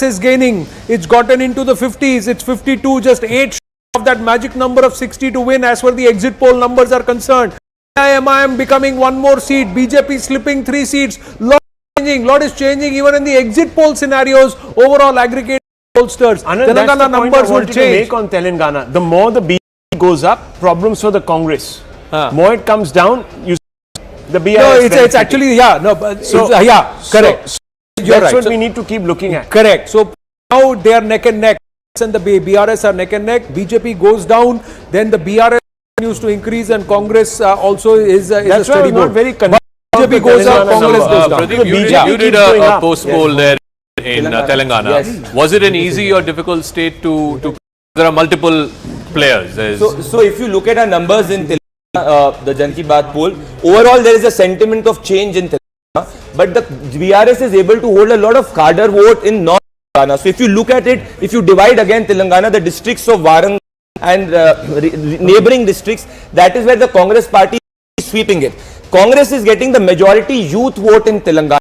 BRS is gaining. It's gotten into the 50s. It's 52, just 8 of that magic number of 60 to win as far the exit poll numbers are concerned. IMIM becoming one more seat. BJP slipping 3 seats. Lot is changing even in the exit poll scenarios. Overall aggregate pollsters. Telangana numbers will change. Make on Telangana. The more the BJP goes up, problems for the Congress. More it comes down, you see the BRS. No, it's actually, yeah, no, but so, correct. So that's what we need to keep looking at. Correct. So now they are neck and neck, and the BRS are neck and neck. BJP goes down, then the BRS continues to increase, and Congress also is a steady board. Not very BJP goes up, Congress goes down. Pradeep, you did a post poll there in Telangana. Yes. Was it an easy or difficult state to? There are multiple players. So if you look at our numbers in Telangana, the Jan Ki Baat poll, overall there is a sentiment of change in Telangana, but the BRS is able to hold a lot of cadre vote in North Telangana. So if you look at it, if you divide again Telangana, the districts of Warangal and neighboring districts, that is where the Congress party is sweeping it. Congress is getting the majority youth vote in Telangana,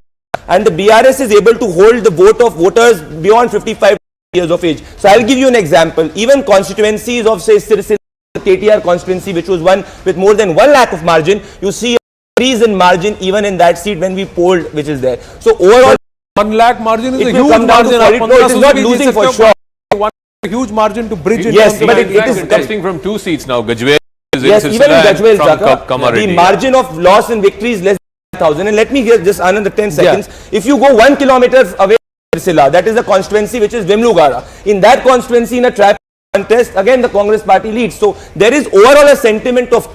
and the BRS is able to hold the vote of voters beyond 55 years of age. So I'll give you an example. Even constituencies of say Sirsil, KTR constituency, which was won with more than 1 lakh of margin, you see a increase in margin even in that seat when we polled, which is there. So overall, 1 lakh margin is a huge margin. It is not losing for sure. One huge margin to bridge it. Yes, but it is contesting from 2 seats now. Gajwel is yes, even in Gajwel, the margin of loss and victory is less than 1,000. And let me get just another 10 seconds. Yeah. If you go 1 kilometer away from Sircilla, that is a constituency which is Vimlugara. In that constituency, in a trap contest, again the Congress party leads. So there is overall a sentiment of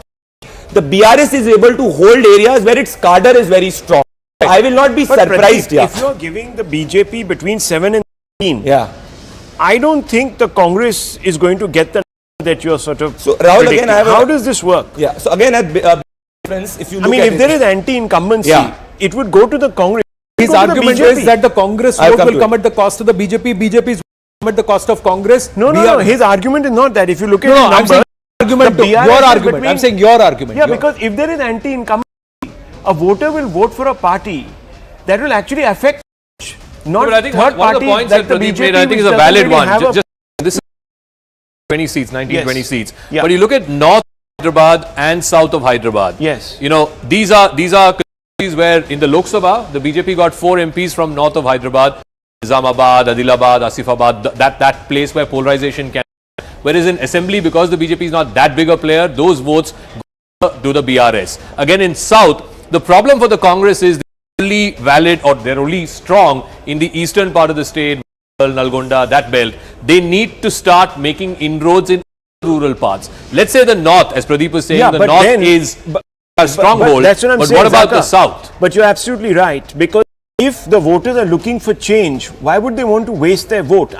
the BRS is able to hold areas where its cadre is very strong. I will not be surprised. Pradeep, if you are giving the BJP between 7 and 13, I don't think the Congress is going to get the that you are sort of. So Rahul, predicting. again, how does this work? Yeah. So again, friends, if you look if there is anti-incumbency, it would go to the Congress. His argument is that the Congress vote will come at the cost of the BJP. BJP's come at the cost of Congress. No. His argument is not that. If you look at your argument. I'm saying your argument. Yeah, because if there is anti-incumbency, a voter will vote for a party that will actually affect not but I think third one of the points that Pradeep made, I think, is a valid one. This is 20 seats, 20 seats. Yeah. But you look at North Hyderabad and South of Hyderabad. Yes. You know, these are constituencies where in the Lok Sabha, the BJP got 4 MPs from North of Hyderabad, Nizamabad, Adilabad, Asifabad, that place where polarization can. Whereas in Assembly, because the BJP is not that big a player, those votes go to the BRS. Again, in South, the problem for the Congress is they're only valid or they're only strong in the eastern part of the state, Nalgonda, that belt. They need to start making inroads in rural parts. Let's say the north, as Pradeep was saying, the north is a stronghold. That's what I'm saying, what about the south? But you're absolutely right, because if the voters are looking for change, why would they want to waste their vote?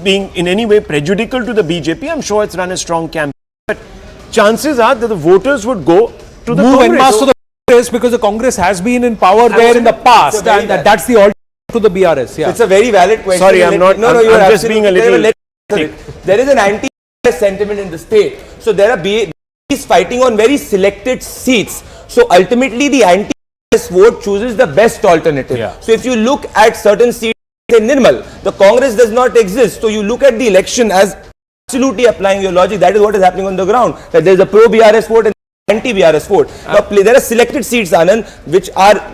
Being in any way prejudicial to the BJP, I'm sure it's run a strong campaign. But chances are that the voters would go to the Congress. To the Congress because the Congress has been in power there in the past, and that's the alternative to the BRS. Yeah. It's a very valid question. Sorry, I'm not. No, you're just being a little. There is an anti-BRS sentiment in the state. So there are BJP fighting on very selected seats. So ultimately, the anti-BRS vote chooses the best alternative. Yeah. So if you look at certain seats, say Nirmal, the Congress does not exist. So you look at the election as absolutely applying your logic. That is what is happening on the ground. That there is a pro-BRS vote and anti-BRS vote. There are selected seats, Anand, which are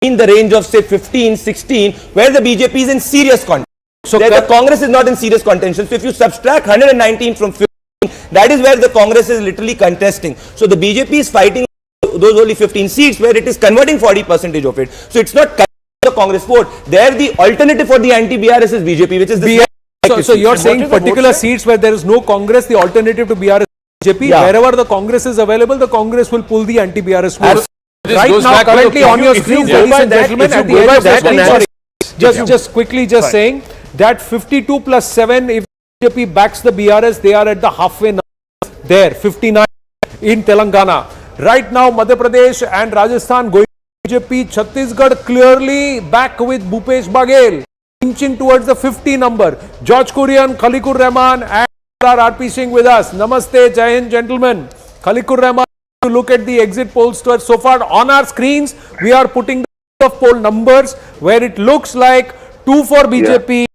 in the range of say 15, 16, where the BJP is in serious contention. So the Congress is not in serious contention. So if you subtract 119 from 15, that is where the Congress is literally contesting. So the BJP is fighting those only 15 seats where it is converting 40% of it. So it's not the Congress vote. There the alternative for the anti-BRS is BJP, which is the so you're saying particular seats where there is no Congress, the alternative to BRS is BJP. Wherever the Congress is available, the Congress will pull the anti-BRS vote. Right now, currently on your screen, ladies and gentlemen, at the end of that, just quickly saying that 52 plus 7, if BJP backs the BRS, they are at the halfway number there, 59 in Telangana. Right now, Madhya Pradesh and Rajasthan going to BJP, Chhattisgarh clearly back with Bhupesh Baghel, inching towards the 50 number. George Kurian, Khalikur Rahman and RP Singh with us. Namaste, Jai Hind, gentlemen. Khalikur Rahman, to look at the exit polls so far on our screens, we are putting the poll numbers where it looks like 2 for BJP,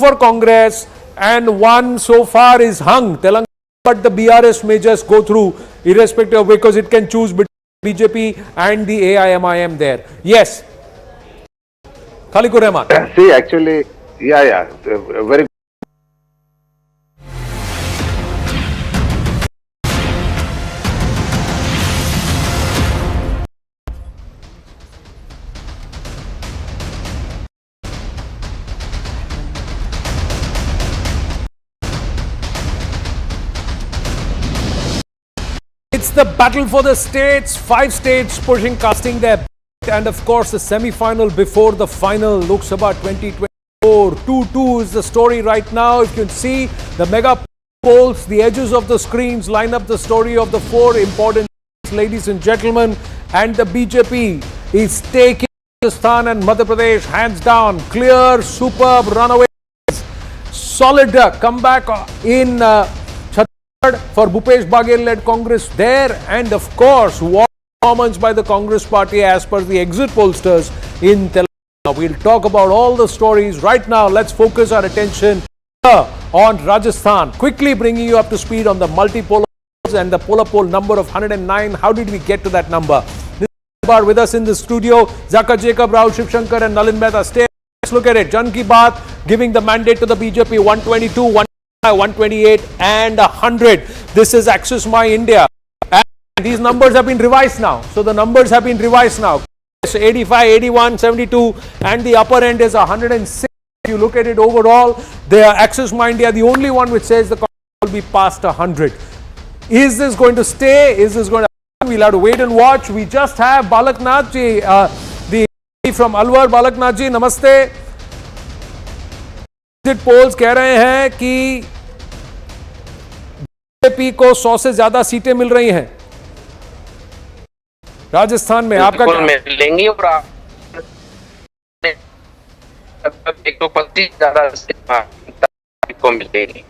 for Congress and one so far is hung. Telangana, but the BRS may just go through irrespective because it can choose between BJP and the AIMIM there. Yes. Khalikur Rahman. See, actually, very. It's the battle for the states. 5 states pushing, casting their bet, and of course the semi-final before the final. Lok Sabha 2024. 2-2 is the story right now. If you can see the mega polls, the edges of the screens line up the story of the 4 important states, ladies and gentlemen. And the BJP is taking Rajasthan and Madhya Pradesh hands down. Clear, superb runaway, solid comeback in Chhattisgarh for Bhupesh Baghel-led Congress there, and of course, what performance by the Congress party as per the exit pollsters in Telangana. We'll talk about all the stories right now. Let's focus our attention on Rajasthan. Quickly bringing you up to speed on the multi-poll and the poll number of 109. How did we get to that number? This is with us in the studio. Zaka Jacob, Rahul Shivshankar and Nalin Mehta. Stay. Let's look at it. Jan Ki Baat giving the mandate to the BJP 122, 128 and 100. This is Axis My India. And these numbers have been revised now. So the numbers have been revised now. 85, 81, 72 and the upper end is 106. If you look at it overall, the Axis My India, the only one which says the Congress will be past 100. Is this going to stay? Is this going to happen? We'll have to wait and watch. We just have Balaknath ji, the from Alwar. Balaknath ji, namaste. Exit polls कह रहे हैं कि BJP को 100 से ज्यादा सीटें मिल रही हैं राजस्थान में. आपका मिलेंगी और 125 ज्यादा को मिलेगी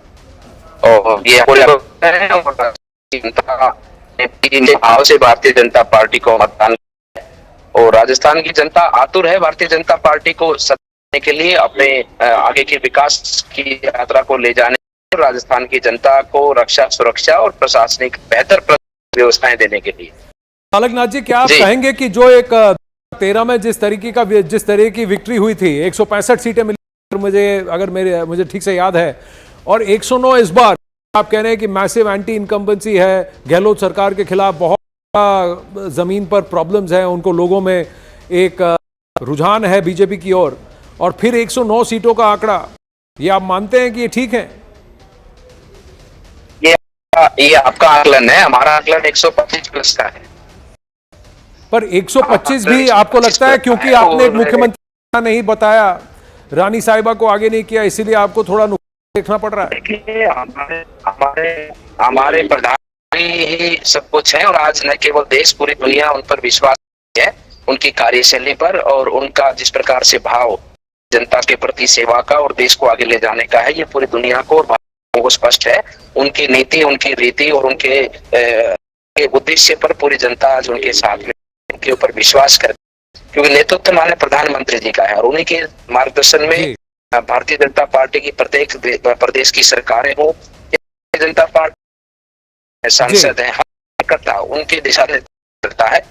और ये भाव से भारतीय जनता पार्टी को मतदान और राजस्थान की जनता आतुर है भारतीय जनता पार्टी को के लिए अपने आगे के विकास की यात्रा को ले जाने, राजस्थान की जनता को रक्षा, सुरक्षा और प्रशासनिक बेहतर व्यवस्थाएं देने के लिए. बालकनाथ जी, क्या आप कहेंगे कि जो एक 13 में जिस तरह की विक्ट्री हुई थी, 165 सीटें मिली मुझे ठीक से याद है, और 109 इस बार, आप कह रहे हैं कि मैसिव एंटी इनकम्बेंसी है, गहलोत सरकार के खिलाफ बहुत जमीन पर प्रॉब्लम्स हैं, उनको लोगों में एक रुझान है बीजेपी की ओर, और फिर 109 सीटों का आंकड़ा, ये आप मानते हैं कि ये ठीक है? ये आपका आकलन है, हमारा आकलन 125 प्लस का है. पर 125 भी आपको लगता है, क्योंकि आपने एक मुख्यमंत्री नहीं बताया, रानी साहिबा को आगे नहीं किया, इसीलिए आपको थोड़ा नुकसान देखना पड़ रहा है? हमारे प्रधानमंत्री ही सब कुछ है और आज न केवल देश, पूरी दुनिया उन पर विश्वास है, उनकी कार्यशैली पर और उनका जिस प्रकार से भाव जनता के प्रति सेवा का और देश को आगे ले जाने का है, ये पूरी दुनिया को और भारत को स्पष्ट है. उनकी नीति, उनकी रीति और उनके उद्देश्य पर पूरी जनता आज उनके साथ में, उनके ऊपर विश्वास करती है, क्योंकि नेतृत्व हमारे प्रधानमंत्री जी का है और उन्हीं के मार्गदर्शन में भारतीय जनता पार्टी की प्रत्येक प्रदेश की सरकारें हो, जनता पार्टी सांसद है, करता उनके दिशा निर्देश करता है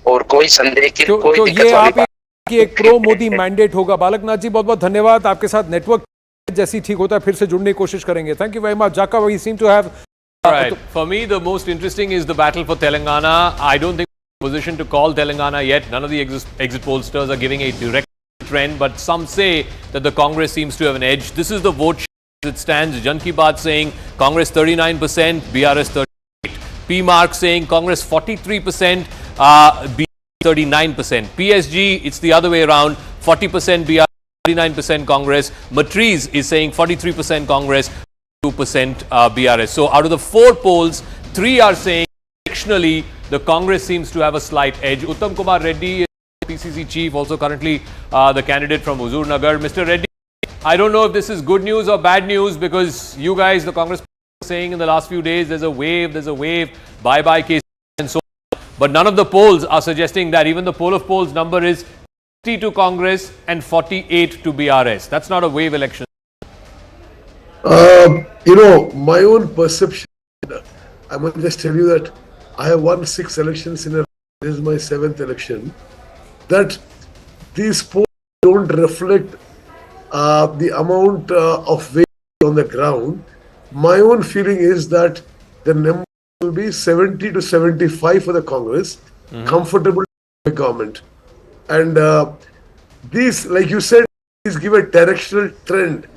और कोई संदेह की कोई दिक्कत वाली बात कि एक प्रो मोदी मैंडेट होगा. बालकनाथ जी, बहुत बहुत धन्यवाद. आपके साथ नेटवर्क जैसी ठीक होता है फिर से जुड़ने की कोशिश करेंगे. Thank you very much. जाका, we seem to have. Right. For me, the most interesting is the battle for Telangana. I don't think we're in a position to call Telangana yet. None of the exit pollsters are giving a direct trend, but some say that the Congress seems to have an edge. This is the vote as it stands. Jan Ki Baat saying Congress 39%, BRS 38%. P Mark saying Congress 43%, BRS 39%. PSG, it's the other way around, 40% BRS, 39% Congress. Matriz is saying 43% Congress, 2% BRS. So out of the 4 polls, 3 are saying directionally the Congress seems to have a slight edge. Uttam Kumar Reddy, PCC chief, also currently the candidate from Huzur Nagar. Mr. Reddy, I don't know if this is good news or bad news, because you guys, the Congress, are saying in the last few days there's a wave, bye-bye case and so on. But none of the polls are suggesting that. Even the poll of polls number is 60 to Congress and 48 to BRS. That's not a wave election. My own perception, I must just tell you that I have won 6 elections in a row. This is my 7th election. That these polls don't reflect the amount of weight on the ground. My own feeling is that the number will be 70 to 75 for the Congress, comfortable for the government. And these, like you said, these give a directional trend.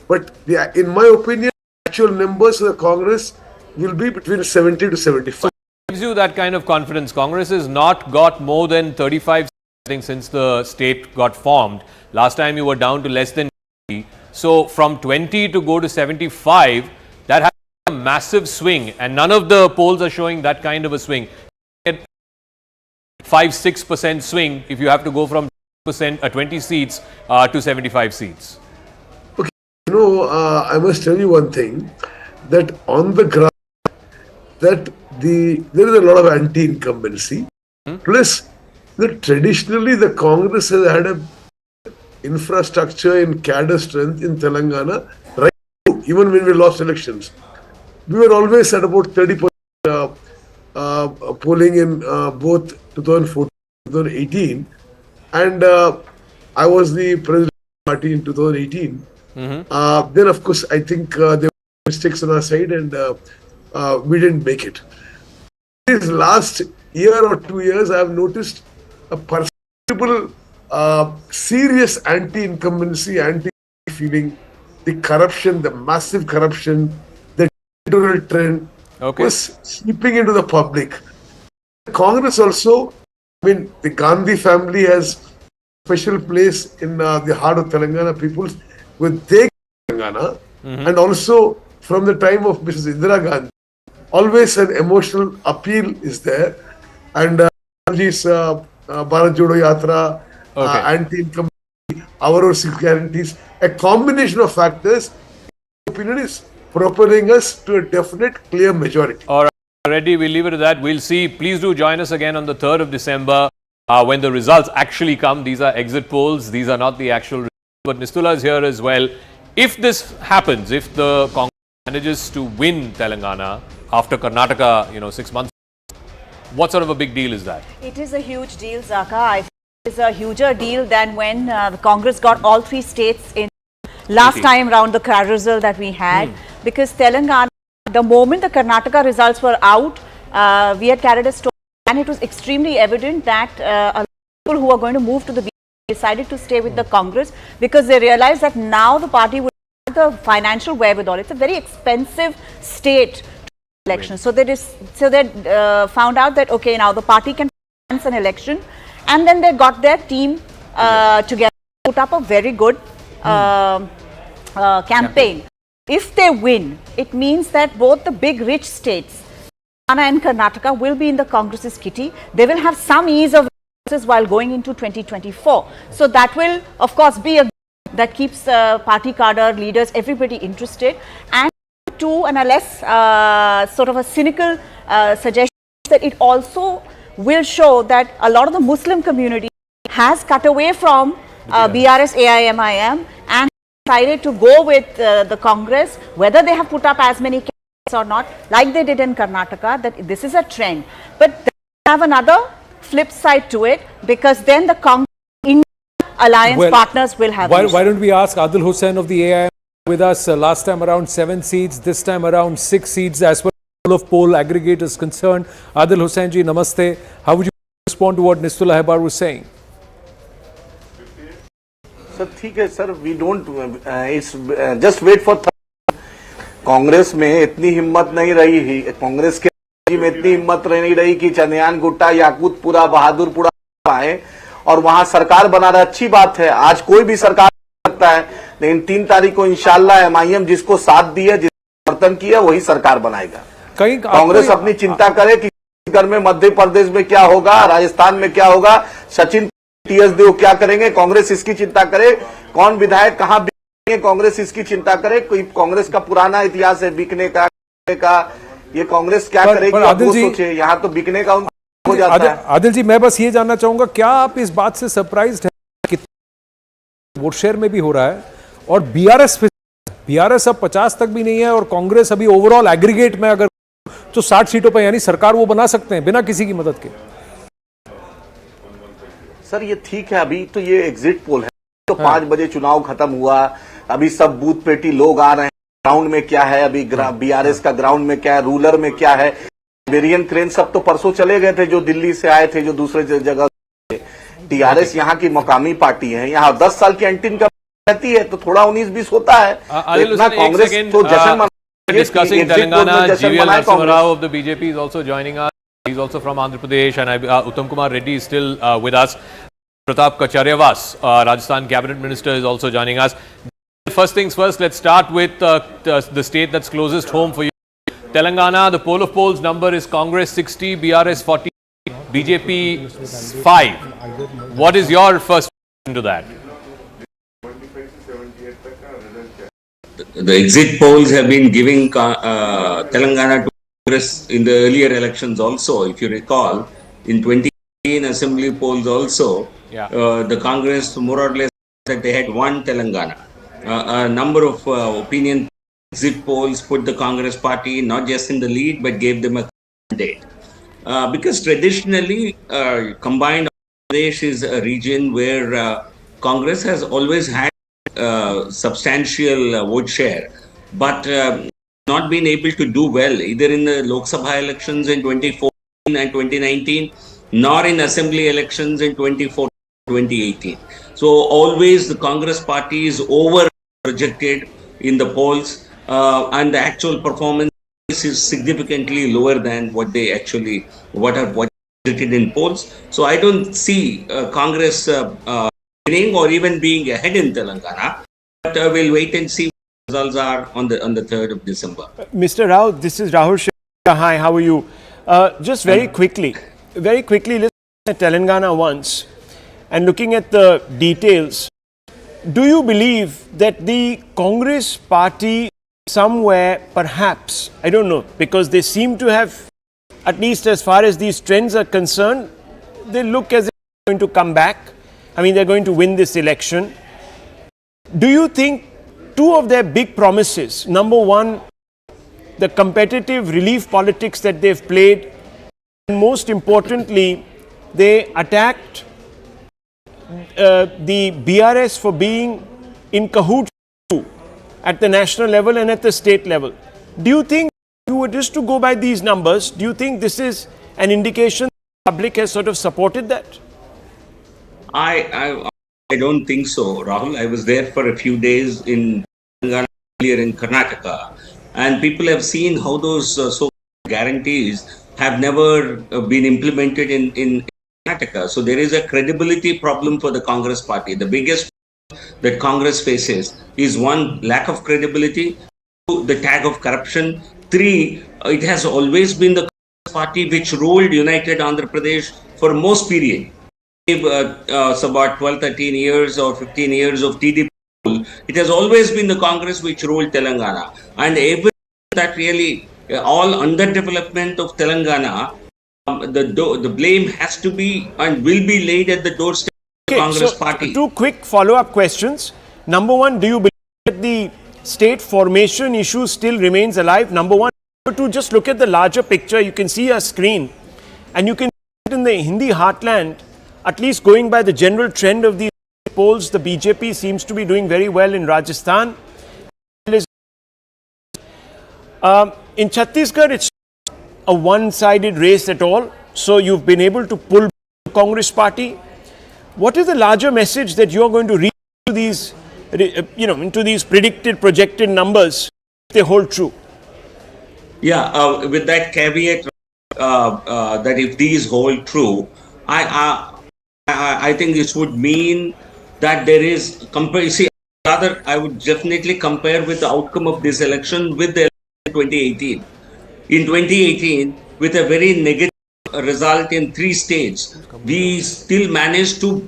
But in my opinion, actual numbers of the Congress will be between 70 to 75. Gives you that kind of confidence. Congress has not got more than 35 I think since the state got formed. Last time you were down to less than 20. So from 20 to go to 75, that has a massive swing, and none of the polls are showing that kind of a swing. 5-6% swing if you have to go from 20 seats to 75 seats. Okay, I must tell you one thing, that on the ground, that there is a lot of anti-incumbency. Plus, traditionally the Congress has had a infrastructure in cadre strength in Telangana, right? Even when we lost elections, we were always at about 30% polling in both 2014 and 2018, and I was the president of the party in 2018. Then, of course, I think there were mistakes on our side, and we didn't make it. This last year or 2 years, I have noticed a perceptible, serious anti-incumbency, anti-feeling, the corruption, the massive corruption, the territorial trend was seeping into the public. Congress also, the Gandhi family has a special place in the heart of Telangana people with their Telangana, and also from the time of Mrs. Indira Gandhi, always an emotional appeal is there, and Gandhi's Bharat Jodo Yatra, anti-incumbency, our 6 guarantees, a combination of factors, in my opinion, is propelling us to a definite, clear majority. All right, Reddy, we'll leave it at that. We'll see. Please do join us again on the 3rd of December when the results actually come. These are exit polls. These are not the actual results. But Nistula is here as well. If this happens, if the Congress manages to win Telangana after Karnataka, 6 months, what sort of a big deal is that? It is a huge deal, Zaka. I think it is a huger deal than when the Congress got all 3 states in last time round the carousel that we had. Because Telangana, the moment the Karnataka results were out, we had carried a story, and it was extremely evident that a lot of people who are going to move to the BJP decided to stay with the Congress because they realized that now the party would have the financial wherewithal. It's a very expensive state to election. So they found out that, okay, now the party can finance an election, and then they got their team together, put up a very good campaign. If they win, it means that both the big rich states, Telangana and Karnataka, will be in the Congress's kitty. They will have some ease of resources while going into 2024. So that will, of course, be a that keeps party cadre leaders, everybody interested. And two, and a less sort of a cynical suggestion, that it also will show that a lot of the Muslim community has cut away from BRS AIMIM and decided to go with the Congress, whether they have put up as many candidates or not, like they did in Karnataka, that this is a trend. But they have another flip side to it, because then the Congress alliance partners will have. Why don't we ask Adil Hussain of the AIM with us? Last time around 7 seats, this time around 6 seats as far as of poll aggregators concerned. Adil Hussain ji, namaste. How would you respond to what Nistula Hebar was saying? Sir ठीक है sir, we don't just wait for Congress में इतनी हिम्मत नहीं रही, कांग्रेस के में इतनी हिम्मत नहीं रही कि चंद्रयान गुट्टा, याकूतपुरा, बहादुरपुरा आए और वहां सरकार बना रहा। अच्छी बात है, आज कोई भी सरकार सकता है, लेकिन 3 तारीख को इंशाल्लाह एमआईएम जिसको साथ दिया, जिसको समर्थन किया, वही सरकार बनाएगा। कांग्रेस अपनी चिंता करे कि छत्तीसगढ़ में, मध्य प्रदेश में क्या होगा, राजस्थान में क्या होगा, सचिन टीएस देव क्या करेंगे, कांग्रेस इसकी चिंता करे। कौन विधायक कहां बिकेंगे, कांग्रेस इसकी चिंता करे। कोई कांग्रेस का पुराना इतिहास है बिकने का, ये कांग्रेस क्या करेगी वो सोचे। यहाँ तो बिकने का हो जाता है। आदिल जी, मैं बस ये जानना चाहूंगा, क्या आप इस बात से सरप्राइज्ड हैं कि वोट शेयर में भी हो रहा है और बीआरएस बीआरएस अब 50 तक भी नहीं है और कांग्रेस अभी ओवरऑल एग्रीगेट में अगर तो 60 सीटों पर यानी सरकार वो बना सकते हैं बिना किसी की मदद के। सर ये ठीक है, अभी तो ये एग्जिट पोल है, तो 5 बजे चुनाव खत्म हुआ, अभी सब बूथ पेटी लोग आ रहे हैं, ग्राउंड में क्या है अभी, बीआरएस का ग्राउंड में क्या है, रूरल में क्या है। वेरिएंट क्रेन सब तो परसों चले गए थे, जो दिल्ली से आए थे, जो दूसरे जगह। टीआरएस यहाँ की मकामी पार्टी है, यहाँ 10 साल की एंटी इनकम रहती है, तो थोड़ा 19-20 होता है। इतना कांग्रेस तो जश्न discussing Telangana, GVL Narasimha Rao of the BJP is also joining us. He's also from Andhra Pradesh, and Uttam Kumar Reddy is still with us. Pratap Kacharyavas, Rajasthan cabinet minister, is also joining us. First things first, let's start with the state that's closest home for you. Telangana, the poll of polls number is Congress 60, BRS 40, BJP 5. What is your first reaction to that? The exit polls have been giving Telangana to Congress in the earlier elections also. If you recall, in 2018 assembly polls also, the Congress more or less that they had won Telangana. A number of opinion exit polls put the Congress party not just in the lead but gave them a mandate. Because traditionally, combined Pradesh is a region where Congress has always had substantial vote share, but not been able to do well either in the Lok Sabha elections in 2014 and 2019, nor in assembly elections in 2018. So always the Congress party is over projected in the polls, and the actual performance is significantly lower than what they actually what projected in polls. So I don't see Congress winning or even being ahead in Telangana, but we'll wait and see what the results are on the 3rd of December. Mr. Rao, this is Rahul Shah. Hi, how are you? Just very quickly, let's look at Telangana once and looking at the details. Do you believe that the Congress party somewhere, perhaps, I don't know, because they seem to have, at least as far as these trends are concerned, they look as if they're going to come back. I mean, they're going to win this election. Do you think two of their big promises, number one, the competitive relief politics that they've played, and most importantly, they attacked the BRS for being in cahoots at the national level and at the state level. Do you think, if you were just to go by these numbers, do you think this is an indication the public has sort of supported that? I don't think so, Rahul. I was there for a few days in Telangana, earlier in Karnataka, and people have seen how those so guarantees have never been implemented in Karnataka. So there is a credibility problem for the Congress party. The biggest that Congress faces is one, lack of credibility, two, the tag of corruption, three, it has always been the Congress party which ruled United Andhra Pradesh for most period. So about 12, 13 years or 15 years of TDP rule, it has always been the Congress which ruled Telangana. And every that really, all underdevelopment of Telangana, the blame has to be and will be laid at the doorstep of the Congress party. Two quick follow-up questions. Number one, do you believe that the state formation issue still remains alive? Number one. Number two, just look at the larger picture. You can see a screen and you can see it in the Hindi heartland. At least going by the general trend of these polls, the BJP seems to be doing very well in Rajasthan. In Chhattisgarh, it's a one-sided race at all. So you've been able to pull the Congress party. What is the larger message that you're going to read to these, into these predicted, projected numbers if they hold true? Yeah, with that caveat that if these hold true, I think this would mean that there is rather I would definitely compare with the outcome of this election with the election in 2018. In 2018, with a very negative result in 3 states, we still managed to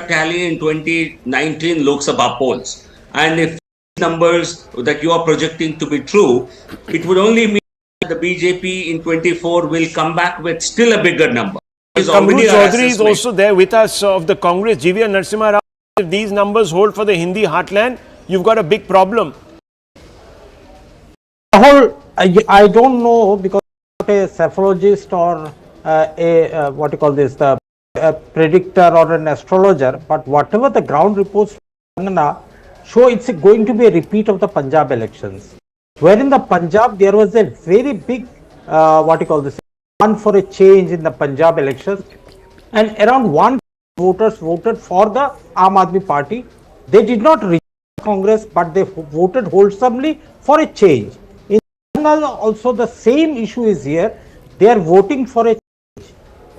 tally in 2019 Lok Sabha polls. And if numbers that you are projecting to be true, it would only mean that the BJP in 24 will come back with still a bigger number. Kamru Chaudhary is also there with us of the Congress. GVL Narasimha Rao, if these numbers hold for the Hindi heartland, you've got a big problem. Rahul, I don't know because I'm not a cephalogist or what you call this, the predictor or an astrologer, but whatever the ground reports show, it's going to be a repeat of the Punjab elections, where in the Punjab there was a very big what you call this, one for a change in the Punjab elections, and around 1 voters voted for the Aam Aadmi Party. They did not reject Congress, but they voted wholesomely for a change. In Telangana also the same issue is here. They are voting for a change.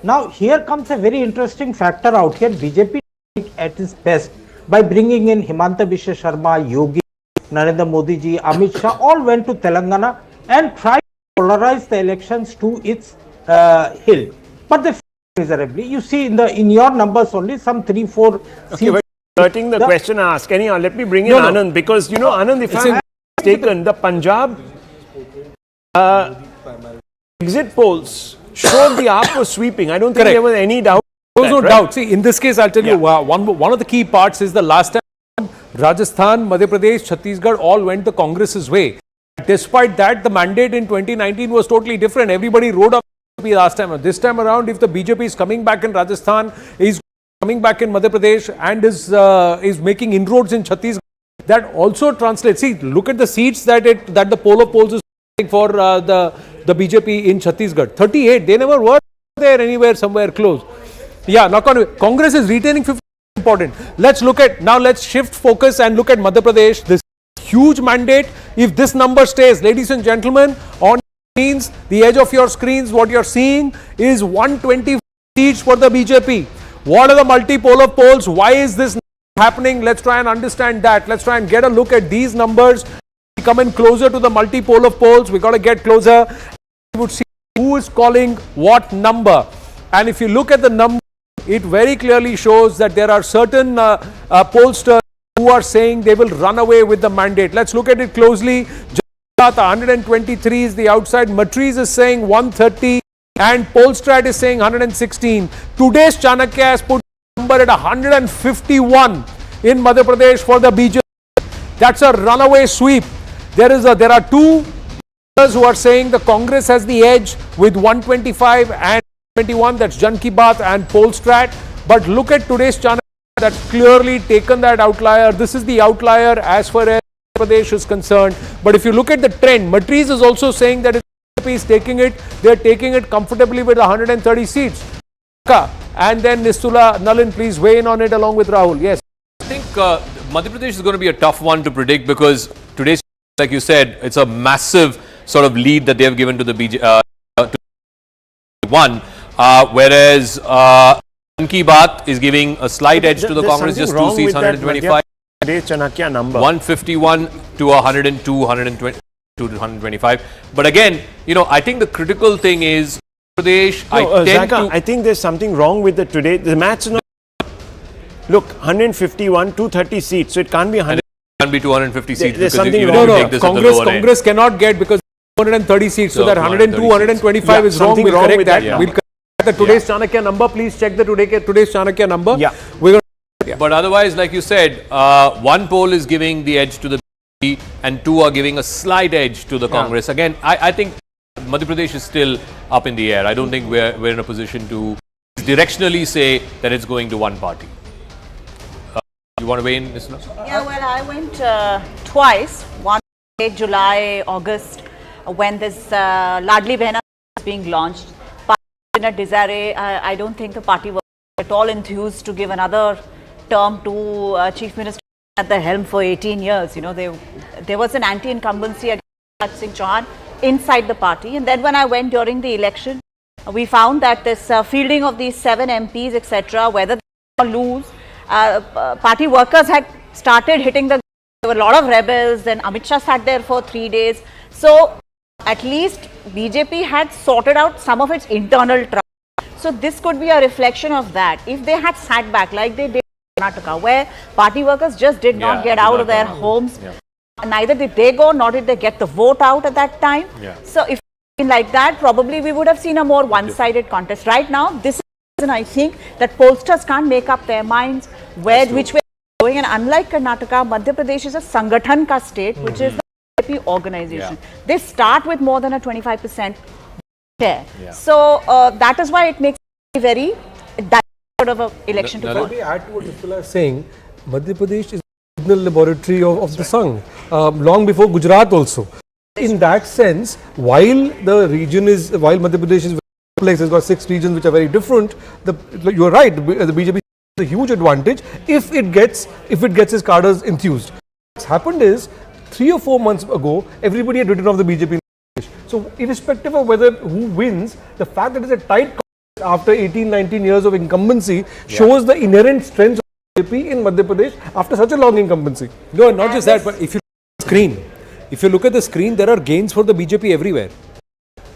Now here comes a very interesting factor out here. BJP at its best by bringing in Himanta Biswa Sharma, Yogi, Narendra Modi ji, Amit Shah, all went to Telangana and tried to polarize the elections to its hill. But they failed miserably. You see in your numbers only some 3-4 seats. Hurting the question asked. Anyhow, let me bring in Anand, because you know, Anand, if I'm mistaken, the Punjab exit polls showed the AAP was sweeping. I don't think there was any doubt. There was no doubt. See, in this case, I'll tell you, one of the key parts is the last time Rajasthan, Madhya Pradesh, Chhattisgarh all went the Congress's way. Despite that, the mandate in 2019 was totally different. Everybody rode up last time. This time around, if the BJP is coming back in Rajasthan, is coming back in Madhya Pradesh and is making inroads in Chhattisgarh, that also translates. See, look at the seats that the poll of polls is for the BJP in Chhattisgarh. 38. They never were there anywhere, somewhere close. Yeah, knock on wood. Congress is retaining 50. Important. Let's shift focus and look at Madhya Pradesh. This huge mandate. If this number stays, ladies and gentlemen, on screens, the edge of your screens, what you're seeing is 120 seats for the BJP. What are the multipolar polls? Why is this happening? Let's try and understand that. Let's try and get a look at these numbers. We come in closer to the multipolar polls. We got to get closer. We would see who is calling what number. And if you look at the number, it very clearly shows that there are certain pollsters who are saying they will run away with the mandate. Let's look at it closely. 123 is the outside. Matriz is saying 130 and Polstrat is saying 116. Today's Chanakya has put the number at 151 in Madhya Pradesh for the BJP. That's a runaway sweep. There are two who are saying the Congress has the edge with 125 and 21. That's Jan Ki Baat and Polstrat. But look at today's Chanakya. That's clearly taken that outlier. This is the outlier as far as Pradesh is concerned. But if you look at the trend, Matriz is also saying that BJP is taking it. They're taking it comfortably with 130 seats. And then Nistula, Nalin, please weigh in on it along with Rahul. Yes. I think Madhya Pradesh is going to be a tough one to predict because today's, like you said, it's a massive sort of lead that they have given to the BJP. Whereas Jan Ki Baat is giving a slight edge to the Congress, just 2 seats, 125. Chanakya number 151 to 102, 120 to 125. But again, you know, I think the critical thing is Pradesh. I think there's something wrong with the math's not. Look, 151, 230 seats, so it can't be 100. It can't be 250 seats there's because something wrong. wrong. Congress cannot get because 230 seats, so that 102, 125 is wrong. We'll correct that. We'll correct the today's Chanakya number. Please check the today's Chanakya number. Yeah. We're going. But otherwise, like you said, one poll is giving the edge to the BJP and two are giving a slight edge to the Congress. Again, I think Madhya Pradesh is still up in the air. I don't think we're in a position to directionally say that it's going to one party. You want to weigh in, Nisla? Yeah, well, I went twice. One in July, August, when this Ladli Behna was being launched. Party Desire, I don't think the party was at all enthused to give another term to Chief Minister at the helm for 18 years. You know, there was an anti-incumbency against Raj Singh Chauhan inside the party. And then when I went during the election, we found that this fielding of these 7 MPs, etc., whether they lose, party workers had started hitting there were a lot of rebels. Then Amit Shah sat there for 3 days. So at least BJP had sorted out some of its internal trouble. So this could be a reflection of that. If they had sat back like they did in Karnataka, where party workers just did not get out of their homes, neither did they go, nor did they get the vote out at that time. So if like that, probably we would have seen a more one-sided contest. Right now, this is the reason I think that pollsters can't make up their minds which way they're going. And unlike Karnataka, Madhya Pradesh is a Sangathan ka state, which is the BJP organization. They start with more than a 25% share. So that is why it makes it very sort of an election to Let me add to what Vipula is saying. Madhya Pradesh is the signal laboratory of the sun, long before Gujarat also. In that sense, while Madhya Pradesh is very complex, it's got 6 regions which are very different. You're right. The BJP has a huge advantage if it gets its cadres enthused. What's happened is 3 or 4 months ago, everybody had written off the BJP. So, irrespective of who wins, the fact that it's a tight after 18-19 years of incumbency shows the inherent strength of BJP in Madhya Pradesh after such a long incumbency. No, not just that, but if you look at the screen, there are gains for the BJP everywhere.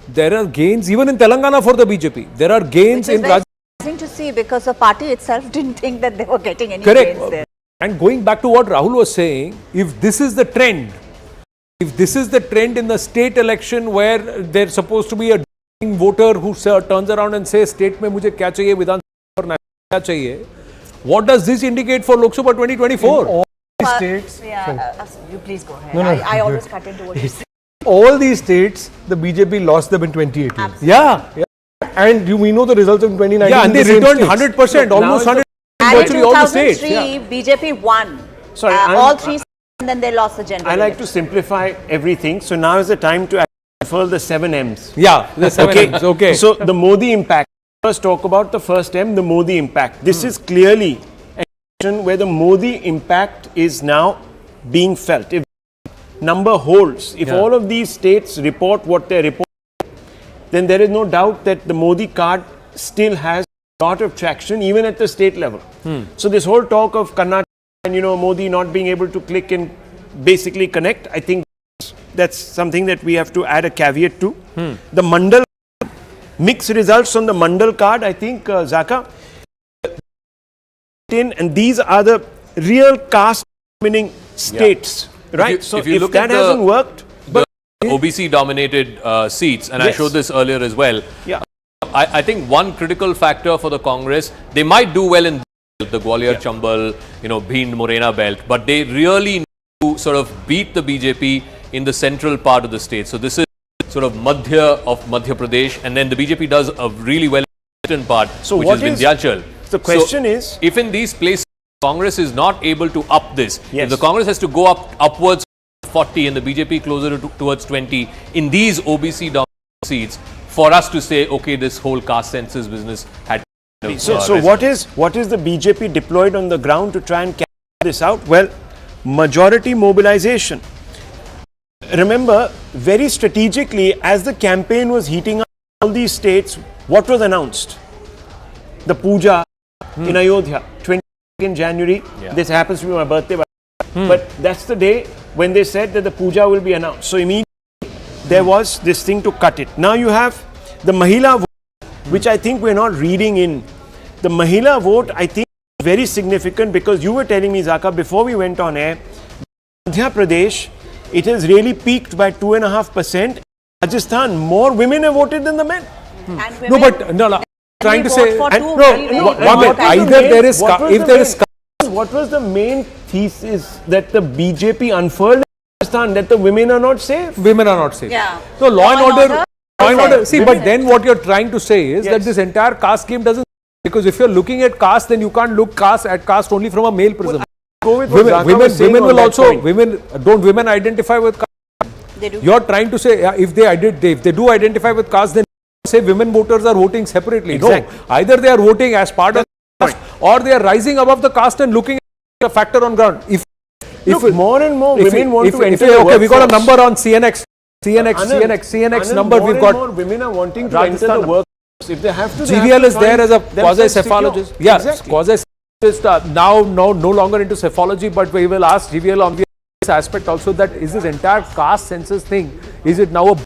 There are gains even in Telangana for the BJP. There are gains in Rajasthan. Interesting to see because the party itself didn't think that they were getting any gains there. And going back to what Rahul was saying, if this is the trend in the state election where there's supposed to be a voter who turns around and says, state mein mujhe kya chahiye, Vidhan Sabha kya chahiye, what does this indicate for Lok Sabha 2024? All these states. You please go ahead. I always cut into what you say. All these states, the BJP lost them in 2018. Absolutely. Yeah. And we know the results of 2019. Yeah, and they returned 100%, almost 100%. And in 2003, BJP won. Sorry, all 3 and then they lost the general. I like to simplify everything. So now is the time to unfurl the 7 M's. Yeah, the 7 M's. Okay. So the Modi impact. First talk about the first M, the Modi impact. This is clearly an election where the Modi impact is now being felt. If number holds, if all of these states report what they report, then there is no doubt that the Modi card still has a lot of traction even at the state level. So this whole talk of Karnataka and Modi not being able to click and basically connect, I think that's something that we have to add a caveat to. The Mandal, mixed results on the Mandal card, I think, Zaka, and these are the real caste winning states, right? If you look at that hasn't worked, OBC dominated seats, and I showed this earlier as well. Yeah. I think one critical factor for the Congress, they might do well in the Gwalior, Chambal, Bhind, Morena belt, but they really need to sort of beat the BJP in the central part of the state. So this is sort of Madhya of Madhya Pradesh, and then the BJP does a really well in the eastern part, which is Vindhyachal. The question is, if in these places Congress is not able to up this, if the Congress has to go upwards 40 and the BJP closer towards 20 in these OBC dominated seats, for us to say, okay, this whole caste census business had. So what is the BJP deployed on the ground to try and carry this out? Well, majority mobilization. Remember, very strategically, as the campaign was heating up in all these states, what was announced? The puja in Ayodhya, 22nd January. This happens to be my birthday, but that's the day when they said that the puja will be announced. So immediately there was this thing to cut it. Now you have the Mahila vote, which I think we're not reading in. The Mahila vote, I think, is very significant because you were telling me, Zaka, before we went on air, Madhya Pradesh, it has really peaked by 2.5%. Rajasthan, more women have voted than the men. No, but no. Trying to say, what was the main thesis that the BJP unfurled in Rajasthan, that the women are not safe? Women are not safe. Yeah. So law and order. See, but then what you're trying to say is that this entire caste game doesn't, because if you're looking at caste, then you can't look at caste only from a male prism. Women will also, women identify with caste. They do. You're trying to say, if they do identify with caste, then say women voters are voting separately. Exactly. No, either they are voting as part of the caste or they are rising above the caste and looking at a factor on ground. Look, more and more women want to enter the okay, workforce. we got a number on CNX number. More We've got more women are wanting to enter the workforce. If they have to, GVL is there as a quasi-cephalogist. Yes, Yeah, exactly. Quasi-cephalogist now no longer into cephalogy, but we will ask GVL on this aspect also, that is this entire caste census thing, is it now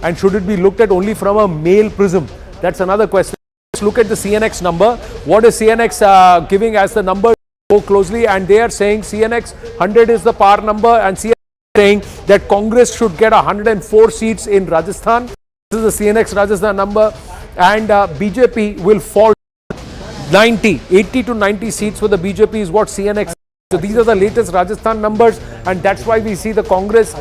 and should it be looked at only from a male prism? That's another question. Let's look at the CNX number. What is CNX giving as the number? Go closely, and they are saying CNX 100 is the par number, and CNX saying that Congress should get 104 seats in Rajasthan. This is the CNX Rajasthan number, and BJP will fall 80 to 90 seats for the BJP is what CNX. So these are the latest Rajasthan numbers, and that's why we see the Congress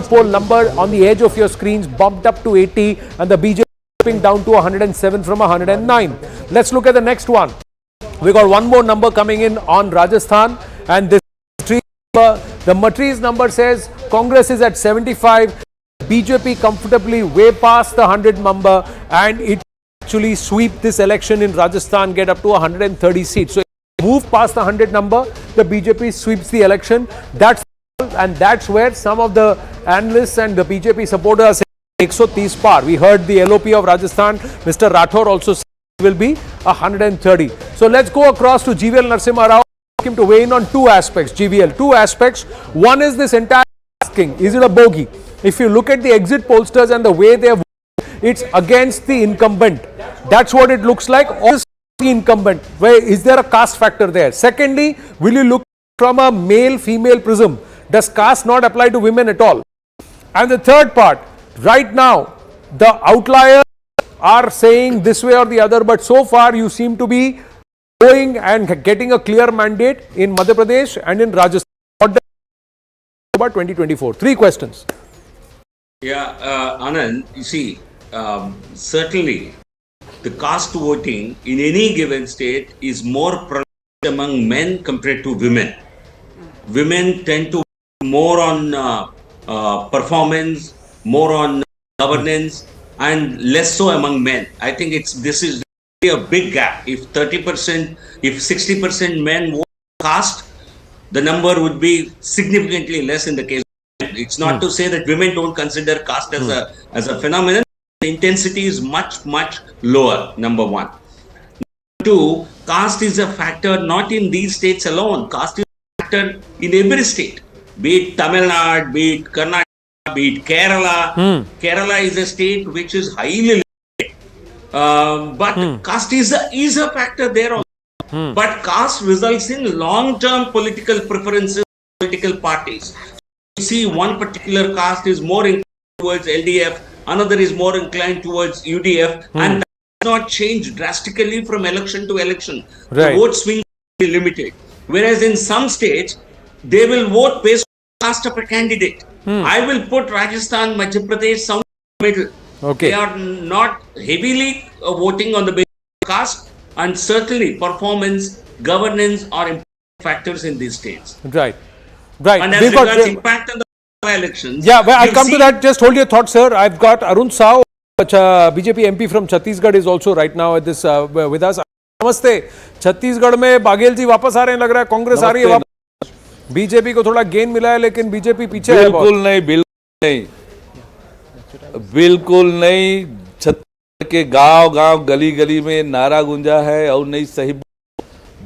poll number on the edge of your screens bumped up to 80 and the BJP down to 107 from 109. Let's look at the next one. We got one more number coming in on Rajasthan, and this the Matriz number says Congress is at 75, BJP comfortably way past the 100 number, and it actually sweep this election in Rajasthan, get up to 130 seats. So move past the 100 number, the BJP sweeps the election. That's where some of the analysts and the BJP supporters say 130 par. We heard the LOP of Rajasthan, Mr. Rathore also said it will be 130. So let's go across to GVL Narasimha Rao, ask him to weigh in on two aspects. GVL, two aspects. One is this entire asking, is it a bogey? If you look at the exit pollsters and the way they have, it's against the incumbent. That's what it looks like. Or the incumbent. Where is there a caste factor there? Secondly, will you look from a male-female prism? Does caste not apply to women at all? And the third part, right now, the outliers are saying this way or the other, but so far you seem to be going and getting a clear mandate in Madhya Pradesh and in Rajasthan. What does about 2024? Three questions. Yeah, Anand, you see, certainly the caste voting in any given state is more pronounced among men compared to women. Women tend to more on performance, more on governance, and less so among men. I think this is really a big gap. If 30%, if 60% men vote caste, the number would be significantly less in the case of men. It's not to say that women don't consider caste as a phenomenon. The intensity is much lower, number one. Number two, caste is a factor not in these states alone. Caste is a factor in every state, be it Tamil Nadu, be it Karnataka, be it Kerala. Kerala is a state which is highly limited. But caste is a factor there also. But caste results in long-term political preferences, political parties. You see, one particular caste is more inclined towards LDF, another is more inclined towards UDF, and that does not change drastically from election to election. Right. The vote swing is limited. Whereas in some states, they will vote based on caste of a candidate. I will put Rajasthan, Madhya Pradesh somewhere in the middle. Okay. They are not heavily voting on the basis of caste, and certainly performance, governance are important factors in these states. Right. And as regards impact on the elections. Yeah, well, I'll come to that. Just hold your thought, sir. I've got Arun Sao, BJP MP from Chhattisgarh, is also right now at this with us. Namaste. Chhattisgarh में बाघेल जी वापस आ रहे हैं, लग रहा है कांग्रेस आ रही है वापस. बीजेपी को थोड़ा गेन मिला है, लेकिन बीजेपी पीछे है. बिल्कुल नहीं. छत्तीसगढ़ के गांव गली गली में नारा गूंजा है और नहीं सही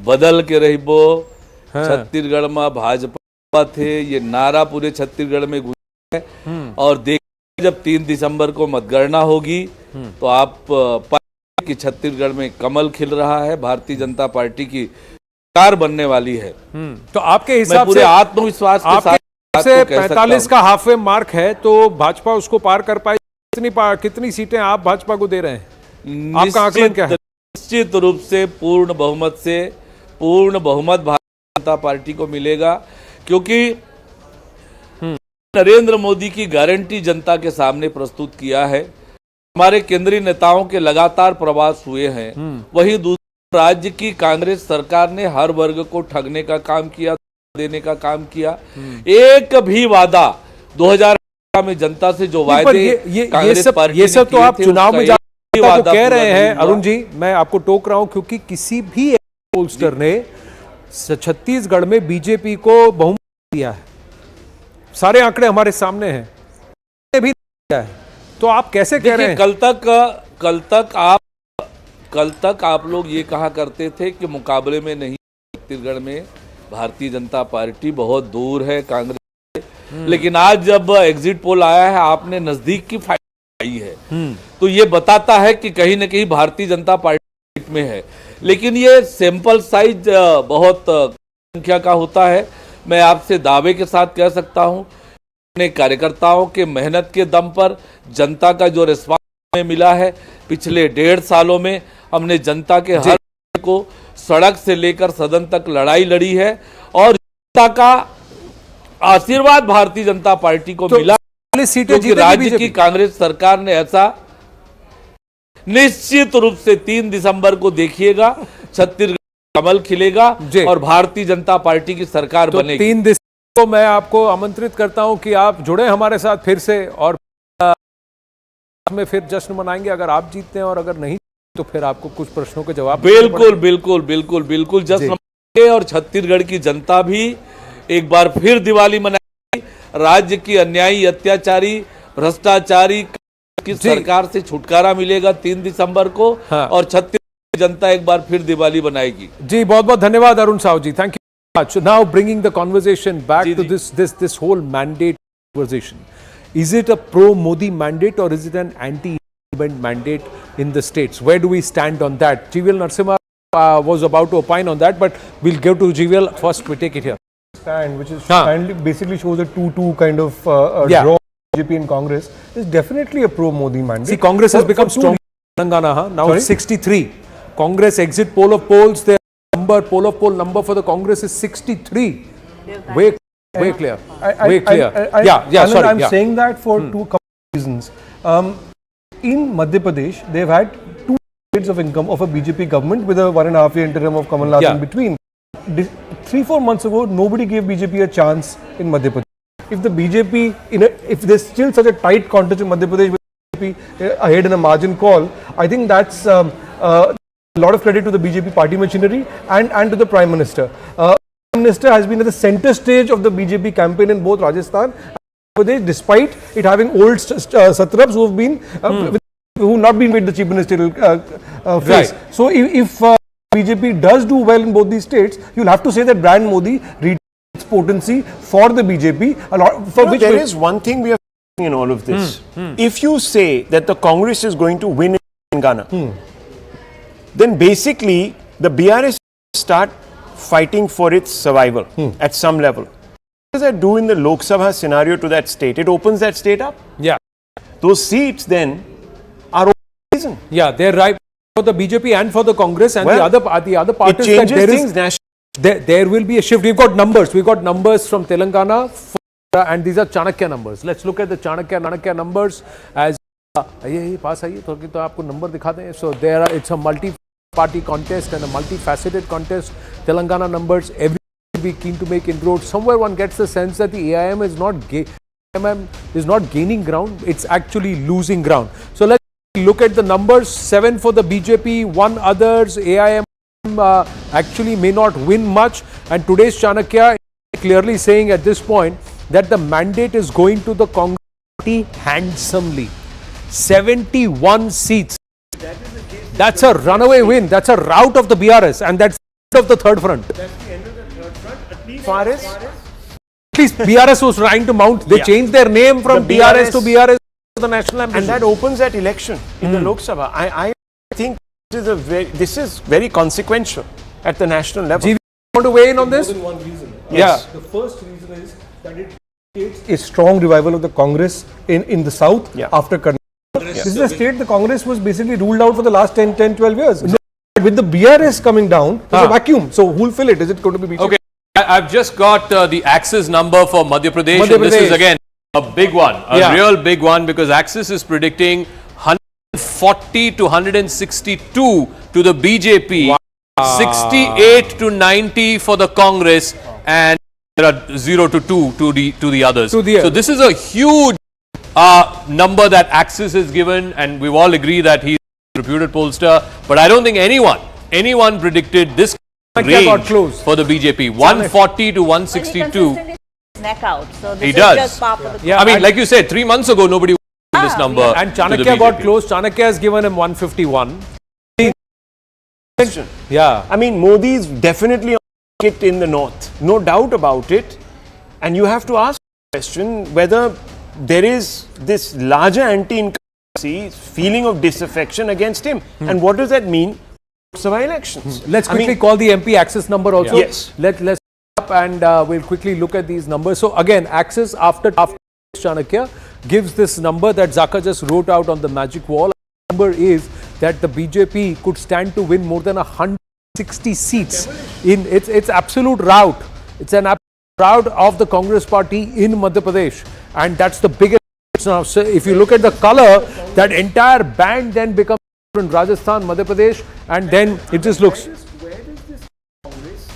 बदल के रहिबो. छत्तीसगढ़ में भाजपा थे, ये नारा पूरे छत्तीसगढ़ में गूंजा है. और देखिए जब 3 दिसंबर को मतगणना होगी तो आप पाएंगे कि छत्तीसगढ़ में कमल खिल रहा है. भारतीय जनता पार्टी की सरकार बनने वाली है. तो आपके हिसाब पूरे से आत्मविश्वास के साथ से 45 का हाफवे मार्क है, तो भाजपा उसको पार कर पाए. कितनी सीटें आप भाजपा को दे रहे हैं? आपका आकलन क्या है? निश्चित रूप से पूर्ण बहुमत भारतीय जनता पार्टी को मिलेगा, क्योंकि नरेंद्र मोदी की गारंटी जनता के सामने प्रस्तुत किया है. हमारे केंद्रीय नेताओं के लगातार प्रवास हुए हैं. वही दूसरे राज्य की कांग्रेस सरकार ने हर वर्ग को ठगने का काम किया, देने का काम किया. एक भी वादा 2018 में जनता से जो वायदे ये सब तो आप चुनाव में तो कह रहे हैं. अरुण जी, मैं आपको टोक रहा हूं, क्योंकि किसी भी पोलस्टर ने छत्तीसगढ़ में बीजेपी को बहुमत दिया है. सारे आंकड़े हमारे सामने हैं, भी दिया है. तो आप कैसे कह रहे हैं? कल तक आप लोग ये कहा करते थे कि मुकाबले में नहीं, छत्तीसगढ़ में भारतीय जनता पार्टी बहुत दूर है कांग्रेस से. लेकिन आज जब एग्जिट पोल आया है, आपने नजदीक की फाइट आई है, तो ये बताता है कि कहीं ना कहीं भारतीय जनता पार्टी में है. लेकिन ये सैंपल साइज बहुत संख्या का होता है. मैं आपसे दावे के साथ कह सकता हूं, अपने कार्यकर्ताओं के मेहनत के दम पर जनता का जो रिस्पांस हमें मिला है, पिछले 1.5 सालों में हमने जनता के हर को सड़क से लेकर सदन तक लड़ाई लड़ी है, और जनता का आशीर्वाद भारतीय जनता पार्टी को मिला. सीटें क्योंकि जीतेगी राज्य की बीजेपी। कांग्रेस सरकार ने ऐसा निश्चित रूप से 3 दिसंबर को देखिएगा, छत्तीसगढ़ कमल खिलेगा जी। और भारतीय जनता पार्टी की सरकार तो बनेगी। 3 दिसंबर को मैं आपको आमंत्रित करता हूं कि आप जुड़े हमारे साथ फिर से, और में फिर जश्न मनाएंगे अगर आप जीतते हैं, और अगर नहीं तो फिर आपको कुछ प्रश्नों के जवाब बिल्कुल बिल्कुल बिल्कुल बिल्कुल जश्न मनाएंगे, और छत्तीसगढ़ की जनता भी एक बार फिर दिवाली मनाएगी। राज्य की अन्यायी, अत्याचारी, भ्रष्टाचारी की सरकार से छुटकारा मिलेगा 3 दिसंबर को। हाँ। और छत्तीसगढ़ की जनता एक बार फिर दिवाली बनाएगी। जी, बहुत बहुत धन्यवाद Arun Sahu ji, thank you much. Now bringing the conversation back to this whole mandate conversation. Is it a pro-Modi mandate or is it an anti-incumbent mandate in the states? Where do we stand on that? GVL Narasimha was about to opine on that, but we'll go to GVL first. We take it here. Stand, which is basically shows a 2-2 kind of draw. BJP and Congress is definitely a pro-Modi mandate. See, Congress has become strong in Telangana. Now it's 63. Congress exit poll of polls, their poll of poll number for the Congress is 63. Way clear. Way clear. Sorry. I'm saying that for two reasons. In Madhya Pradesh, they've had 2 decades of income of a BJP government with a 1.5 year interim of Kamal Nath in between. 3-4 months ago, nobody gave BJP a chance in Madhya Pradesh. If the BJP, if there's still such a tight contest in Madhya Pradesh with BJP ahead in a margin call, I think that's a lot of credit to the BJP party machinery and to the Prime Minister. Prime Minister has been at the center stage of the BJP campaign in both Rajasthan and Madhya Pradesh, despite it having old satraps who have been who not been with the chief ministerial face. So if BJP does do well in both these states, you'll have to say that brand Modi retains its potency for the BJP. A lot for which there is one thing we are in all of this. If you say that the Congress is going to win in Telangana, then basically the BRS start fighting for its survival at some level. What does that do in the Lok Sabha scenario to that state? It opens that state up. Yeah. Those seats then are open. Yeah, they're right for the BJP and for the Congress, and the other part it is that changes there will be a shift. We've got numbers from Telangana, and these are Chanakya numbers. Let's look at the Chanakya numbers as ये पास आइए तो आपको number दिखा दें. So it's a multi-party contest and a multifaceted contest. Telangana numbers, everyone will be keen to make inroads. Somewhere one gets the sense that the AIM is not gaining ground; it's actually losing ground. So let's look at the numbers. 7 for the BJP, 1 others. AIM actually may not win much, and today's Chanakya is clearly saying at this point that the mandate is going to the Congress party handsomely. 71 seats. That's a runaway win. That's a rout of the BRS, and that's the end of the third front. That's the end of the third front. At least BRS was trying to mount. They changed their name from BRS to BRS to the national ambition. And that opens that election in the Lok Sabha. I think this is very consequential at the national level. Do you want to weigh in on this? More than one reason. Yes. The first reason is that it creates a strong revival of the Congress in the south after Karnataka. This is a state the Congress was basically ruled out for the last 10-12 years. With the BRS coming down, there's a vacuum. So who will fill it? Is it going to be BJP? Okay, I've just got the Axis number for Madhya Pradesh. And this is again a big one, a real big one, because Axis is predicting 140 to 162 to the BJP, 68 to 90 for the Congress, and there are 0 to 2 to the others. So this is a huge number that Axis is given, and we all agree that he's a reputed pollster, but I don't think anyone predicted this range for the BJP, 140 to 162. Neck out. So this He is does. just part of the I mean, like you said, 3 months ago, nobody would this number. And Chanakya got close. Chanakya has given him 151. Yeah. I mean, Modi is definitely on it in the north. No doubt about it. And you have to ask the question whether there is this larger anti-incumbency feeling of disaffection against him. And what does that mean for Sabha elections? Let's quickly call the MP Axis number also. Yes. Let's up and we'll quickly look at these numbers. So again, Axis after Chanakya gives this number that Zaka just wrote out on the magic wall. The number is that the BJP could stand to win more than 160 seats in its absolute rout. It's an absolute rout of the Congress party in Madhya Pradesh, and that's the biggest Now, so if you look at the color, that entire band then becomes in Rajasthan, Madhya Pradesh, and then it just looks. Where does this Congress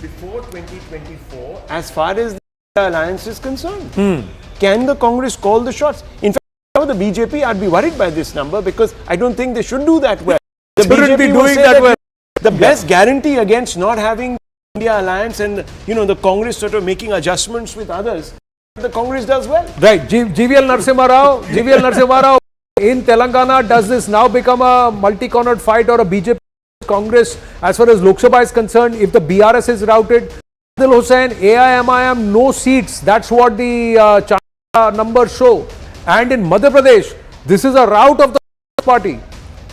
before 2024 as far as the alliance is concerned? Can the Congress call the shots? In fact, now the BJP, I'd be worried by this number because I don't think they should do that well. The Shouldn't be BJP will doing say that well. the best guarantee against not having India alliance and the Congress sort of making adjustments with others, the Congress does well. Right, GVL Narasimha Rao in Telangana, does this now become a multi-cornered fight or a BJP Congress as far as Lok Sabha is concerned? If the BRS is routed, Adil Hussain, AIMIM, no seats. That's what the numbers show. And in Madhya Pradesh, this is a rout of the party.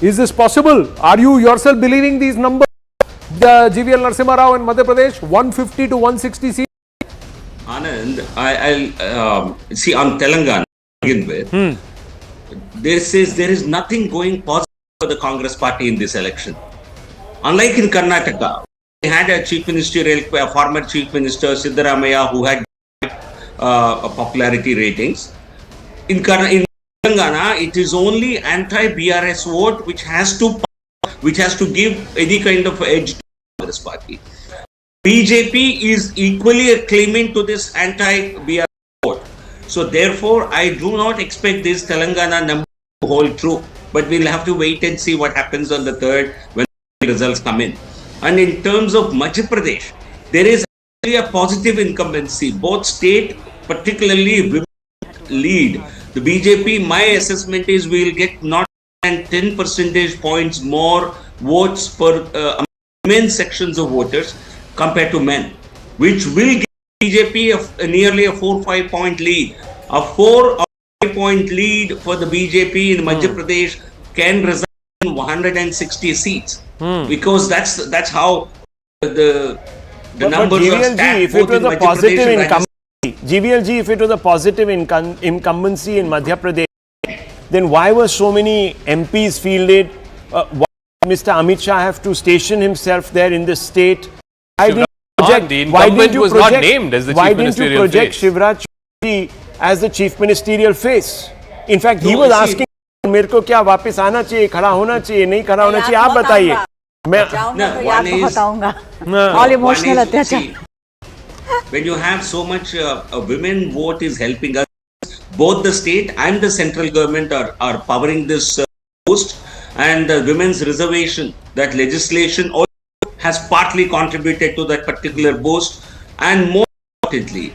Is this possible? Are you yourself believing these numbers? The GVL Narasimha Rao in Madhya Pradesh, 150 to 160 seats. Anand, I'll see on Telangana to begin with. There is nothing going positive for the Congress party in this election. Unlike in Karnataka, they had a former chief minister Siddaramaiah who had popularity ratings. In Telangana, it is only anti-BRS vote which has to give any kind of edge to the Congress party. BJP is equally claiming to this anti-BRS vote. So therefore, I do not expect this Telangana number to hold true. But we'll have to wait and see what happens on the 3rd when the results come in. And in terms of Madhya Pradesh, there is actually a positive incumbency. Both state, particularly women, lead. The BJP, my assessment is we will get not than 10 percentage points more votes per women sections of voters compared to men, which will give BJP nearly a 4-5 point lead. A 4 or 5 point lead for the BJP in Madhya Pradesh can result in 160 seats because that's how the numbers are stacked. If it was a positive incumbency, GVLG, if it was a positive incumbency in Madhya Pradesh, then why were so many MPs fielded? Why did Mr. Amit Shah have to station himself there in the state? The incumbent was not named as the chief ministerial face. Why didn't you project Shivraj Chowdhury as the chief ministerial face? In fact, he was asking, मेरे को क्या वापस आना चाहिए, खड़ा होना चाहिए, नहीं खड़ा होना चाहिए, आप बताइए. All emotional attention. When you have so much a women vote is helping us, both the state and the central government are powering this post, and the women's reservation, that legislation also has partly contributed to that particular boost. And more importantly,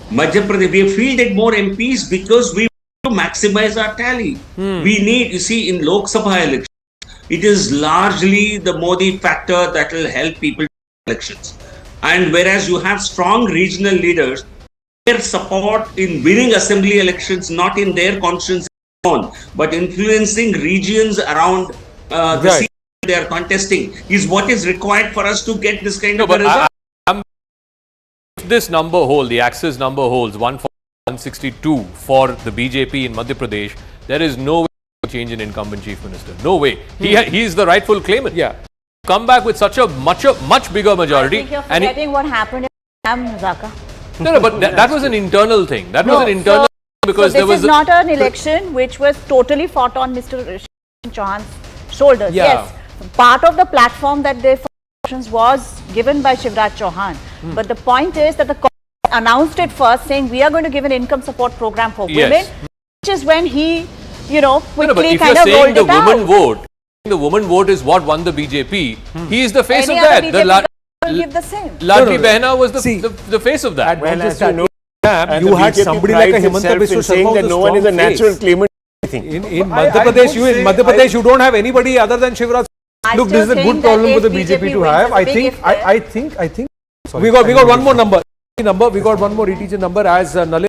Madhya Pradesh, we have fielded more MPs because we want to maximize our tally. We need, you see, in Lok Sabha elections, it is largely the Modi factor that will help people in elections. And whereas you have strong regional leaders, their support in winning assembly elections, not in their constituency alone, but influencing regions around the seat they are contesting, is what is required for us to get this kind of a result. If this number holds, the Axis number holds 162 for the BJP in Madhya Pradesh, there is no way to change an incumbent chief minister. No way. He is the rightful claimant. Yeah. Come back with such a much bigger majority. I think you're forgetting what happened in Zaka. No, but that was an internal thing. That was an internal thing because there was this is not an election which was totally fought on Mr. Chauhan's shoulders. Yeah. Yes, part of the platform that they was given by Shivraj Chauhan. But the point is that the Congress announced it first, saying we are going to give an income support program for women, which is when he, quickly kind of rolled it out. The woman vote is what won the BJP. He is the face Any of that. other BJP will give the same. Ladli Behna was the face of that. Well, as you know, you had somebody like a Himanta Biswa saying that no one is a natural claimant. In Madhya Pradesh, you don't have anybody other than Shivraj. Look, this is a good problem for the BJP to have. I think. We got one more number. We got one more ETG number as Nalin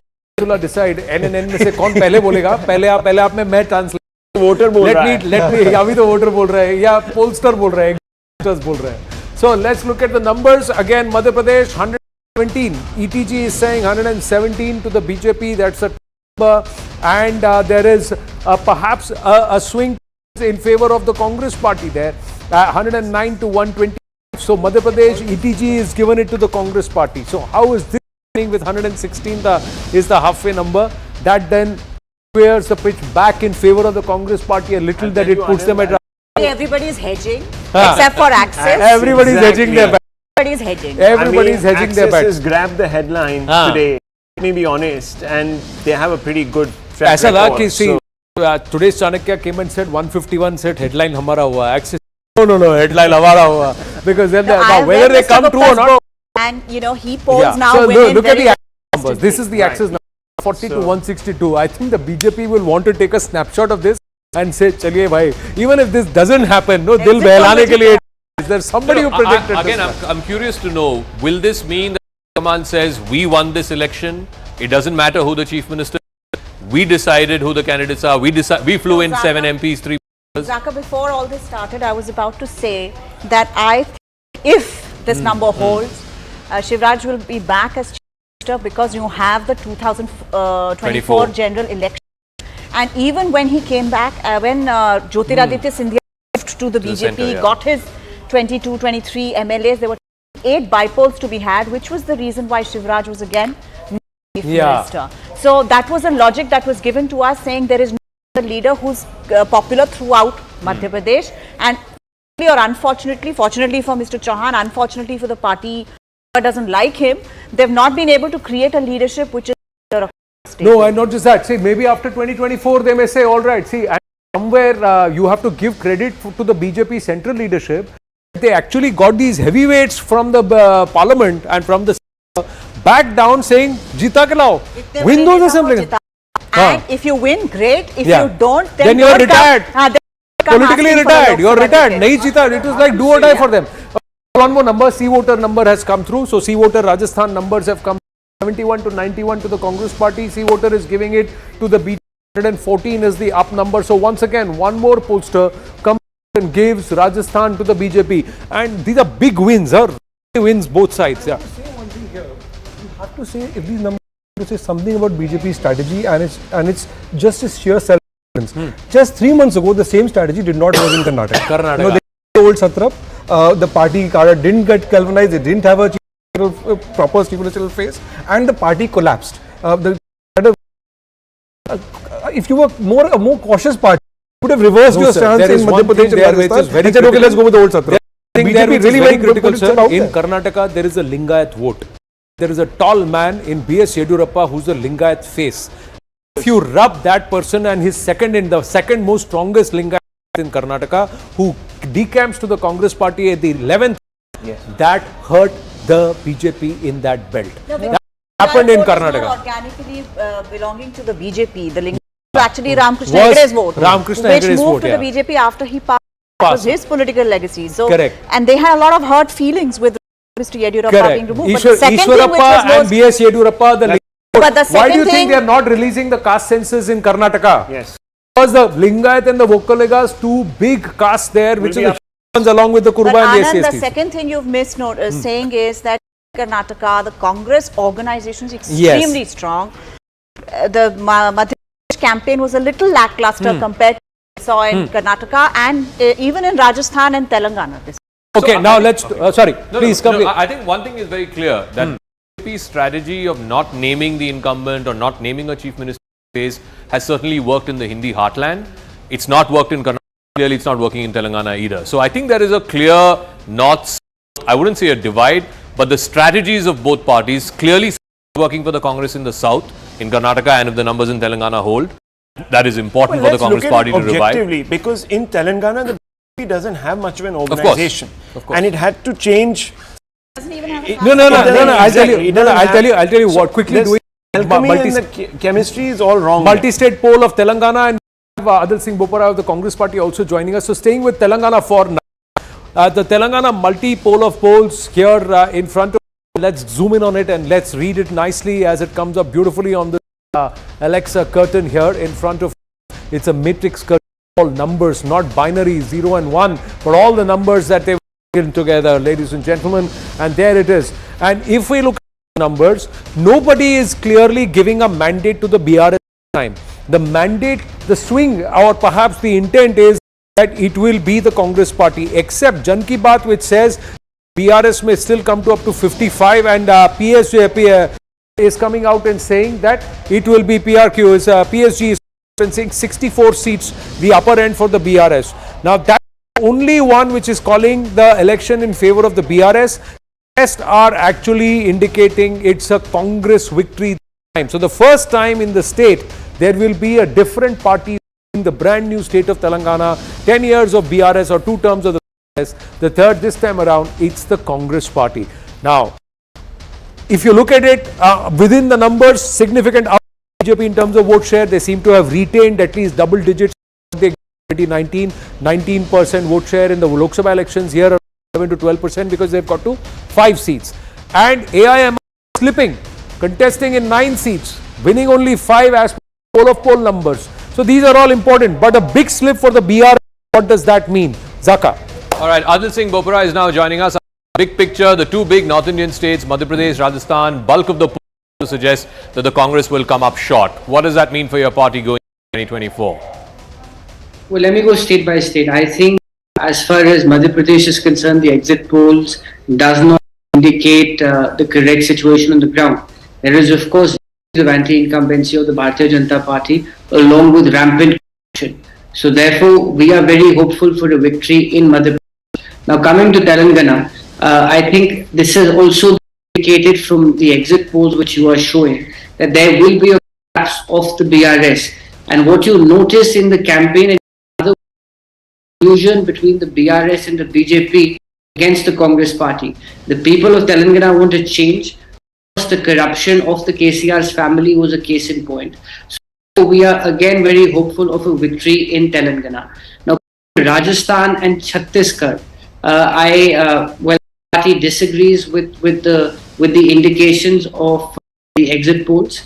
decide NNN में से कौन पहले बोलेगा. पहले आप में मैं translate. Voter बोल रहा है. Let me. अभी तो वोटर बोल रहा है या पोलस्टर बोल रहा है, पोलस्टर्स बोल रहा है. So let's look at the numbers again. Madhya Pradesh 117. ETG is saying 117 to the BJP. That's a number, and there is perhaps a swing in favor of the Congress party there. 109 to 120. So Madhya Pradesh ETG is given it to the Congress party. So how is this with 116 is the halfway number? That then squares the pitch back in favor of the Congress party a little, that it puts them at. Everybody is hedging, except for Axis. Everybody is hedging their bet. Everybody is hedging. Everybody is hedging their bet. Axis has grabbed the headline today, let me be honest, and they have a pretty good track ऐसा लगा record. कि see, today's Chanakya came and said 151 said headline हमारा हुआ. Axis, no, headline हमारा हुआ. Because then whether they come true or not. And you know, he polls now So women look at the very numbers. This is the Axis number, 40 to 162. I think the BJP will want to take a snapshot of this and say, चलिए भाई, even if this doesn't happen, no, दिल बहलाने के लिए. Is there somebody who predicted again, this? I'm curious to know, will this mean that command says we won this election? It doesn't matter who the chief minister is. We decided who the candidates are. We flew in 7 MPs, 3 ministers. Zaka, before all this started, I was about to say that I think if this number holds, Shivraj will be back as chief minister because you have the 2024 general election. And even when he came back, when Jyotiraditya Scindia moved to the BJP, center, got his 22, 23 MLAs, there were 8 bypolls to be had, which was the reason why Shivraj was again chief minister. So that was a logic that was given to us, saying there is no leader who's popular throughout Madhya Pradesh, and or unfortunately, fortunately for Mr. Chauhan, unfortunately for the party that doesn't like him, they've not been able to create a leadership which is No, and not just that. See, maybe after 2024 they may say, all right, see, and somewhere you have to give credit to the BJP central leadership. They actually got these heavyweights from the parliament and from the back down saying, Jita ke lao, win those assemblies. And if you win, great. If you don't, then you are retired. Politically retired. You are retired. certificate. Nahi jita. It was like do or die for them. One more number, C voter number has come through. So C voter Rajasthan numbers have come 71 to 91 to the Congress party. C voter is giving it to the BJP. 114 is the up number. So once again, one more pollster comes and gives Rajasthan to the BJP. And these are big wins, wins both sides. Yeah. You have to say if these numbers to say something about BJP strategy and it's just a sheer self-confidence. Just 3 months ago, the same strategy did not work in Karnataka. You know, the old Satrap, the party cadre didn't get galvanized. It didn't have a proper chief ministerial face, and the party collapsed. If you were a more cautious party, you would have reversed your stance in Madhya Pradesh and Rajasthan and said, okay, let's go with the old Satrap. BJP really very critical, sir. In Karnataka, there is a Lingayat vote. There is a tall man in B.S. Yediyurappa who's a Lingayat face. If you rub that person and his second most strongest Lingayat in Karnataka, who decamps to the Congress party at the 11th, that hurt the BJP in that belt. No, that happened in vote is Karnataka. not organically belonging to the BJP. The actually Ramakrishna Hegade's vote, Ramakrishna which Hegade's moved vote, to the BJP after he passed. Was his political legacy. So, correct. And they had a lot of hurt feelings with Mr. Yediyurappa being removed. But the second thing which was most, and B.S. Yediyurappa, why do you think they are not releasing the caste census in Karnataka? Yes. Because the Lingayat and the Vokkaligas, two big castes there, which are the ones along with the Kurba and the SCST. The second thing you've missed saying is that in Karnataka, the Congress organization is extremely strong. The Madhya Pradesh campaign was a little lackluster compared to what we saw in Karnataka and even in Rajasthan and Telangana. Okay, so now let's, please complete. I think one thing is very clear, that BJP's strategy of not naming the incumbent or not naming a chief minister has certainly worked in the Hindi heartland. It's not worked in Karnataka. Clearly, it's not working in Telangana either. So I think there is a clear north, I wouldn't say a divide, but the strategies of both parties clearly working for the Congress in the south, in Karnataka, and if the numbers in Telangana hold, that is important for the Congress party to revive. Because in Telangana, the BJP doesn't have much of an organization. Of course. And it had to change. No, I'll tell you what, quickly doing. The chemistry is all wrong. Multi-state poll of Telangana, and Adil Singh Bopara of the Congress party also joining us. So staying with Telangana for now. The Telangana multi-poll of polls here in front of us. Let's zoom in on it and let's read it nicely as it comes up beautifully on the Alexa curtain here in front of us. It's a matrix curtain, all numbers, not binary 0 and 1, but all the numbers that they've put together, ladies and gentlemen. And there it is. And if we look at the numbers, nobody is clearly giving a mandate to the BRS time. The mandate, the swing, or perhaps the intent is that it will be the Congress party, except Jan Ki Baat, which says BRS may still come to up to 55, and PSG is coming out and saying that it will be PSG is saying 64 seats, the upper end for the BRS. Now that's the only one which is calling the election in favor of the BRS. The rest are actually indicating it's a Congress victory time. So the first time in the state, there will be a different party in the brand new state of Telangana, 10 years of BRS or 2 terms of the BRS. The third this time around, it's the Congress party. Now, if you look at it, within the numbers, significant BJP in terms of vote share, they seem to have retained at least double digits. They 2019, 19% vote share in the Lok Sabha elections, here 11 to 12% because they've got to 5 seats. And AIM slipping, contesting in 9 seats, winning only 5 as poll of poll numbers. So these are all important, but a big slip for the BR. What does that mean? Zaka. All right, Adil Singh Bopara is now joining us. Big picture, the 2 big North Indian states, Madhya Pradesh, Rajasthan, bulk of the polls to suggest that the Congress will come up short. What does that mean for your party going into 2024? Well, let me go state by state. I think as far as Madhya Pradesh is concerned, the exit polls does not indicate the correct situation on the ground. There is, of course, the anti-incumbency of the Bharatiya Janata Party along with rampant corruption. So therefore, we are very hopeful for a victory in Madhya Pradesh. Now coming to Telangana, I think this is also indicated from the exit polls which you are showing that there will be a collapse of the BRS. And what you notice in the campaign is another fusion between the BRS and the BJP against the Congress party. The people of Telangana want a change. The corruption of the KCR's family was a case in point. So we are again very hopeful of a victory in Telangana. Now, Rajasthan and Chhattisgarh, the party disagrees with the indications of the exit polls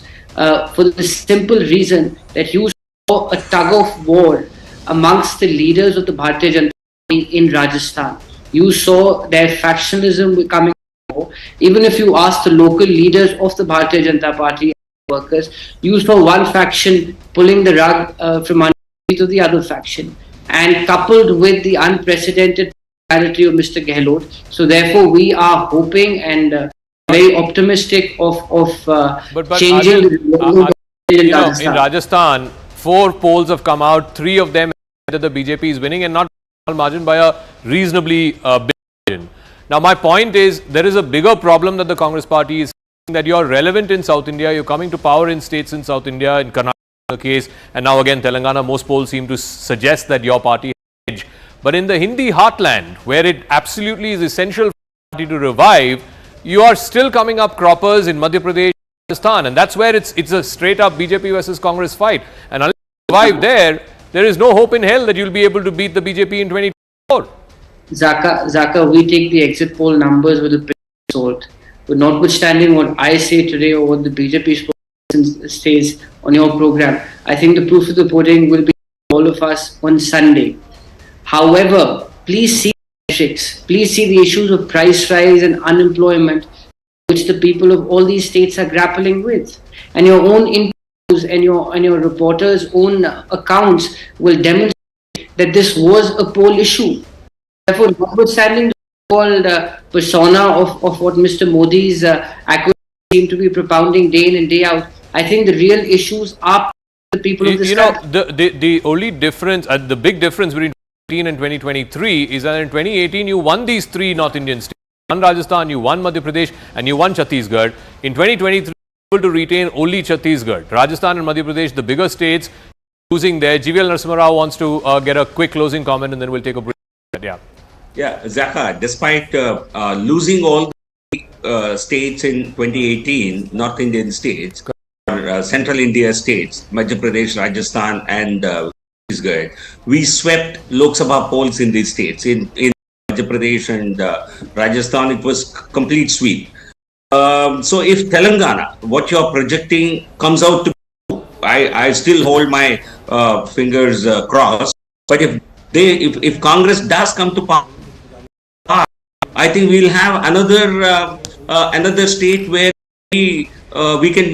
for the simple reason that you saw a tug of war amongst the leaders of the Bharatiya Janata Party in Rajasthan. You saw their factionalism coming. Even if you ask the local leaders of the Bharatiya Janata Party workers, you saw one faction pulling the rug from under to the other faction, and coupled with the unprecedented popularity of Mr. Gehlot. So therefore, we are hoping and very optimistic of changing the in Rajasthan, 4 polls have come out, 3 of them that the BJP is winning, and not margin by a reasonably big margin. Now, my point is, there is a bigger problem that the Congress party is saying, that you're relevant in South India, you're coming to power in states in South India, in Karnataka case, and now again Telangana, most polls seem to suggest that your party has edge. But in the Hindi heartland, where it absolutely is essential for the party to revive, you are still coming up croppers in Madhya Pradesh, Rajasthan, and that's where it's a straight up BJP versus Congress fight. And unless you revive there is no hope in hell that you'll be able to beat the BJP in 2024. Zaka, we take the exit poll numbers with a pinch of salt. But notwithstanding what I say today or what the BJP says on your program, I think the proof of the pudding will be all of us on Sunday. However, please see the metrics. Please see the issues of price rise and unemployment, which the people of all these states are grappling with. And your own interviews and your reporters' own accounts will demonstrate that this was a poll issue. Therefore, notwithstanding the so-called persona of what Mr. Modi's acquisition seem to be propounding day in and day out, I think the real issues are the people of this country. The only difference, the big difference between 2018 and 2023 is that in 2018 you won these 3 North Indian states. You won Rajasthan, you won Madhya Pradesh, and you won Chhattisgarh. In 2023, you were able to retain only Chhattisgarh. Rajasthan and Madhya Pradesh, the bigger states, losing there. GVL Narasimha Rao wants to get a quick closing comment, and then we'll take a break. Yeah, Zaka, despite losing all the states in 2018, North Indian states, Central India states, Madhya Pradesh, Rajasthan and Chhattisgarh, we swept Lok Sabha polls in these states. In Madhya Pradesh and Rajasthan, it was complete sweep. So if Telangana, what you're projecting comes out to be, I still hold my fingers crossed, but if Congress does come to power, I think we'll have another state where we can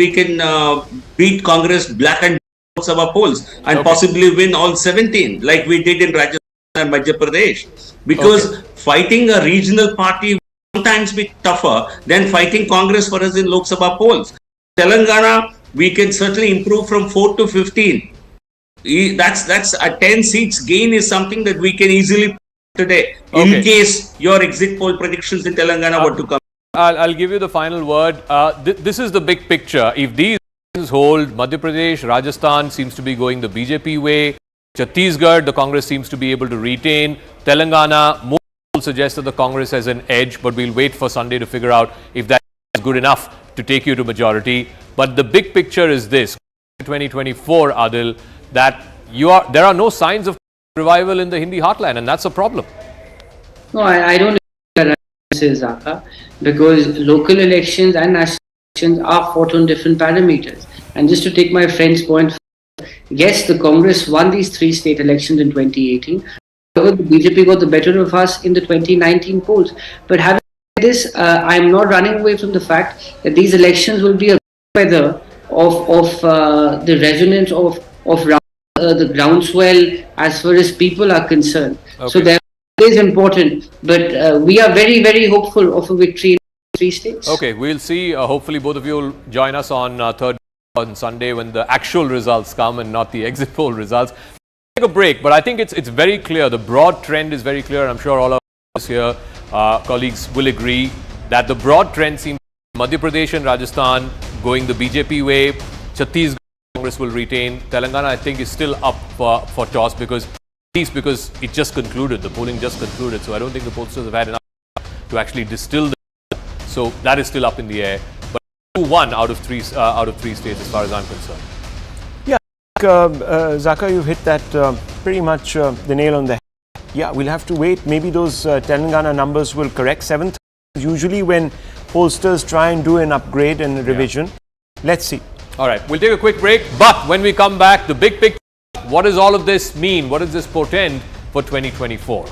beat Congress black and Lok Sabha polls and possibly win all 17 like we did in Rajasthan and Madhya Pradesh. Because fighting a regional party will sometimes be tougher than fighting Congress for us in Lok Sabha polls. Telangana, we can certainly improve from 4 to 15. That's a 10 seats gain is something that we can easily today in case your exit poll predictions in Telangana were to come. I'll give you the final word. This is the big picture. If these hold, Madhya Pradesh, Rajasthan seems to be going the BJP way. Chhattisgarh, the Congress seems to be able to retain. Telangana, more polls suggest that the Congress has an edge, but we'll wait for Sunday to figure out if that is good enough to take you to majority. But the big picture is this: 2024, Adil, that there are no signs of revival in the Hindi heartland, and that's a problem. No, I don't agree with Zaka, because local elections and national elections are fought on different parameters. And just to take my friend's point, yes, the Congress won these 3 state elections in 2018. However, the BJP got the better of us in the 2019 polls. But having said this, I'm not running away from the fact that these elections will be a weather of the resonance of the groundswell as far as people are concerned. So that is important. But we are very, very hopeful of a victory in 3 states. Okay, we'll see. Hopefully, both of you will join us on on Sunday when the actual results come and not the exit poll results. Take a break, but I think it's very clear. The broad trend is very clear, and I'm sure all of us here, colleagues, will agree that the broad trend seems Madhya Pradesh and Rajasthan going the BJP way. Chhattisgarh, Congress will retain. Telangana, I think, is still up for toss because it just concluded. The polling just concluded, so I don't think the pollsters have had enough to actually distill the. So that is still up in the air. But 2-1 out of three states, as far as I'm concerned. Yeah, Zaka, you've hit that pretty much the nail on the head. Yeah, we'll have to wait. Maybe those Telangana numbers will correct. 7th is usually when pollsters try and do an upgrade and a revision. Let's see. All right, we'll take a quick break. But when we come back, the big picture, what does all of this mean? What does this portend for 2024?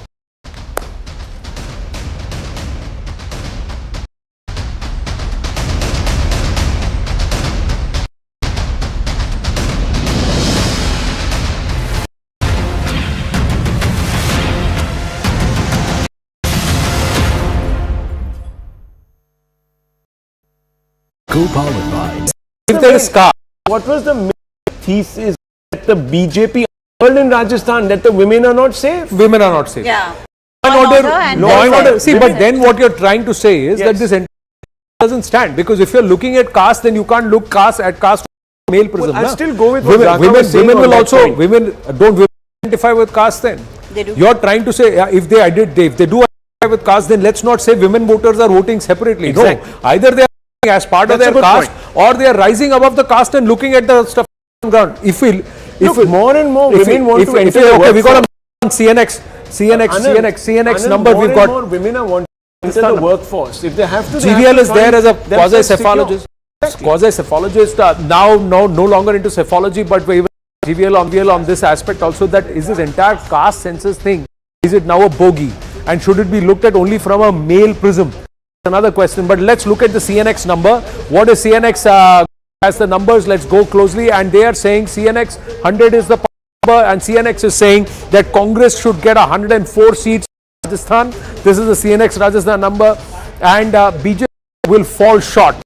Co-powered by. If there is caste, what was the main thesis that the BJP held in Rajasthan, that the women are not safe? Women are not safe. Yeah. Law and order. See, but then what you're trying to say is that this doesn't stand, because if you're looking at caste, then you can't look at caste male prism. I'll still go with women will also women identify with caste. Then they do. You're trying to say if they do identify with caste, then let's not say women voters are voting separately. Exactly. No, either they are as part of their caste, or they are rising above the caste and looking at the stuff on the ground. If more and more women want to enter the okay, we got a CNX number. We've got more women are wanting to enter the workforce. If they have to, GVL is there as a quasi-cephalogist. Quasi-cephalogist now no longer into cephalogy, but even GVL on this aspect also, that is this entire caste census thing, is it now a bogey, and should it be looked at only from a male prism? Another question, but let's look at the CNX number. What is CNX as the numbers? Let's go closely, and they are saying CNX 100 is the number, and CNX is saying that Congress should get 104 seats in Rajasthan. This is the CNX Rajasthan number, and BJP will fall short.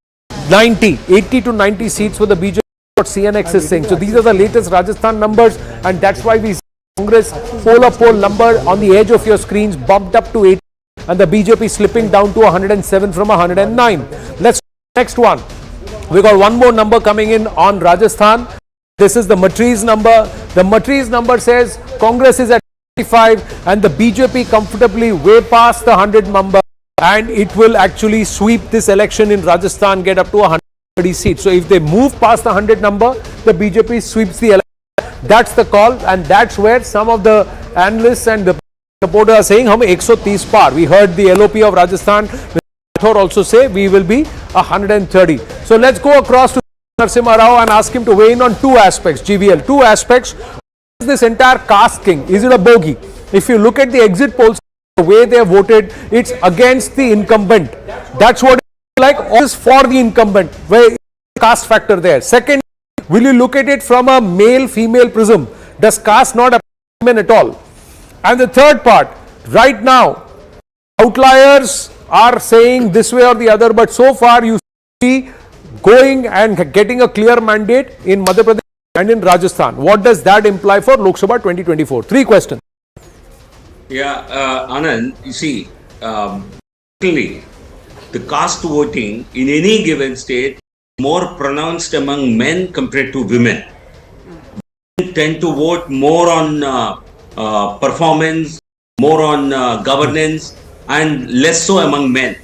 80 to 90 seats for the BJP, what CNX is saying. So these are the latest Rajasthan numbers, and that's why we see Congress poll number on the edge of your screens bumped up to 80. And the BJP slipping down to 107 from 109. Let's next one. We got one more number coming in on Rajasthan. This is the Matriz number. The Matriz number says Congress is at 25 and the BJP comfortably way past the 100 number, and it will actually sweep this election in Rajasthan, get up to 130 seats. So if they move past the 100 number, the BJP sweeps the election. That's the call, and that's where some of the analysts and the supporters are saying hum 130 par. We heard the LOP of Rajasthan also say we will be 130. So let's go across to Narasimha Rao and ask him to weigh in on two aspects. GVL, two aspects. What is this entire caste thing? Is it a bogey? If you look at the exit polls, the way they have voted, it's against the incumbent. That's what it's like. All is for the incumbent. Where is the caste factor there? Second, will you look at it from a male-female prism? Does caste not apply to women at all? And the third part, right now, outliers are saying this way or the other, but so far you see going and getting a clear mandate in Madhya Pradesh, and in Rajasthan. What does that imply for Lok Sabha 2024? 3 questions. Yeah, Anand, you see, clearly, the caste voting in any given state is more pronounced among men compared to women. Men tend to vote more on performance, more on governance, and less so among men.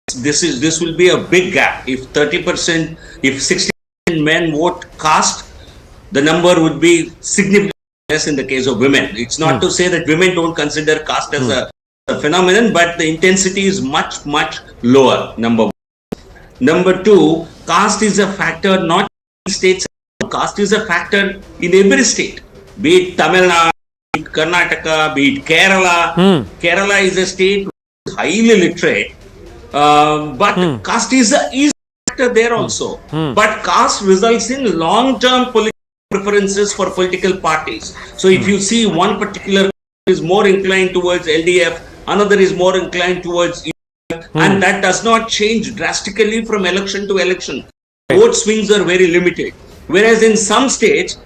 This will be a big gap. If 30%, if 60% men vote caste, the number would be significantly less in the case of women. It's not to say that women don't consider caste as a phenomenon, but the intensity is much, much lower, number one. Number two, caste is a factor not in states. Caste is a factor in every state, be it Tamil Nadu, be it Karnataka, be it Kerala. Kerala is a state which is highly literate, but caste is a factor there also. But caste results in long-term political preferences for political parties. So if you see one particular is more inclined towards LDF, another is more inclined towards and that does not change drastically from election to election. Vote swings are very limited. Whereas in some states,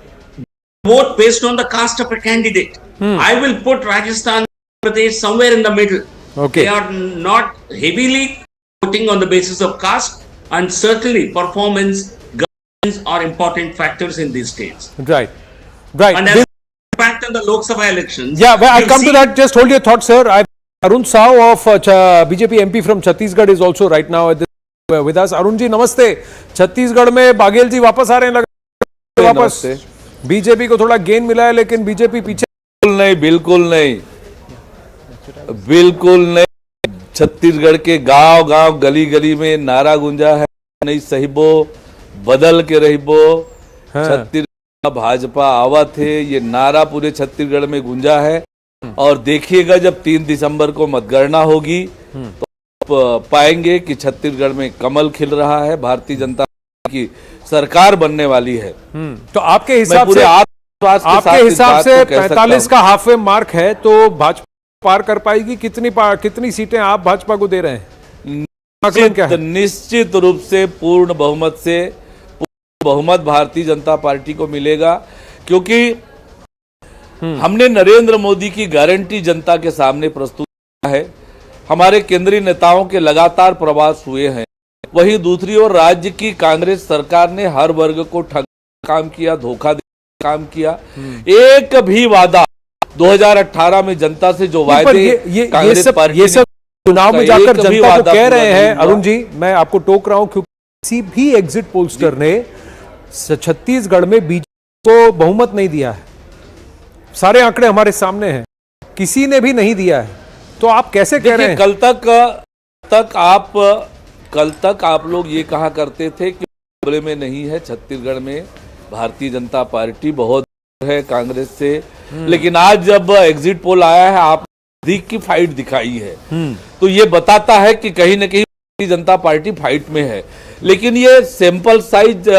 vote based on the caste of a candidate. I will put Rajasthan, Madhya Pradesh somewhere in the middle. Okay. They are not heavily voting on the basis of caste, and certainly performance, governance are important factors in these states. Right. Right. And as impact on the Lok Sabha elections. Yeah, well, I'll come to that. Just hold your thought, sir. Arun Sao of BJP MP from Chhattisgarh is also right now at this, with us. Arun ji, namaste. Chhattisgarh में बाघेल जी वापस आ रहे हैं वापस. BJP को थोड़ा gain मिला है, लेकिन बीजेपी पीछे. बिल्कुल नहीं. छत्तीसगढ़ के गांव गली गली में नारा गूंजा है, नहीं सहिबो बदल के रहिबो. छत्तीसगढ़ भाजपा आवत है, ये नारा पूरे छत्तीसगढ़ में गूंजा है. और देखिएगा जब 3 दिसंबर को मतगणना होगी तो पाएंगे कि छत्तीसगढ़ में कमल खिल रहा है, भारतीय जनता पार्टी की सरकार बनने वाली है. तो आपके हिसाब से 45 का हाफवे मार्क है, तो भाजपा पार कर पाएगी? कितनी सीटें आप भाजपा को दे रहे हैं? निश्चित रूप से पूर्ण बहुमत भारतीय जनता पार्टी को मिलेगा, क्योंकि हमने नरेंद्र मोदी की गारंटी जनता के सामने प्रस्तुत किया है. हमारे केंद्रीय नेताओं के लगातार प्रवास हुए हैं. वहीं दूसरी ओर राज्य की कांग्रेस सरकार ने हर वर्ग को ठग काम किया, धोखा दे काम किया. एक भी वादा 2018 में जनता से जो वायदे कांग्रेस पार्टी ये सब चुनाव में जाकर जनता को कह रहे हैं. अरुण जी, मैं आपको टोक रहा हूं क्योंकि किसी भी एग्जिट पोलस्टर ने छत्तीसगढ़ में बीजेपी को बहुमत नहीं दिया है. सारे आंकड़े हमारे सामने हैं, किसी ने भी नहीं दिया है. तो आप कैसे कह रहे हैं? कल तक आप लोग ये कहा करते थे कि मुकाबले में नहीं है छत्तीसगढ़ में भारतीय जनता पार्टी, बहुत है कांग्रेस से. लेकिन आज जब एग्जिट पोल आया है, आप अधिक की फाइट दिखाई है, तो ये बताता है कि कहीं ना कहीं भारतीय जनता पार्टी फाइट में है. लेकिन ये सैंपल साइज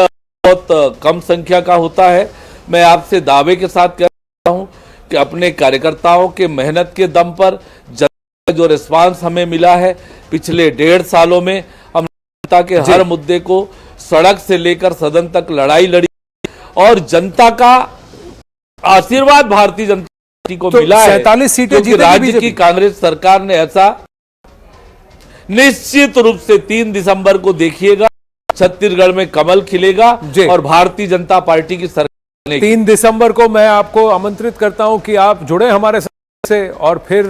बहुत कम संख्या का होता है. मैं आपसे दावे के साथ कह रहा हूं कि अपने कार्यकर्ताओं के मेहनत के दम पर जनता का जो रिस्पांस हमें मिला है पिछले 1.5 सालों में, हम जनता के हर मुद्दे को सड़क से लेकर सदन तक लड़ाई लड़ी, और जनता का आशीर्वाद भारतीय जनता पार्टी को मिला है. 47 सीटें क्योंकि राज्य की कांग्रेस सरकार ने ऐसा निश्चित रूप से 3 दिसंबर को देखिएगा, छत्तीसगढ़ में कमल खिलेगा और भारतीय जनता पार्टी की सरकार. 3 दिसंबर को मैं आपको आमंत्रित करता हूं कि आप जुड़े हमारे साथ से, और फिर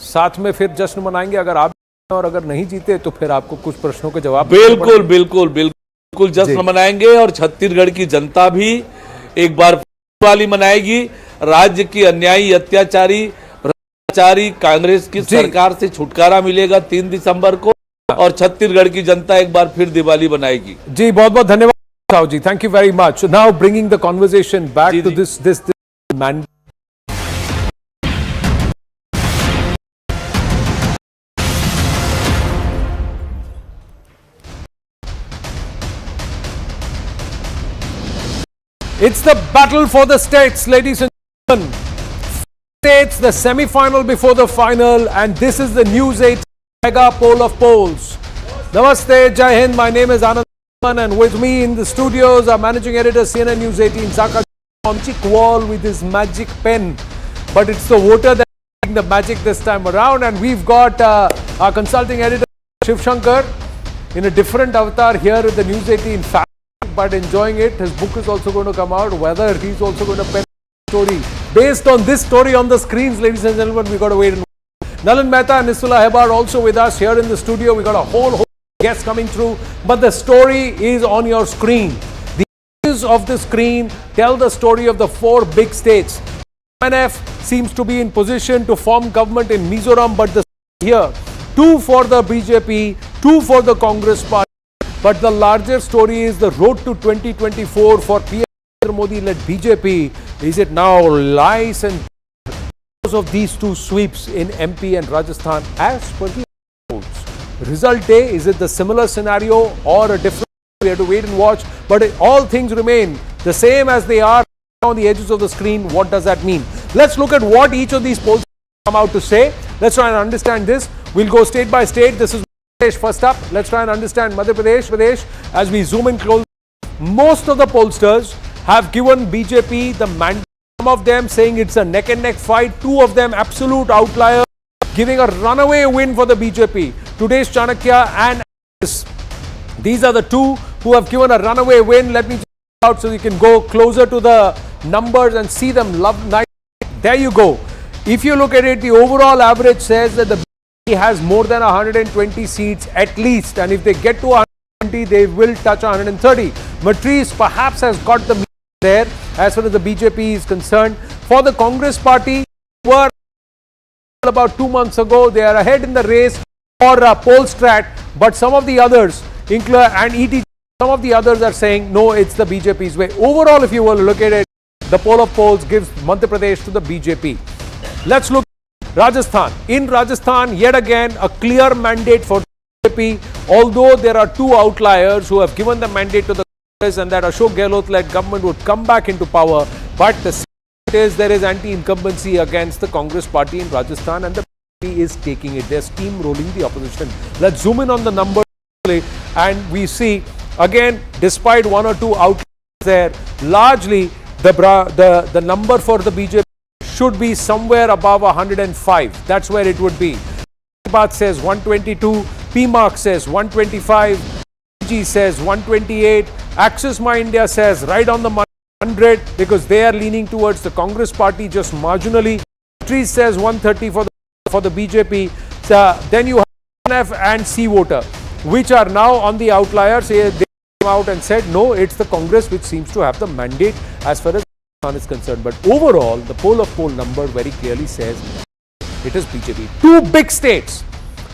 साथ में फिर जश्न मनाएंगे. अगर आप और अगर नहीं जीते तो फिर आपको कुछ प्रश्नों के जवाब. बिल्कुल जश्न मनाएंगे, और छत्तीसगढ़ की जनता भी एक बार वाली मनाएगी. राज्य की अन्यायी अत्याचारी भ्रष्टाचारी कांग्रेस की सरकार से छुटकारा मिलेगा 3 दिसंबर को, और छत्तीसगढ़ की जनता एक बार फिर दिवाली बनाएगी. जी, बहुत बहुत धन्यवाद Sao ji. Thank you very much. Now bringing the conversation back to this man. It's the battle for the states, ladies and gentlemen. States, the semi-final before the final, and this is the News 8 mega poll of polls. Namaste, Jai Hind. My name is Anand. And with me in the studios, our managing editor, CNN News 18, Saka on chick wall with his magic pen. But it's the voter that's doing the magic this time around. And we've got our consulting editor, Shiv Shankar, in a different avatar here at the News 18 family, but enjoying it. His book is also going to come out. Whether he's also going to pen a story based on this story on the screens, ladies and gentlemen, we've got to wait and watch. Nalan Mehta and Nisula Hebar also with us here in the studio. We've got a whole guests coming through, but the story is on your screen. The images of the screen tell the story of the four big states. MNF seems to be in position to form government in Mizoram, but the here, 2 for the BJP, 2 for the Congress party. But the larger story is the road to 2024 for PM Modi-led BJP. Is it now lies and because of these two sweeps in MP and Rajasthan as per the polls? Result day, is it the similar scenario or a different? We have to wait and watch, but all things remain the same as they are on the edges of the screen. What does that mean? Let's look at what each of these polls come out to say. Let's try and understand this. We'll go state by state. This is Madhya Pradesh first up. Let's try and understand Madhya Pradesh. As we zoom in close, most of the pollsters have given BJP the mandate. Some of them saying it's a neck and neck fight. 2 of them absolute outliers, giving a runaway win for the BJP. Today's Chanakya and these are the 2 who have given a runaway win. Let me just out so you can go closer to the numbers and see them. There you go. If you look at it, the overall average says that the BJP has more than 120 seats at least, and if they get to 120, they will touch 130. Matrice perhaps has got the there as far as the BJP is concerned. For the Congress party, were about 2 months ago, they are ahead in the race for Polstrat, but some of the others, including and ET, some of the others are saying no, it's the BJP's way. Overall, if you will look at it, the poll of polls gives Madhya Pradesh to the BJP. Let's look at Rajasthan. In Rajasthan, yet again, a clear mandate for BJP, although there are 2 outliers who have given the mandate to the Congress and that Ashok Gehlot-led government would come back into power, but the secret is there is anti-incumbency against the Congress party in Rajasthan and the BJP is taking it. They're steamrolling the opposition. Let's zoom in on the numbers and we see again, despite 1 or 2 outliers there, largely the number for the BJP should be somewhere above 105. That's where it would be. Hyderabad says 122, PMark says 125, PG says 128, Axis My India says right on the 100 because they are leaning towards the Congress party just marginally. Trees says 130 for the BJP. Then you have NF and C voter, which are now on the outliers. They came out and said no, it's the Congress which seems to have the mandate as far as is concerned. But overall, the poll of poll number very clearly says it is BJP. 2 big states,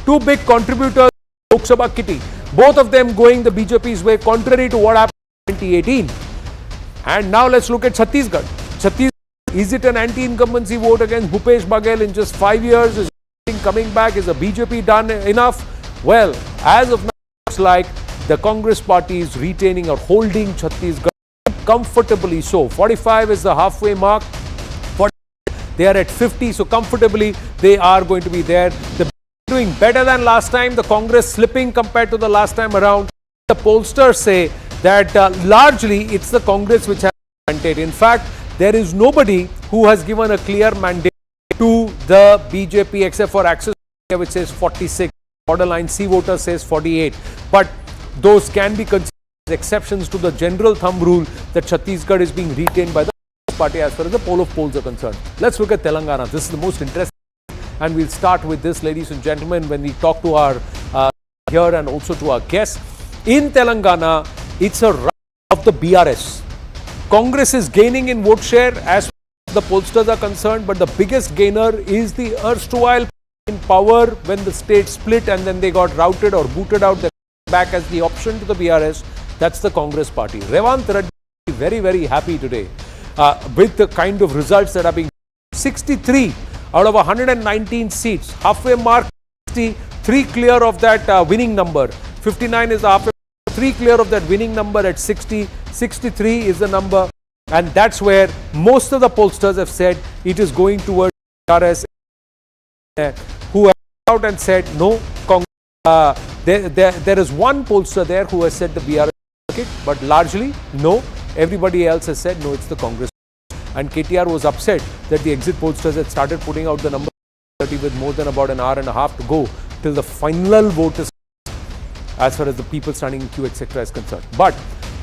2 big contributors, Lok Sabha kitty, both of them going the BJP's way, contrary to what happened in 2018. And now let's look at Chhattisgarh. Chhattisgarh, is it an anti-incumbency vote against Bhupesh Baghel in just 5 years? Is coming back? Is the BJP done enough? Well, as of now, looks like the Congress party is retaining or holding Chhattisgarh comfortably so. 45 is the halfway mark. They are at 50, so comfortably they are going to be there. The doing better than last time. The Congress slipping compared to the last time around. The pollsters say that largely it's the Congress which has mandate. In fact, there is nobody who has given a clear mandate to the BJP except for Axis, which says 46. Borderline C voter says 48. But those can be considered exceptions to the general thumb rule that Chhattisgarh is being retained by the party as far as the poll of polls are concerned. Let's look at Telangana. This is the most interesting, and we'll start with this, ladies and gentlemen, when we talk to our here and also to our guests. In Telangana, it's a rise of the BRS. Congress is gaining in vote share as the pollsters are concerned, but the biggest gainer is the erstwhile in power when the state split and then they got routed or booted out. They back as the option to the BRS. That's the Congress party. Revant Reddy is very, very happy today with the kind of results that are being 63 out of 119 seats. Halfway mark 63 clear of that winning number. 59 is the halfway, 3 clear of that winning number at 60. 63 is the number, and that's where most of the pollsters have said it is going towards BRS, who have come out and said no. There is one pollster there who has said the BRS it, but largely, no. Everybody else has said, no, it's the Congress. And KTR was upset that the exit pollsters had started putting out the number 30 with more than about an hour and a half to go till the final vote is as far as the people standing in queue, etc. is concerned. But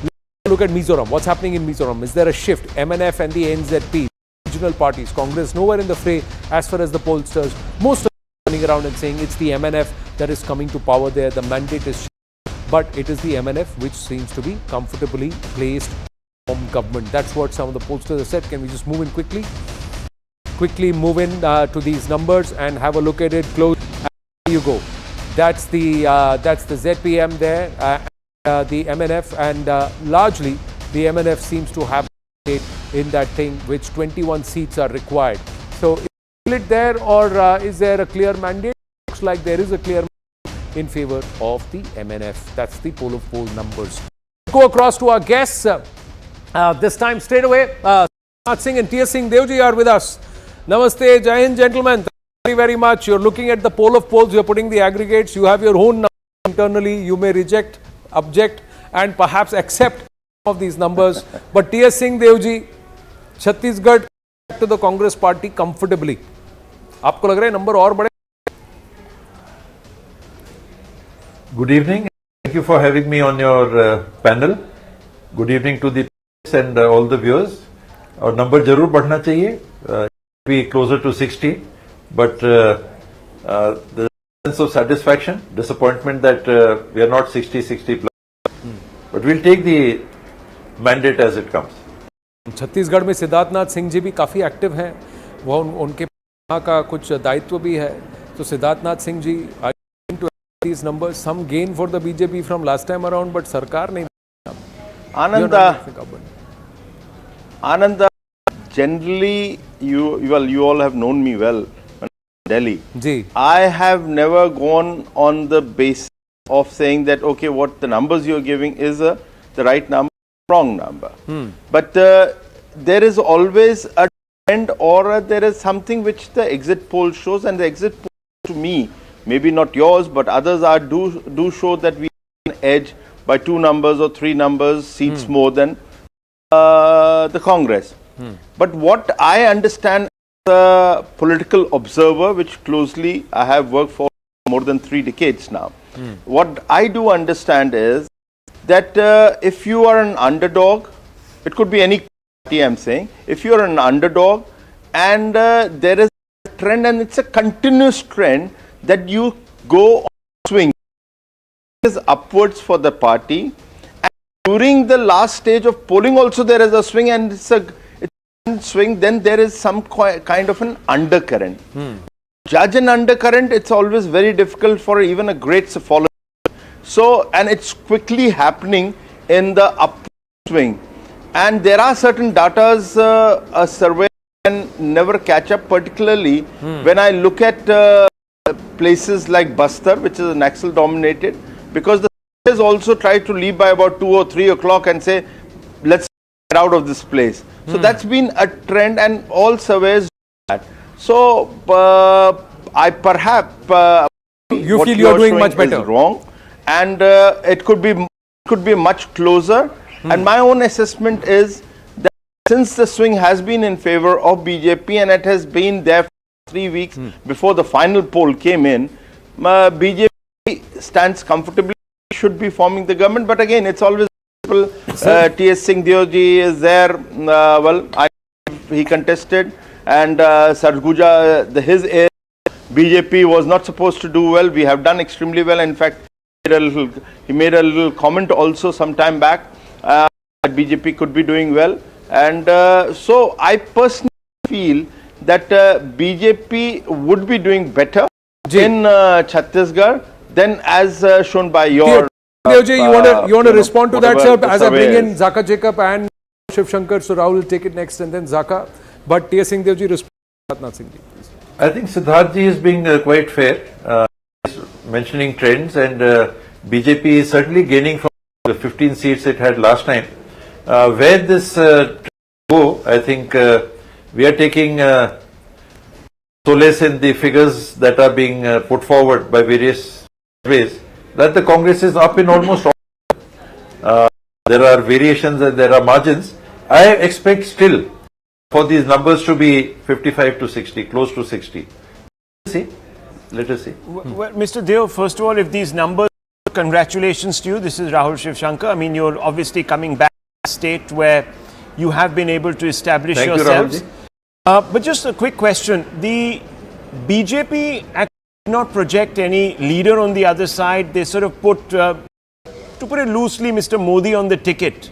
let's look at Mizoram. What's happening in Mizoram? Is there a shift? MNF and the NZP, regional parties, Congress nowhere in the fray as far as the pollsters. Most of them running around and saying it's the MNF that is coming to power there. The mandate is shifted, but it is the MNF which seems to be comfortably placed from government. That's what some of the pollsters have said. Can we just move in quickly? Quickly move in to these numbers and have a look at it close. There you go. That's the ZPM there, the MNF, and largely the MNF seems to have in that thing, which 21 seats are required. So is it there, or is there a clear mandate? Looks like there is a clear mandate in favor of the MNF. That's the poll of poll numbers. Go across to our guests. This time straight away, Rajnath Singh and T.S. Singh Devji are with us. Namaste, Jai Hind, gentlemen. Thank you very much. You're looking at the poll of polls, you're putting the aggregates, you have your own numbers internally, you may reject, object and perhaps accept of these numbers. But T.S. Singh Devji, Chhattisgarh to the Congress party comfortably. आपको लग रहा है number और बढ़े? Good evening. Thank you for having me on your panel. Good evening to the and all the viewers. और number जरूर बढ़ना चाहिए. Be closer to 60. But the sense of satisfaction, disappointment that we are not 60 plus. But we'll take the mandate as it comes. Chhattisgarh में सिद्धार्थनाथ सिंह जी भी काफ़ी active हैं, वो उनके यहाँ का कुछ दायित्व भी है. तो Siddharthnath Singh ji to these numbers, some gain for the BJP from last time around, but सरकार नहीं. Ananda, generally you all have known me well. Delhi. I have never gone on the basis of saying that, okay, what the numbers you're giving is the right number, wrong number. But there is always a trend, or there is something which the exit poll shows, and the exit poll to me, maybe not yours, but others do show that we have an edge by 2 numbers or 3 numbers, seats more than the Congress. But what I understand, a political observer, which closely I have worked for more than 3 decades now. What I do understand is that if you are an underdog, it could be any party I'm saying, if you are an underdog and there is a trend, and it's a continuous trend, that you go on swing, it is upwards for the party, and during the last stage of polling also there is a swing, and it's a swing, then there is some kind of an undercurrent. Judge an undercurrent, it's always very difficult for even a great follower. So, and it's quickly happening in the upswing. And there are certain datas a survey can never catch up, particularly when I look at places like Bastar, which is an Naxal dominated, because the surveys also try to leave by about 2 or 3 o'clock and say, let's get out of this place. So that's been a trend, and all surveys do that. So I perhaps you feel you are doing much better. Is wrong, and it could be much closer. And my own assessment is that since the swing has been in favor of BJP, and it has been there for 3 weeks before the final poll came in, BJP stands comfortably, should be forming the government. But again, it's always T.S. Singh Devji is there. He contested, and Sarguja, his BJP was not supposed to do well. We have done extremely well. In fact, he made a little comment also some time back that BJP could be doing well. And so I personally feel that BJP would be doing better in Chhattisgarh than as shown by your. Devji, you want to respond to that, sir, as I bring in Zaka Jacob and Shiv Shankar, so Rahul will take it next, and then Zaka. But T.S. Singh Devji, respond to Rajnath Singh Ji, please. I think Siddharth ji is being quite fair, mentioning trends, and BJP is certainly gaining from the 15 seats it had last time. Where this go, I think we are taking solace in the figures that are being put forward by various ways, that the Congress is up in almost all. there are variations and there are margins. I expect still for these numbers to be 55 to 60, close to 60. See, let us see. Well, Mr. Deo, first of all, if these numbers, congratulations to you. This is Rahul Shivshankar. I mean, you're obviously coming back to a state where you have been able to establish Thank yourselves. you, Rahulji. But just a quick question. The BJP actually did not project any leader on the other side. They sort of put, to put it loosely, Mr. Modi on the ticket.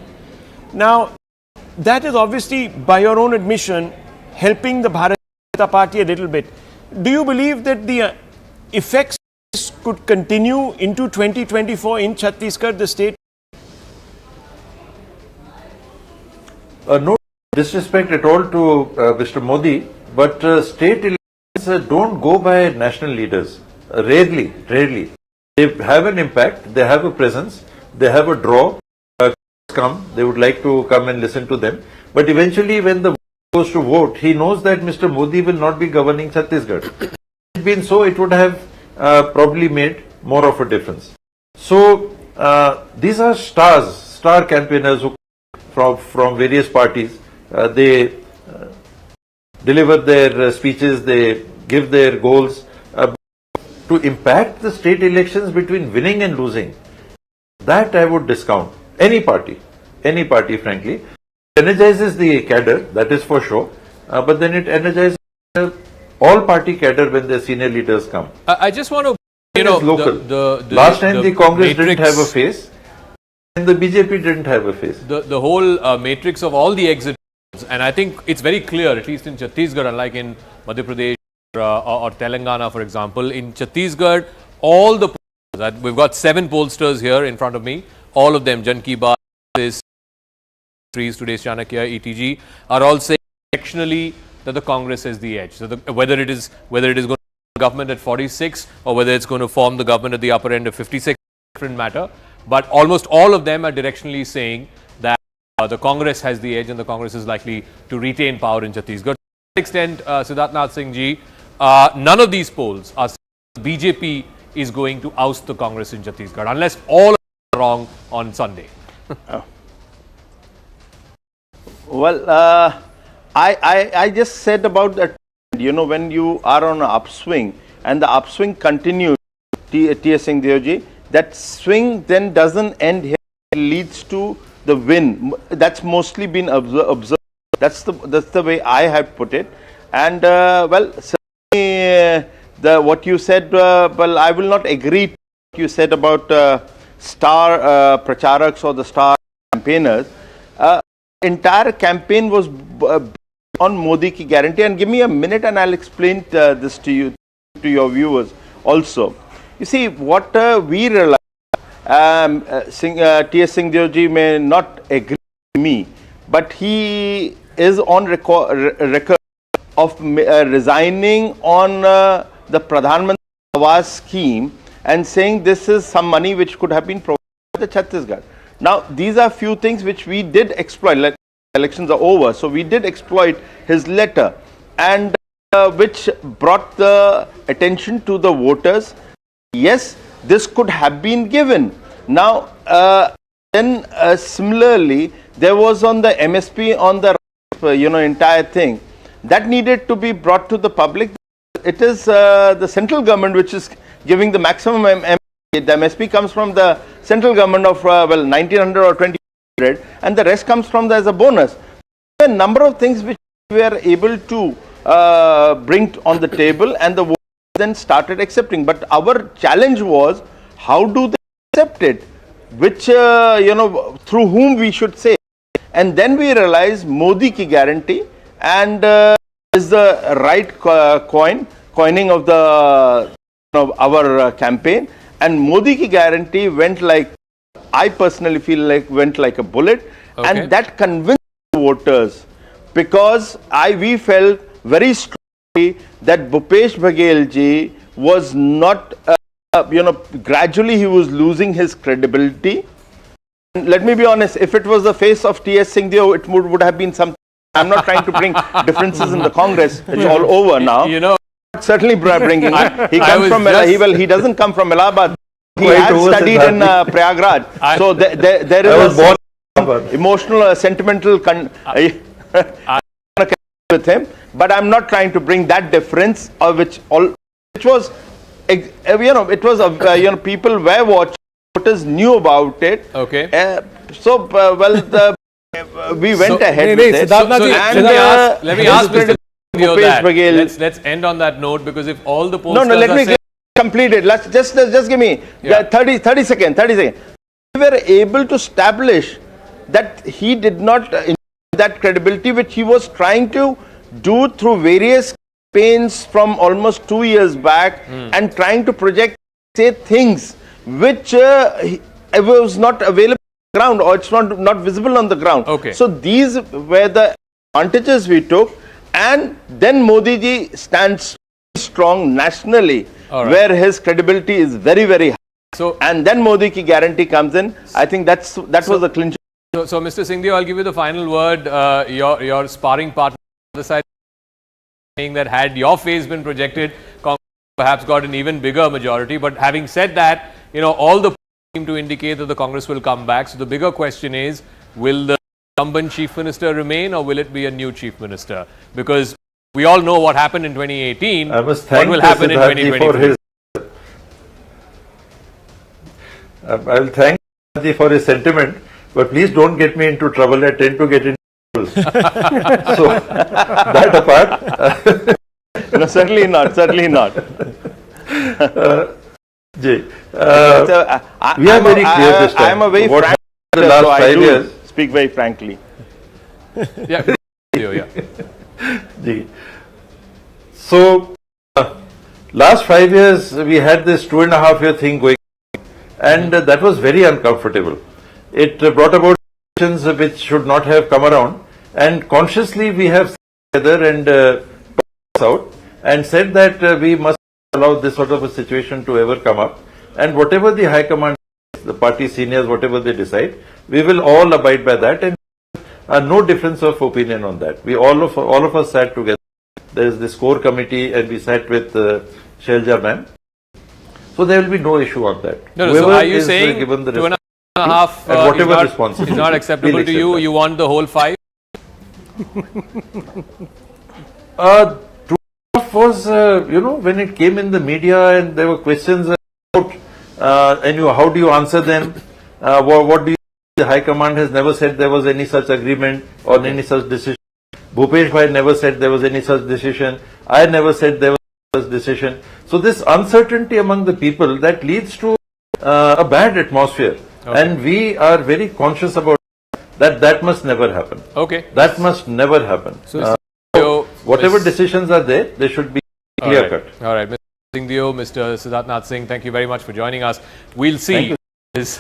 Now, that is obviously, by your own admission, helping the Bharatiya Janata Party a little bit. Do you believe that the effects could continue into 2024 in Chhattisgarh, the state? No disrespect at all to Mr. Modi, but state elections don't go by national leaders. Rarely. They have an impact, they have a presence, they have a draw. They would like to come and listen to them. But eventually when the goes to vote, he knows that Mr. Modi will not be governing Chhattisgarh. If it had been so, it would have probably made more of a difference. So these are star campaigners who from various parties. They deliver their speeches, they give their goals. To impact the state elections between winning and losing, that I would discount. Any party, frankly. It energizes the cadre, that is for sure. But then it energizes all party cadre when the senior leaders come. I just want to, local. Last time the Congress didn't have a face, and the BJP didn't have a face. The whole matrix of all the exit polls, and I think it's very clear, at least in Chhattisgarh, unlike in Madhya Pradesh or Telangana, for example. In Chhattisgarh, all the polls, we've got 7 pollsters here in front of me. All of them, Jan Ki Baat, Today's Chanakya, ETG, are all saying directionally that the Congress has the edge. So whether it is going to form the government at 46 or whether it's going to form the government at the upper end of 56, different matter. But almost all of them are directionally saying that the Congress has the edge and the Congress is likely to retain power in Chhattisgarh. To that extent, Siddharth Nath Singh ji, none of these polls are saying the BJP is going to oust the Congress in Chhattisgarh, unless all wrong on Sunday. Well, I just said about that, when you are on an upswing and the upswing continues, T.S. Singh Deoji, that swing then doesn't end here, it leads to the win. That's mostly been observed. That's the way I have put it. And well, certainly what you said, well, I will not agree to what you said about star pracharaks or the star campaigners. Entire campaign was on Modi ki guarantee, and give me a minute and I'll explain this to you, to your viewers also. You see, what we realize, T.S. Singh Deoji may not agree with me, but he is on record of resigning on the Pradhan Mantri Awas scheme and saying this is some money which could have been provided by the Chhattisgarh. Now, these are few things which we did exploit. Elections are over, so we did exploit his letter, and which brought the attention to the voters. Yes, this could have been given. Now, then similarly, there was on the MSP on the entire thing that needed to be brought to the public. It is the central government which is giving the maximum MSP. The MSP comes from the central government of well 1900 or 2000, and the rest comes from as a bonus. A number of things which we are able to bring on the table, and the voters then started accepting. But our challenge was, how do they accept it? Which through whom we should say? And then we realized Modi ki guarantee and is the right coining of the our campaign. And Modi ki guarantee went like, I personally feel like went like a bullet, and that convinced voters, because we felt very strongly that Bhupesh Baghel ji was not, gradually he was losing his credibility. And let me be honest, if it was the face of T.S. Singh Deo, it would have been something. I'm not trying to bring differences in the Congress. It's all over now. Certainly bringing. He comes from he doesn't come from Allahabad. He has studied in Prayagraj. So there is emotional or sentimental with him, but I'm not trying to bring that difference, which was, it was people were watching, voters knew about it. Okay. We went ahead with it. Let me ask Mr. that. Let's end on that note, because if all the polls let me complete it. Let's just give me 30 seconds. We were able to establish that he did not that credibility which he was trying to do through various campaigns from almost 2 years back, and trying to project, say things which was not available on the ground, or it's not visible on the ground. Okay. So these were the advantages we took, and then Modi ji stands strong nationally, where his credibility is very, very high. So, and then Modi ki guarantee comes in. I think that was the clincher. So Mr. Singhdev, I'll give you the final word. Your sparring partner on the side saying that had your face been projected, Congress perhaps got an even bigger majority. But having said that, all the polls seem to indicate that the Congress will come back. So the bigger question is, will the incumbent chief minister remain, or will it be a new chief minister? Because we all know what happened in 2018. I must thank what will happen in 2023? I'll thank Siddharthi for his sentiment, but please don't get me into trouble. I tend to get into trouble. So, that apart. No, certainly not. Certainly not. Jay, we are very clear this time. I am a very what frank the last 5 years. Speak very frankly. Yeah. Jay. So, last 5 years we had this 2.5 year thing going. And that was very uncomfortable. It brought about situations which should not have come around, and consciously we have sat together and talked out and said that we must allow this sort of a situation to ever come up, and whatever the High Command, the party seniors, whatever they decide, we will all abide by that, and no difference of opinion on that. We all of us sat together. There is this core committee, and we sat with Shailja ma'am. So there will be no issue on that. No, so are you saying given the 2.5 whatever is not acceptable to you? You want the whole 5? 2.5 was, when it came in the media and there were questions about, and how do you answer them? What do you? The High Command has never said there was any such agreement or any such decision. Bhupesh Bhai never said there was any such decision. I never said there was such decision. So this uncertainty among the people, that leads to a bad atmosphere, and we are very conscious about that. That must never happen. Okay. That must never happen. So whatever decisions are there, they should be clear cut. All right, Mr. Singhdev, Mr. Siddharth Singh, thank you very much for joining us. We'll see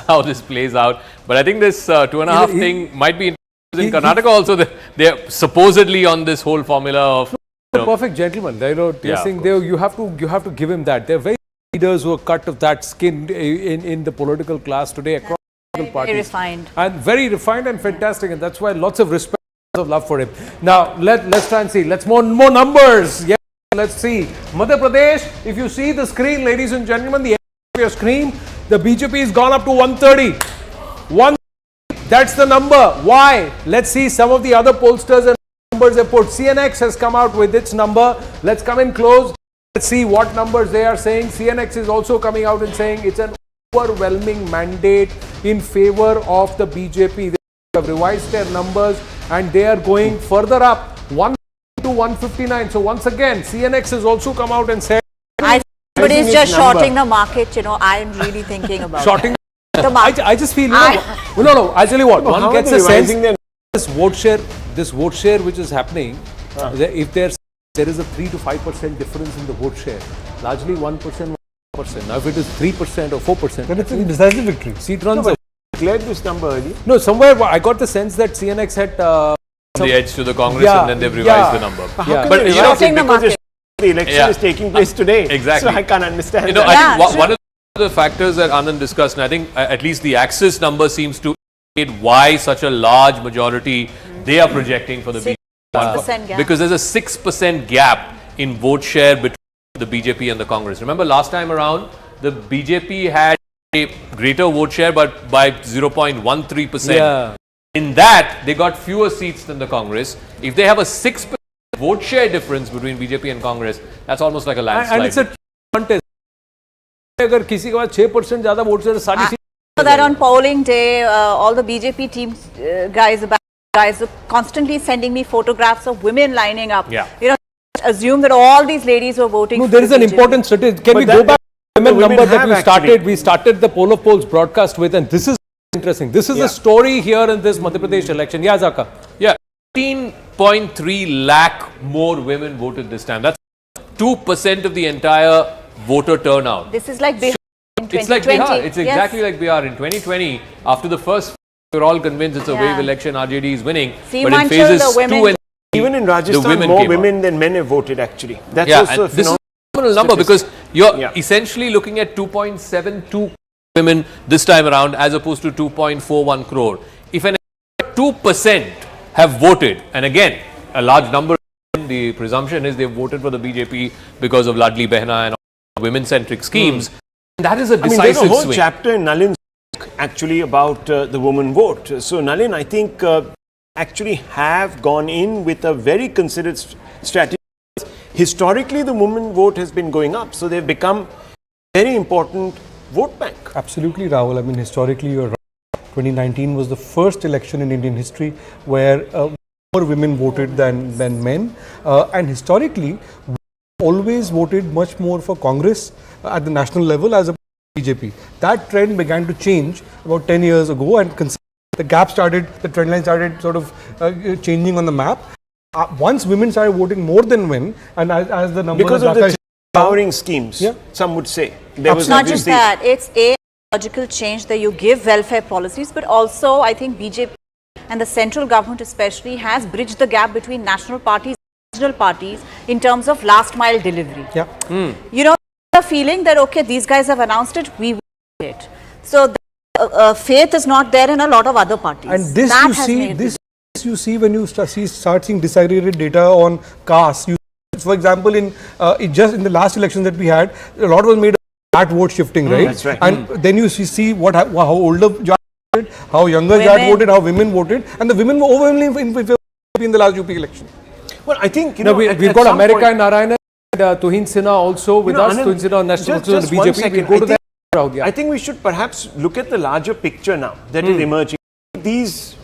how this plays out. But I think this 2.5 thing might be in Karnataka also. They're supposedly on this whole formula of. A perfect gentleman. You have to give him that. There are very leaders who are cut of that skin in the political class today across political parties. Very refined. And very refined and fantastic, and that's why lots of respect, lots of love for him. Now let's try and see. Let's more numbers. Yeah, let's see. Madhya Pradesh. If you see the screen, ladies and gentlemen, the your screen, the BJP has gone up to 130. That's the number. Why? Let's see some of the other pollsters and numbers they put. CNX has come out with its number. Let's come in close. Let's see what numbers they are saying. CNX is also coming out and saying it's an overwhelming mandate in favor of the BJP. They have revised their numbers and they are going further up, 1 to 159. So once again, CNX has also come out and said, but it's just shorting the market. I am really thinking about shorting the market. I just feel, no, I'll tell you what, one gets a sense, this vote share which is happening, if there is a 3 to 5% difference in the vote share, largely 1%. Now if it is 3% or 4%, then it's a decisive victory. Seat runs are declared this number early. No, somewhere I got the sense that CNX had the edge to the Congress, and then they've revised the number. But because the election is taking place today. Exactly. So I can't understand. I think one of the factors that Anand discussed, and I think at least the Axis number seems to indicate why such a large majority they are projecting for the BJP. Because there's a 6% gap in vote share between the BJP and the Congress. Remember last time around, the BJP had a greater vote share, but by 0.13%. In that, they got fewer seats than the Congress. If they have a 6% vote share difference between BJP and Congress, that's almost like a landslide. And it's a contest. अगर किसी के पास 6% ज़्यादा votes है तो सारी So that on polling day, all the BJP teams guys are constantly sending me photographs of women lining up. Yeah. You know, assume that all these ladies were voting. No, for there is the an BJP. important statistic. Can we go back to the women number that we started? We started the poll of polls broadcast with, and this is interesting. This is the story here in this Madhya Pradesh election. Yeah, Zaka. Yeah, 18.3 lakh more women voted this time. That's 2% of the entire voter turnout. This is like Bihar in 2020. It's like Bihar. It's exactly like Bihar. In 2020, after the first, we're all convinced it's a wave election, RJD is winning. But in phases 2 and 3, even in Rajasthan, more women than men have voted actually. That's also a this is a phenomenal number because you're essentially looking at 2.72 women this time around as opposed to 2.41 crore. If an 2% have voted, and again, a large number, the presumption is they've voted for the BJP because of Ladli Behna and women-centric schemes. That is a decisive there's a whole swing. chapter in Nalin's book actually about the woman vote. So Nalin, I think, actually have gone in with a very considered strategy. Historically, the woman vote has been going up, so they've become a very important vote bank. Absolutely, Rahul. I mean, historically, you're right. 2019 was the first election in Indian history where more women voted than men. And historically, always voted much more for Congress at the national level as a BJP. That trend began to change about 10 years ago, and the gap started, the trend line started sort of changing on the map. Once women started voting more than men, and as the number because of the empowering schemes, some would say. It's not just that, it's a logical change that you give welfare policies, but also I think BJP and the central government especially has bridged the gap between national parties and regional parties in terms of last mile delivery. You know, the feeling that okay, these guys have announced it, we will do it. So the, faith is not there in a lot of other parties. And this you see when you start seeing disaggregated data on caste. For example, just in the last elections that we had, a lot was made of that vote shifting, right? That's right. And then you see how older Jat voted, how younger Jat voted, how women voted, and the women were overwhelmingly in favor in the last UP election. Well, I think we've got America Narayanan and Tuhin Sinha also with us. Tuhin Sinha National just BJP. We'll go to that crowd. I think we should perhaps look at the larger picture now that is emerging. These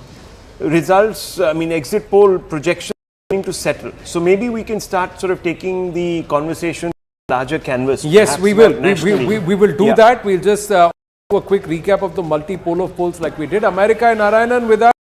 results, I mean, exit poll projections are going to settle. So maybe we can start sort of taking the conversation larger canvas. Yes, we will. We will do that. We'll just do a quick recap of the multi-poll of polls like we did. America and Narayanan with us,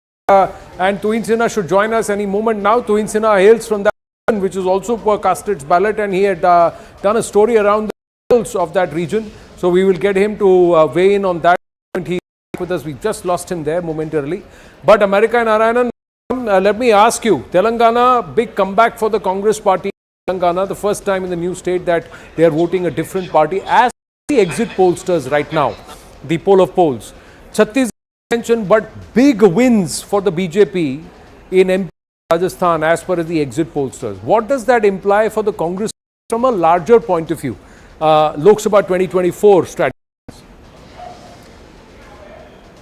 and Tuhin Sinha should join us any moment now. Tuhin Sinha hails from that region, which is also cast its ballot, and he had done a story around the polls of that region. So we will get him to weigh in on that. He with us. We just lost him there momentarily. But America and Narayanan, let me ask you, Telangana, big comeback for the Congress party. Telangana, the first time in the new state that they are voting a different party. As the exit pollsters right now, the poll of polls, Chhattisgarh mentioned, but big wins for the BJP in MP Rajasthan as far as the exit pollsters. What does that imply for the Congress from a larger point of view? Lok Sabha 2024 strategy.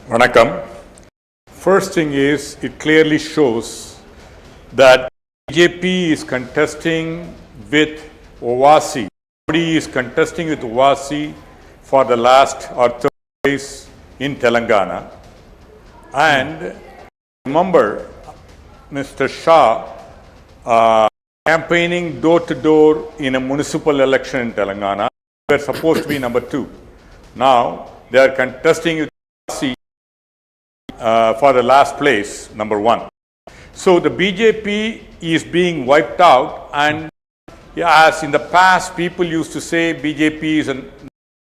Vanakkam. First thing is, it clearly shows that BJP is contesting with Ovasi. Modi is contesting with Ovasi for the last or third place in Telangana. And remember, Mr. Shah campaigning door to door in a municipal election in Telangana. They were supposed to be number 2. Now they are contesting with Ovasi for the last place, number 1. So the BJP is being wiped out, and as in the past people used to say BJP is an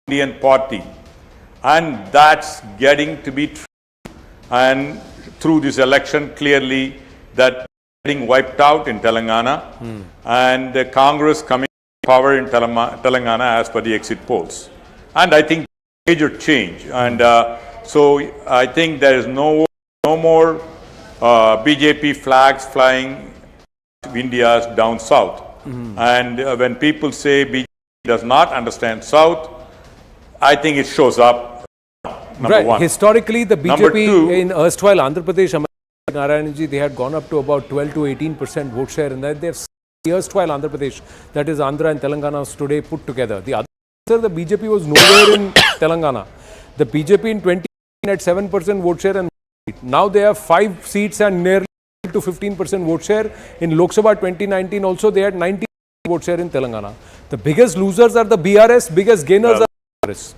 Indian party, and that's getting to be true. And through this election, clearly that getting wiped out in Telangana, and the Congress coming to power in Telangana as per the exit polls. And I think major change. And so I think there is no more BJP flags flying India's down south. And when people say BJP does not understand south, I think it shows up. Number 1. Historically, the BJP in erstwhile Andhra Pradesh Narayanji, they had gone up to about 12 to 18% vote share, and that they're erstwhile Andhra Pradesh, that is Andhra and Telangana today put together. The other, the BJP was nowhere in Telangana. The BJP in 2018 had 7% vote share, and now they have 5 seats and nearly to 15% vote share. In Lok Sabha 2019 also they had 90% vote share in Telangana. The biggest losers are the BRS, biggest gainers are the BRS.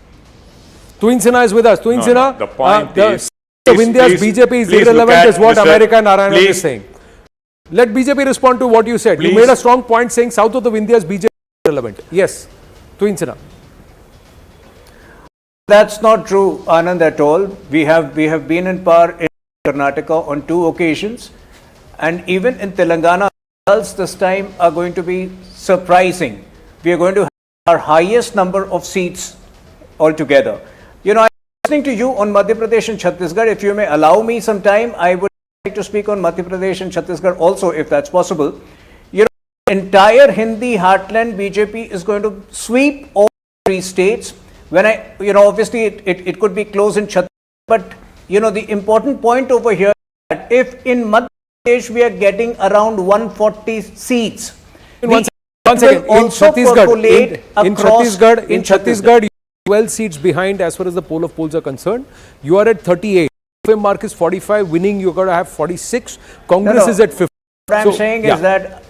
Tuin Sinha is with us. Tuin Sinha, the point is, of India's BJP is irrelevant is what America Narayanan is saying. Let BJP respond to what you said. You made a strong point saying south of the Vindhyas BJP is irrelevant. Yes, Tuin Sinha. That's not true, Anand, at all. We have been in power in Karnataka on 2 occasions, and even in Telangana, results this time are going to be surprising. We are going to have our highest number of seats altogether. You know, I'm listening to you on Madhya Pradesh and Chhattisgarh. If you may allow me some time, I would like to speak on Madhya Pradesh and Chhattisgarh also, if that's possible. You know, entire Hindi heartland BJP is going to sweep all 3 states. When obviously it could be close in Chhattisgarh, but the important point over here is that if in Madhya Pradesh we are getting around 140 seats, one second. In Chhattisgarh, 12 seats behind as far as the poll of polls are concerned. You are at 38. Mark is 45. Winning, you're going to have 46. Congress is at 50. What I'm saying is that,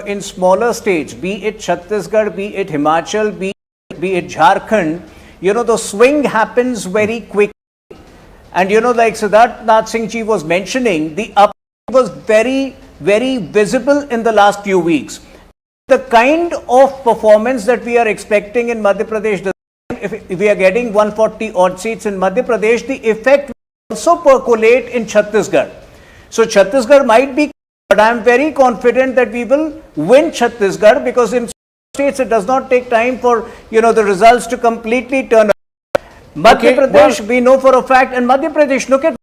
in smaller states, be it Chhattisgarh, be it Himachal, be it Jharkhand, the swing happens very quickly. And like Siddharth Singh Ji was mentioning, the up was very, very visible in the last few weeks. The kind of performance that we are expecting in Madhya Pradesh, if we are getting 140 odd seats in Madhya Pradesh, the effect will also percolate in Chhattisgarh. So Chhattisgarh might be, but I am very confident that we will win Chhattisgarh, because in states it does not take time for the results to completely turn around. Madhya Pradesh, we know for a fact, and Madhya Pradesh, look at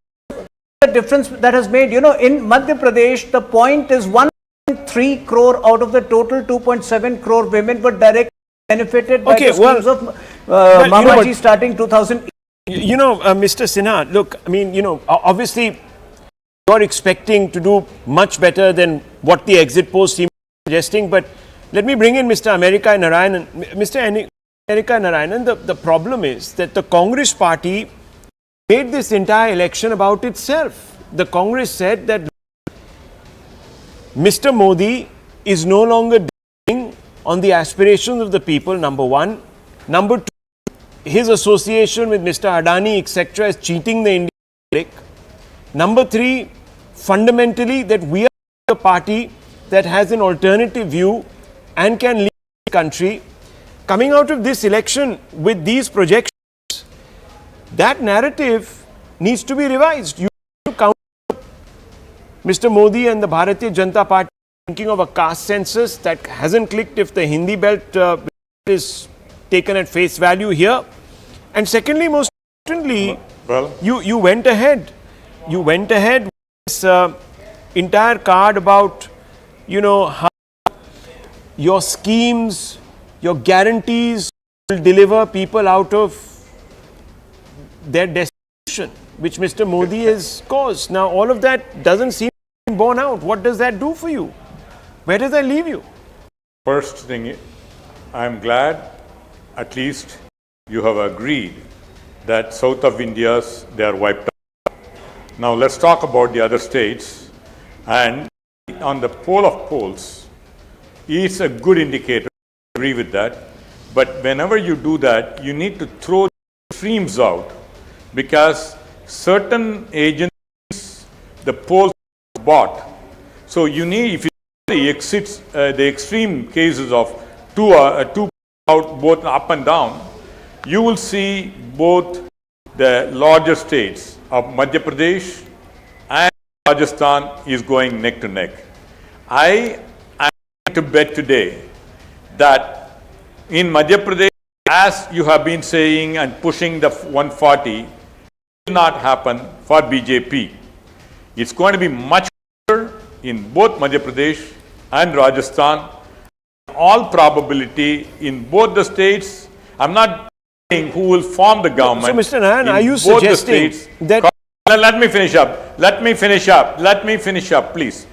the difference that has made. In Madhya Pradesh, the point is 1.3 crore out of the total 2.7 crore women were directly benefited by the schemes of Mamaji starting 2000. Mr. Sinha, look, I mean, obviously you're expecting to do much better than what the exit polls seem suggesting, but let me bring in Mr. America Narayanan. Mr. America Narayanan, the problem is that the Congress party made this entire election about itself. The Congress said that Mr. Modi is no longer delivering on the aspirations of the people, number one. Number two, his association with Mr. Adani, etc., is cheating the Indian public. Number three, fundamentally, that we are a party that has an alternative view and can lead the country. Coming out of this election with these projections, that narrative needs to be revised. You have to counter Mr. Modi and the Bharatiya Janata Party thinking of a caste census that hasn't clicked if the Hindi belt is taken at face value here. And secondly, most importantly, you went ahead. You went ahead with this entire card about, how your schemes, your guarantees will deliver people out of their destination, which Mr. Modi has caused. Now, all of that doesn't seem to be borne out. What does that do for you? Where does that leave you? First thing, I'm glad at least you have agreed that south of India's, they are wiped out. Now, let's talk about the other states. And on the poll of polls, it's a good indicator. I agree with that. But whenever you do that, you need to throw the extremes out, because certain agencies, the polls bought. So you need, if you the exits, the extreme cases of two out, both up and down, you will see both the larger states of Madhya Pradesh and Rajasthan is going neck to neck. I am going to bet today that in Madhya Pradesh, as you have been saying and pushing the 140, will not happen for BJP. It's going to be much better in both Madhya Pradesh and Rajasthan. All probability in both the states. I'm not saying who will form the government. So, Mr. Narayan, are you suggesting that let me finish up. Let me finish up. Let me finish up, please.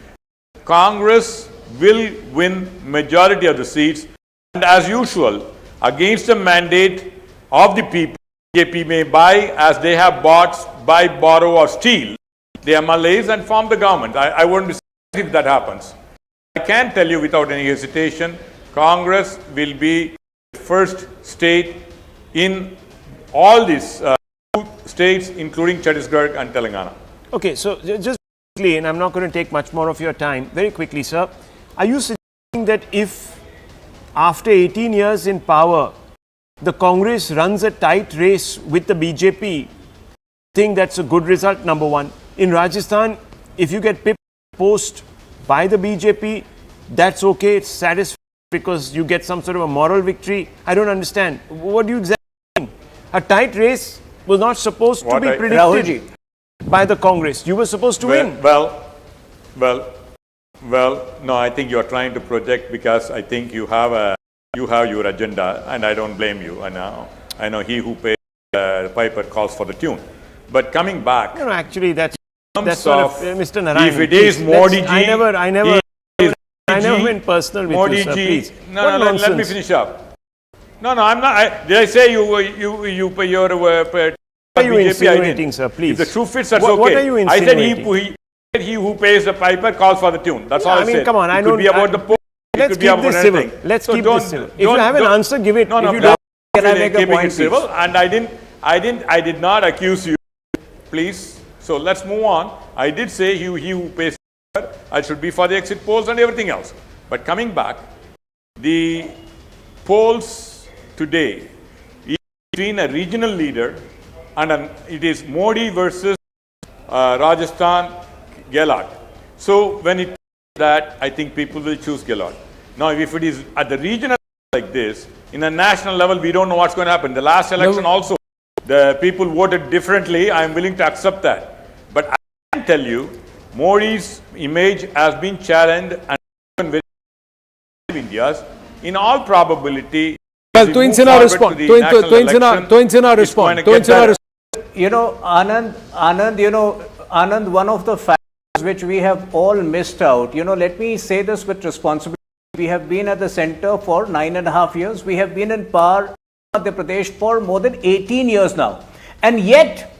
Congress will win majority of the seats, and as usual, against the mandate of the people, BJP may buy as they have bought, buy, borrow or steal the MLAs and form the government. I wouldn't be surprised if that happens. I can tell you without any hesitation, Congress will be the first state in all these states, including Chhattisgarh and Telangana. Okay, so just quickly, and I'm not going to take much more of your time, very quickly, sir. Are you suggesting that if after 18 years in power, the Congress runs a tight race with the BJP, think that's a good result, number one? In Rajasthan, if you get pipped post by the BJP, that's okay, it's satisfying because you get some sort of a moral victory. I don't understand. What do you exactly mean? A tight race was not supposed to be predicted by the Congress. You were supposed to win. Well, no, I think you are trying to project because I think you have your agenda, and I don't blame you. I know he who pays the piper calls for the tune. But coming back, no, actually, that's sort of Mr. Narayan. If it is Modi ji, I never went personal with Modi you, sir, ji. please. No, let me finish up. No, I'm not. Did I say you pay your what are you insinuating, sir? Please. If the shoe fits, that's What okay. are you I said insinuating? he who pays the piper calls for the tune. That's all I said. mean, come on, it could be about the poll. Let's keep this civil. Let's keep this civil. If you have an answer, give it. No, if you don't, can I make a point, civil? And I did not accuse you, please. So let's move on. I did say he who pays the piper, I should be for the exit polls and everything else. But coming back, the polls today is between a regional leader and it is Modi versus Rajasthan Gehlot. So when it that, I think people will choose Gehlot. Now, if it is at the regional like this, in a national level, we don't know what's going to happen. The last election also, the people voted differently. I am willing to accept that. But I can tell you, Modi's image has been challenged and very India's. In all probability, well, to Insina respond. You know, Anand, one of the factors which we have all missed out, let me say this with responsibility. We have been at the center for 9.5 years. We have been in power in Madhya Pradesh for more than 18 years now. And yet,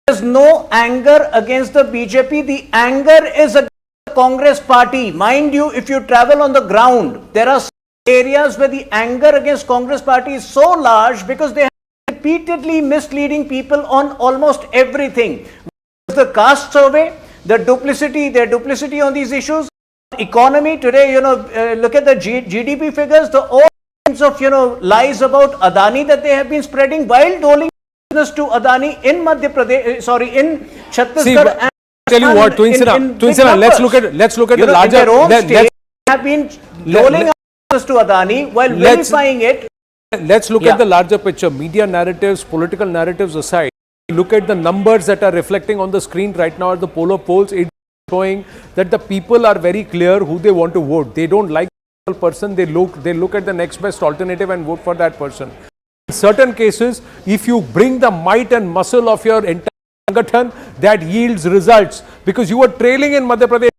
there is no anger against the BJP. The anger is against the Congress party. Mind you, if you travel on the ground, there are areas where the anger against Congress party is so large because they have repeatedly misleading people on almost everything. The caste survey, their duplicity on these issues. Economy today, look at the GDP figures, all kinds of, lies about Adani that they have been spreading while doling business to Adani in Madhya Pradesh, in Chhattisgarh. See, and tell you what, to Insina, let's look at the larger. Have been doling out business to Adani while vilifying it. Let's look at the larger picture. Media narratives, political narratives aside. Look at the numbers that are reflecting on the screen right now at the poll of polls. It's showing that the people are very clear who they want to vote. They don't like the person. They look at the next best alternative and vote for that person. In certain cases, if you bring the might and muscle of your entire Sangathan, that yields results because you were trailing in Madhya Pradesh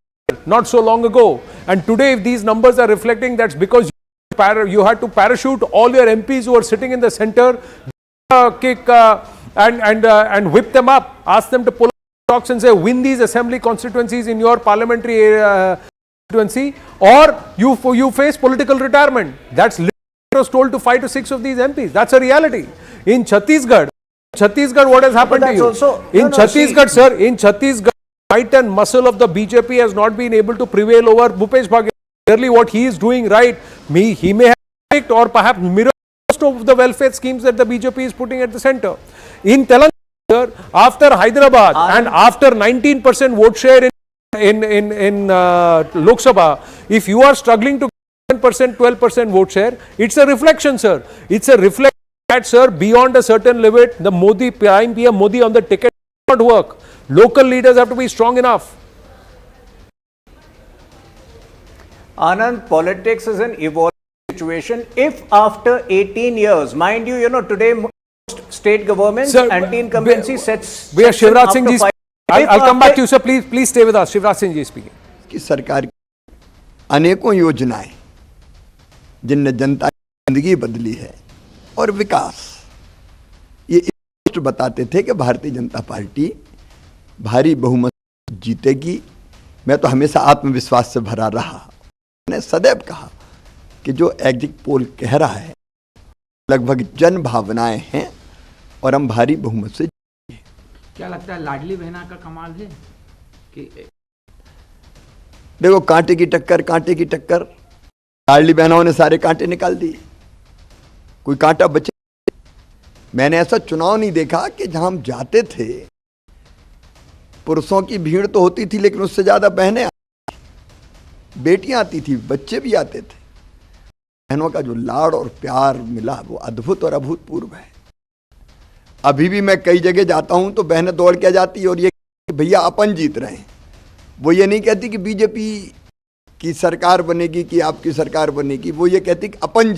not so long ago. And today, if these numbers are reflecting, that's because you had to parachute all your MPs who are sitting in the center, kick. And whip them up, ask them to pull up stocks and say, win these assembly constituencies in your parliamentary constituency, or you face political retirement. That's literally what was told to 5 to 6 of these MPs. That's a reality. In Chhattisgarh, what has happened to you? In Chhattisgarh, might and muscle of the BJP has not been able to prevail over Bhupesh Baghel. Clearly, what he is doing right, he may have picked or perhaps mirror most of the welfare schemes that the BJP is putting at the center. In Telangana, after Hyderabad and after 19% vote share in Lok Sabha, if you are struggling to get 10%, 12% vote share, it's a reflection, sir. It's a reflection that, sir, beyond a certain limit, the Prime PM Modi on the ticket does not work. Local leaders have to be strong enough. Anand, politics is an evolving situation. If after 18 years, mind you, today state governments, anti-incumbency sets. Shivraj Singh ji, I'll come back to you, sir. Please stay with us. Shivraj Singh ji speaking. कि सरकार की अनेकों योजनाएं जिनने जनता की जिंदगी बदली है और विकास, ये स्पष्ट बताते थे कि भारतीय जनता पार्टी भारी बहुमत जीतेगी। मैं तो हमेशा आत्मविश्वास से भरा रहा। मैंने सदैव कहा कि जो एग्जिट पोल कह रहा है लगभग जन भावनाएं हैं और हम भारी बहुमत से जीतेंगे। क्या लगता है लाडली बहना का कमाल है कि देखो कांटे की टक्कर लाडली बहनों ने सारे कांटे निकाल दिए, कोई कांटा बचे। मैंने ऐसा चुनाव नहीं देखा कि जहां हम जाते थे पुरुषों की भीड़ तो होती थी लेकिन उससे ज्यादा बहनें आती थी, बेटियां आती थी, बच्चे भी आते थे। बहनों का जो लाड़ और प्यार मिला वो अद्भुत और अभूतपूर्व है। अभी भी मैं कई जगह जाता हूं तो बहनें दौड़ के जाती है और ये भैया अपन जीत रहे हैं। वो ये नहीं कहती कि बीजेपी की सरकार बनेगी कि आपकी सरकार बनेगी, वो ये कहती कि अपन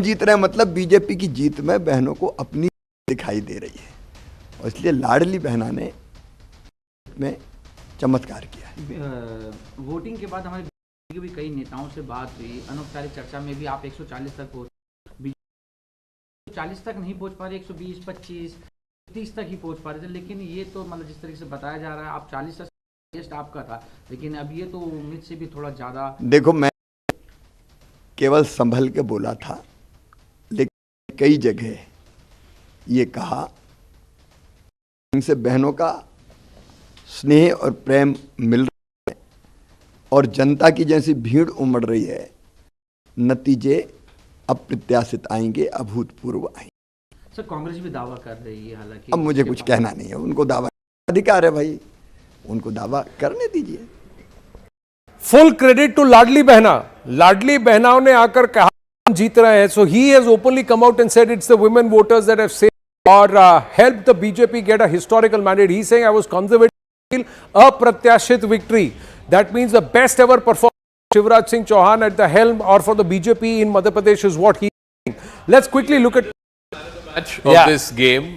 जीत रहे हैं। मतलब बीजेपी की जीत में बहनों को अपनी दिखाई दे रही है और इसलिए लाडली बहना ने में चमत्कार किया। वोटिंग के बाद हमारे बीजेपी के भी कई नेताओं से बात हुई, अनौपचारिक चर्चा में भी आप 140 तक पहुंच, 40 तक नहीं पहुंच पा रहे, 120, 25, 30 तक ही पहुंच पा रहे थे। लेकिन ये तो मतलब जिस तरीके से बताया जा रहा है आप 40 तक आपका था, लेकिन अब ये तो उम्मीद से भी थोड़ा ज्यादा। देखो मैं केवल संभल के बोला था, लेकिन कई जगह ये कहा इनसे बहनों का स्नेह और प्रेम मिल रहा है और जनता की जैसी भीड़ उमड़ रही है, नतीजे अप्रत्याशित आएंगे, अभूतपूर्व आएंगे। सर कांग्रेस भी दावा कर रही है, हालांकि अब मुझे कुछ कहना नहीं है, उनको दावा अधिकार है भाई, उनको दावा करने दीजिए। Full credit to Ladli Behna. लाडली बहनाओं ने आकर कहा हम जीत रहे हैं। So he has openly come out and said it's the women voters that have saved और helped the BJP get a historical mandate. He saying I was conservative, अप्रत्याशित victory. That means the best ever performance Shivraj Singh Chouhan at the helm और for the BJP in Madhya Pradesh is what he is saying. Let's quickly look at of this game.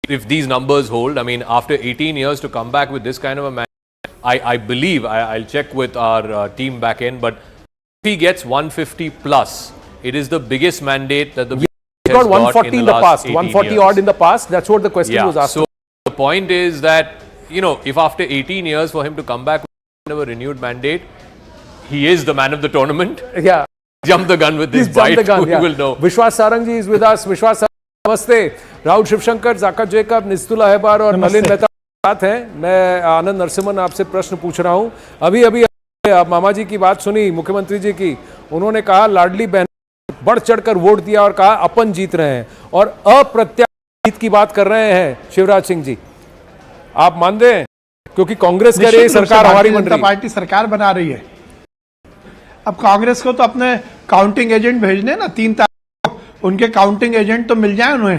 If these numbers hold, I mean, after 18 years to come back with this kind of a match, I believe, I'll check with our team back in, but if he gets 150 plus, it is the biggest mandate that the he got 140 in the past, 140 years. odd in the past. That's what the question was asked. So the point is that, you know, if after 18 years for him to come back with a renewed mandate, he is the man of the tournament. Yeah. Jump the gun with this bite. We will know. Vishwas Sarang ji is with us. Vishwas, नमस्ते। Rahul Shivshankar, जाकत Jacob, निस्तुला हेबार और नलिन मेहता साथ हैं। मैं आनंद नरसिम्हन आपसे प्रश्न पूछ रहा हूं। अभी मामा जी की बात सुनी, मुख्यमंत्री जी की, उन्होंने कहा लाडली बहन बढ़ चढ़कर वोट दिया और कहा अपन जीत रहे हैं और अप्रत्याशित जीत की बात कर रहे हैं। शिवराज सिंह जी आप मान रहे हैं? क्योंकि कांग्रेस कह रही है सरकार हमारी बन रही है, पार्टी सरकार बना रही है। अब कांग्रेस को तो अपने काउंटिंग एजेंट भेजने ना, 3 तारीख उनके काउंटिंग एजेंट तो मिल जाए उन्हें,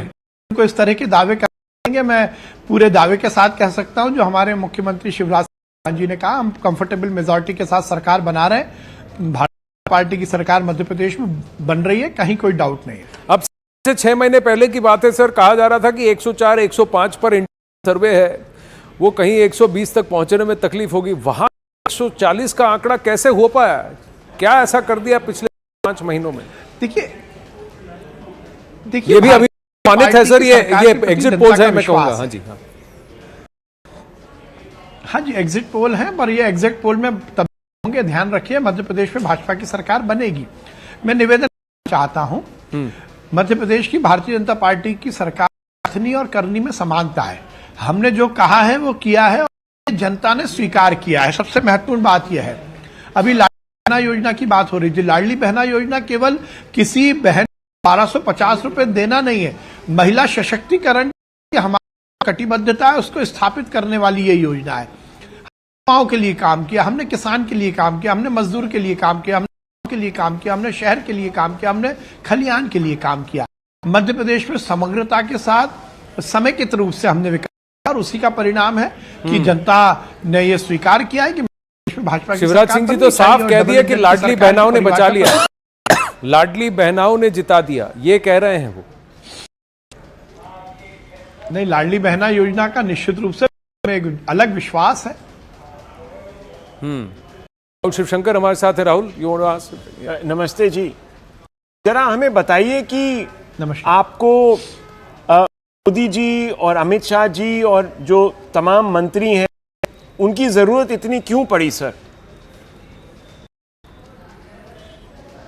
उनको इस तरह के दावे करेंगे। मैं पूरे दावे के साथ कह सकता हूं जो हमारे मुख्यमंत्री शिवराज सिंह जी ने कहा, हम कंफर्टेबल मेजॉरिटी के साथ सरकार बना रहे हैं। भारतीय पार्टी की सरकार मध्य प्रदेश में बन रही है, कहीं कोई डाउट नहीं है। अब से 6 महीने पहले की बात है सर, कहा जा रहा था कि 104, 105 पर सर्वे है, वो कहीं 120 तक पहुंचने में तकलीफ होगी। वहां 140 का आंकड़ा कैसे हो पाया? क्या ऐसा कर दिया पिछले 5 महीनों में? देखिए ये भी अभी मानित है सर, ये एग्जिट पोल्स है, मैं कहूंगा। हाँ जी, हाँ जी, एग्जिट पोल है, पर ये एग्जिट पोल में तब होंगे। ध्यान रखिए मध्य प्रदेश में भाजपा की सरकार बनेगी। मैं निवेदन चाहता हूं, मध्य प्रदेश की भारतीय जनता पार्टी की सरकार कथनी और करनी में समानता है। हमने जो कहा है वो किया है और जनता ने स्वीकार किया है। सबसे महत्वपूर्ण बात यह है, अभी लाडली बहना योजना की बात हो रही थी। लाडली बहना योजना केवल किसी बहन 1250 रुपए देना नहीं है, महिला सशक्तिकरण की हमारी कटिबद्धता है, उसको स्थापित करने वाली ये योजना है। गांव के लिए काम किया हमने, किसान के लिए काम किया हमने, मजदूर के लिए काम किया हमने, के लिए काम किया हमने, शहर के लिए काम किया हमने, खलियान के लिए काम किया। मध्य प्रदेश में समग्रता के साथ समेकित रूप से हमने विकास किया और उसी का परिणाम है कि जनता ने ये स्वीकार किया है कि भाजपा की शिवराज सिंह जी तो साफ कह दिया कि लाडली बहनाओं ने बचा लिया, लाडली बहनाओं ने जिता दिया, ये कह रहे हैं वो। नहीं, लाडली बहना योजना का निश्चित रूप से में एक अलग विश्वास है। राहुल शिवशंकर हमारे साथ है। Rahul, you want to ask? नमस्ते जी, जरा हमें बताइए कि आपको मोदी जी और अमित शाह जी और जो तमाम मंत्री हैं उनकी जरूरत इतनी क्यों पड़ी सर?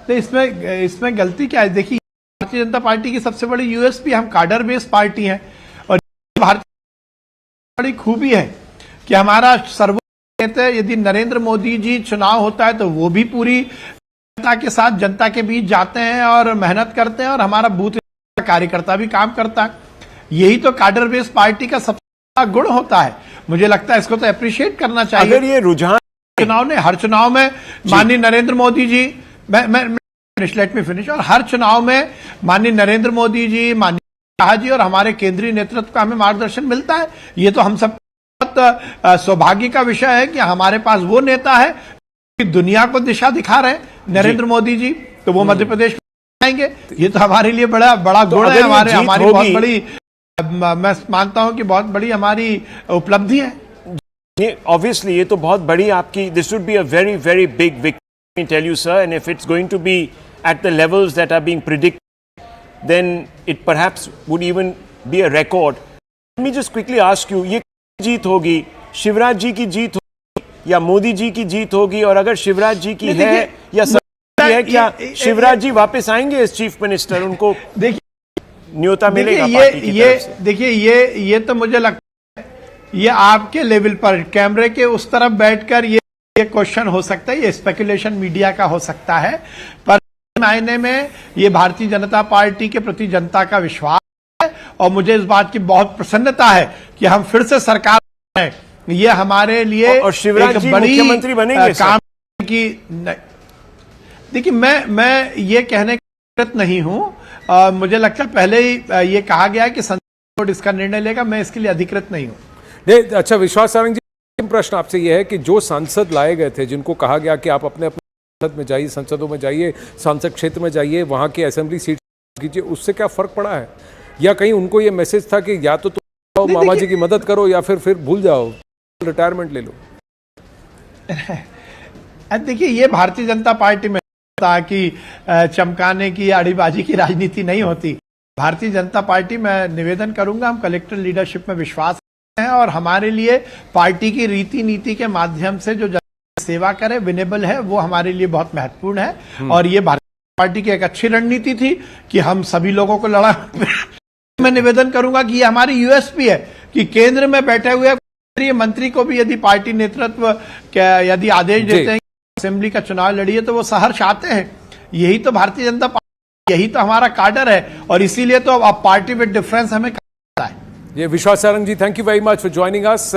तो इसमें गलती क्या है? देखिए, भारतीय जनता पार्टी की सबसे बड़ी यूएसपी, हम काडर बेस्ड पार्टी हैं और भारतीय बड़ी खूबी है कि हमारा सर्वोच्च नेता, यदि नरेंद्र मोदी जी चुनाव होता है तो वो भी पूरी जनता के साथ जनता के बीच जाते हैं और मेहनत करते हैं, और हमारा बूथ कार्यकर्ता भी काम करता है। यही तो काडर बेस्ड पार्टी का सबसे बड़ा गुण होता है। मुझे लगता है इसको तो अप्रिशिएट करना चाहिए। अगर ये रुझान हर चुनाव में माननीय Narendra Modi ji, let me finish, और हर चुनाव में माननीय नरेंद्र मोदी जी, माननीय शाह जी और हमारे केंद्रीय नेतृत्व का हमें मार्गदर्शन मिलता है। ये तो हम सब बहुत सौभाग्य का विषय है कि हमारे पास वो नेता है कि दुनिया को दिशा दिखा रहे हैं, नरेंद्र मोदी जी। तो वो मध्य प्रदेश में आएंगे, ये तो हमारे लिए बड़ा गुण है, हमारी बहुत बड़ी, मैं मानता हूं कि बहुत बड़ी हमारी उपलब्धि है। ये ऑब्वियसली ये तो बहुत बड़ी आपकी, this would be a very very big victory, tell you sir, and if it's going to be at the levels that are being predicted, then it perhaps would even be a record. Let me just quickly ask you, ये जीत होगी, शिवराज जी की जीत होगी या मोदी जी की जीत होगी? और अगर शिवराज जी की है या है, क्या शिवराज जी वापस आएंगे एज चीफ मिनिस्टर? उनको देखिए न्योता मिलेगा पार्टी की तरफ से? देखिए, ये तो मुझे लगता है ये आपके लेवल पर कैमरे के उस तरफ बैठकर ये क्वेश्चन हो सकता है, ये स्पेकुलेशन मीडिया का हो सकता है, पर मायने में ये भारतीय जनता पार्टी के प्रति जनता का विश्वास है और मुझे इस बात की बहुत प्रसन्नता है कि हम फिर से सरकार में हैं। ये हमारे लिए और शिवराज जी मुख्यमंत्री बनेंगे काम की। देखिए, मैं ये कहने का नहीं हूं, मुझे लगता है पहले ही ये कहा गया है कि संसद बोर्ड इसका निर्णय लेगा, मैं इसके लिए अधिकृत नहीं हूं। नहीं, अच्छा विश्वास सारंग जी, प्रश्न आपसे यह है कि जो सांसद लाए गए थे, जिनको कहा गया कि आप अपने संसद में जाइए, संसदों में जाइए, सांसद क्षेत्र में जाइए, वहां की असेंबली सीट कीजिए, उससे क्या फर्क पड़ा है? या कहीं उनको ये मैसेज था कि या तो तुम मामा जी की मदद करो या फिर भूल जाओ, रिटायरमेंट ले लो? देखिए, ये भारतीय जनता पार्टी में था कि चमकाने की, आड़ीबाजी की राजनीति नहीं होती। भारतीय जनता पार्टी, मैं निवेदन करूंगा, हम कलेक्टर लीडरशिप में विश्वास हैं और हमारे लिए पार्टी की रीति नीति के माध्यम से जो सेवा करे, विनेबल है, वो हमारे लिए बहुत महत्वपूर्ण है। और ये भारतीय पार्टी की एक अच्छी रणनीति थी कि हम सभी लोगों को लड़ा। मैं निवेदन करूंगा कि ये हमारी यूएसपी है कि केंद्र में बैठे हुए केंद्रीय मंत्री को भी यदि पार्टी नेतृत्व यदि आदेश देते हैं असेंबली का चुनाव लड़िए तो वो सहर्ष आते हैं। यही तो भारतीय जनता पार्टी, यही तो हमारा काडर है और इसीलिए तो अब पार्टी विद डिफरेंस हमें करता है। ये विश्वास Sarang ji, thank you very much for joining us.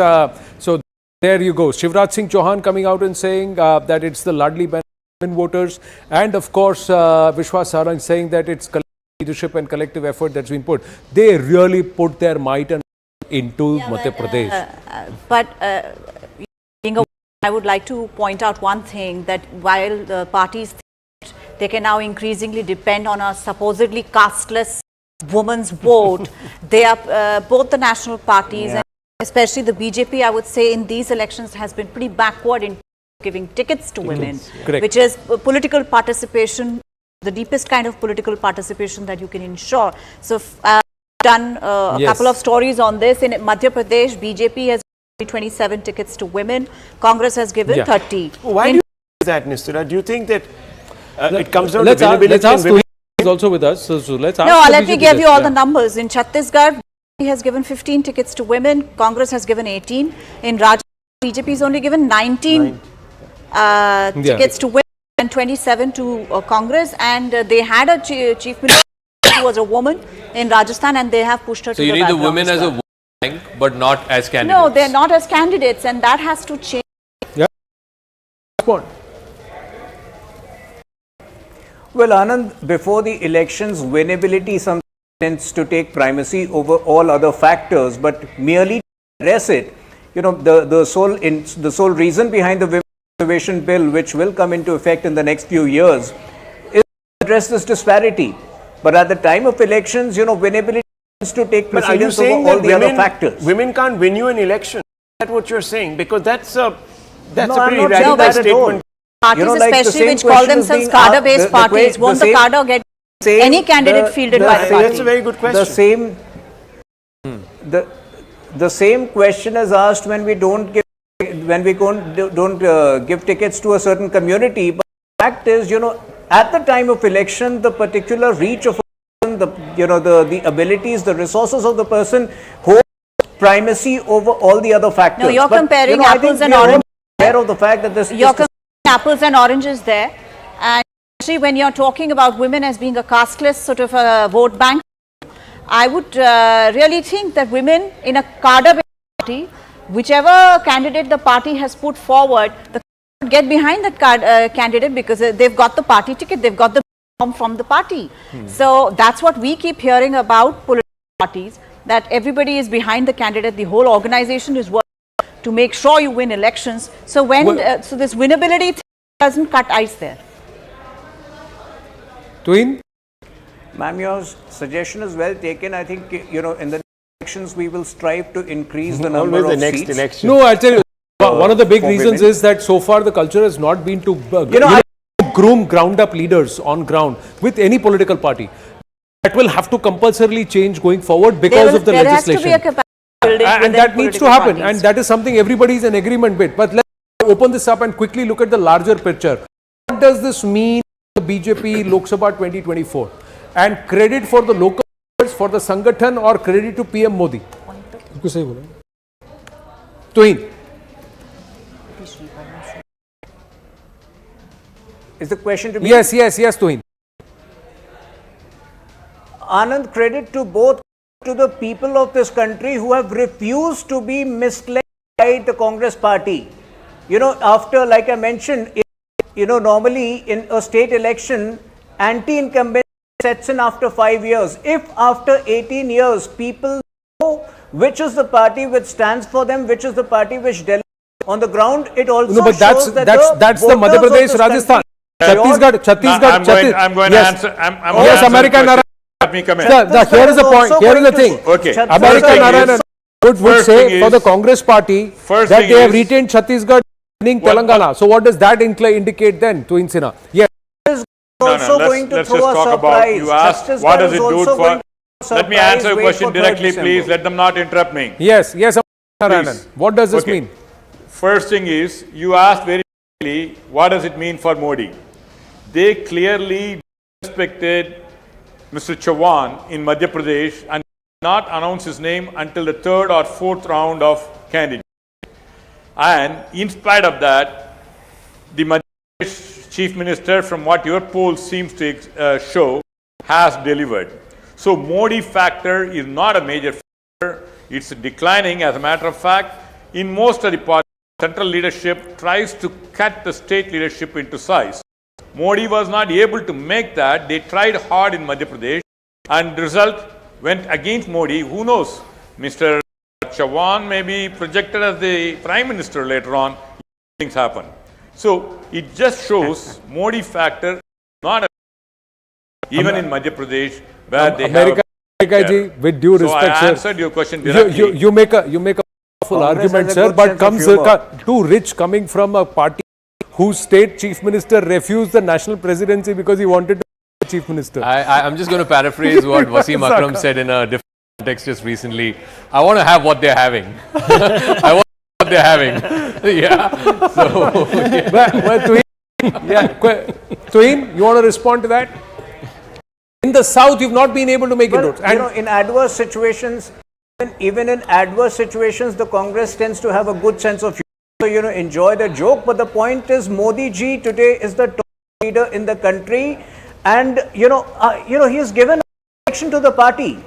So there you go, Shivraj Singh Chauhan coming out and saying that it's the Ladli Behn voters, and of course Vishwas Sarang saying that it's collective leadership and collective effort that's been put. They really put their might and into Madhya Pradesh. But I would like to point out one thing, that while the parties they can now increasingly depend on a supposedly casteless woman's vote, they are both the national parties and especially the BJP, I would say, in these elections has been pretty backward in giving tickets to women, which is political participation, the deepest kind of political participation that you can ensure. So, done a couple of stories on this. In Madhya Pradesh, BJP has given 27 tickets to women. Congress has given 30. Why do you think that, Nistira? Do you think that it comes down to let's visibility? ask women is also with us. So let's ask. No, let me give you all the numbers. In Chhattisgarh, he has given 15 tickets to women. Congress has given 18. In Rajasthan, BJP has only given 19 tickets to women and 27 to Congress. And they had a chief minister who was a woman in Rajasthan, and they have pushed her to the background. So you need the women as a voting, but not as candidates. No, they're not as candidates, and that has to change. Yeah. Well, Anand, before the elections, winnability sometimes tends to take primacy over all other factors, but merely to address it, you know, the sole reason behind the Women's Reservation Bill, which will come into effect in the next few years, is to address this disparity. But at the time of elections, you know, winnability tends to take precedence over all the other factors. Women can't win you an election. that what you're saying? Because that's a No, I'm pretty not radical saying that at all. statement. Parties, like the especially same which call question is themselves being cadre-based asked, parties, won't the cadre get any candidate fielded by the party? That's a very good question. The same question is asked when we don't give give tickets to a certain community. But the fact is, at the time of election, the particular reach of a person, the abilities, the resources of the person hold primacy over all the other factors. No, you're comparing I apples think and we are all oranges. aware of the fact that this. You're comparing apples and oranges there, and especially when you're talking about women as being a casteless sort of a vote bank, I would really think that women in a cadre party, whichever candidate the party has put forward, the get behind that candidate because they've got the party ticket, they've got the form from the party. So that's what we keep hearing about political parties, that everybody is behind the candidate, the whole organization is working to make sure you win elections. So when so this winnability doesn't cut ice there. Twin? Ma'am, your suggestion is well taken. I think, in the elections we will strive to increase the number of seats. No, I tell you, one of the big reasons is that so far the culture has not been to groom ground up leaders on ground with any political party. That will have to compulsorily change going forward because of the legislation. There has to be a capacity building and that needs to happen, and that is something everybody is in agreement with. But let's open this up and quickly look at the larger picture. What does this mean for the BJP Lok Sabha 2024? And credit for the local leaders, for the Sangathan, or credit to PM Modi? Twin. Is the question to me? Yes, Twin. Anand, credit to both, to the people of this country who have refused to be misled by the Congress party. After, like I mentioned, normally in a state election, anti-incumbent sets in after 5 years. If after 18 years, people know which is the party which stands for them, which is the party which delivers on the ground, it also but shows that's the Madhya Pradesh, Rajasthan. Chhattisgarh. I'm going to answer. Yes, American Narayan. Let me come in. Here is the point. Here is the thing. Okay. American Narayan would say for the Congress party that they have retained Chhattisgarh, winning Telangana. So what does that indicate then, Twin Sinha? Yes. Also going to throw a surprise. You asked what does it do for. Let me answer your question directly, please. Let them not interrupt me. Yes, Narayan. What does this mean? First thing is, you asked very clearly, what does it mean for Modi? They clearly respected Mr. Chauhan in Madhya Pradesh and did not announce his name until the third or fourth round of candidates. And in spite of that, the Madhya Pradesh Chief Minister, from what your poll seems to show, has delivered. So Modi factor is not a major factor. It's declining. As a matter of fact, in most of the parties, central leadership tries to cut the state leadership into size. Modi was not able to make that. They tried hard in Madhya Pradesh, and the result went against Modi. Who knows? Mr. Chauhan may be projected as the Prime Minister later on. Things happen. So it just shows Modi factor not a, even in Madhya Pradesh where they have. With due respect, I answered your question directly. You make a powerful argument, sir, but comes too rich coming from a party whose state chief minister refused the national presidency because he wanted to be chief minister. I'm just going to paraphrase what Wasim Akram said in a different context just recently. I want to have what they're having. I want what they're having. Yeah. So, Twin, you want to respond to that? In the south, you've not been able to make it. In adverse situations, even in adverse situations, the Congress tends to have a good sense of humor. So, enjoy the joke. But the point is, Modi ji today is the top leader in the country, and he has given election to the party.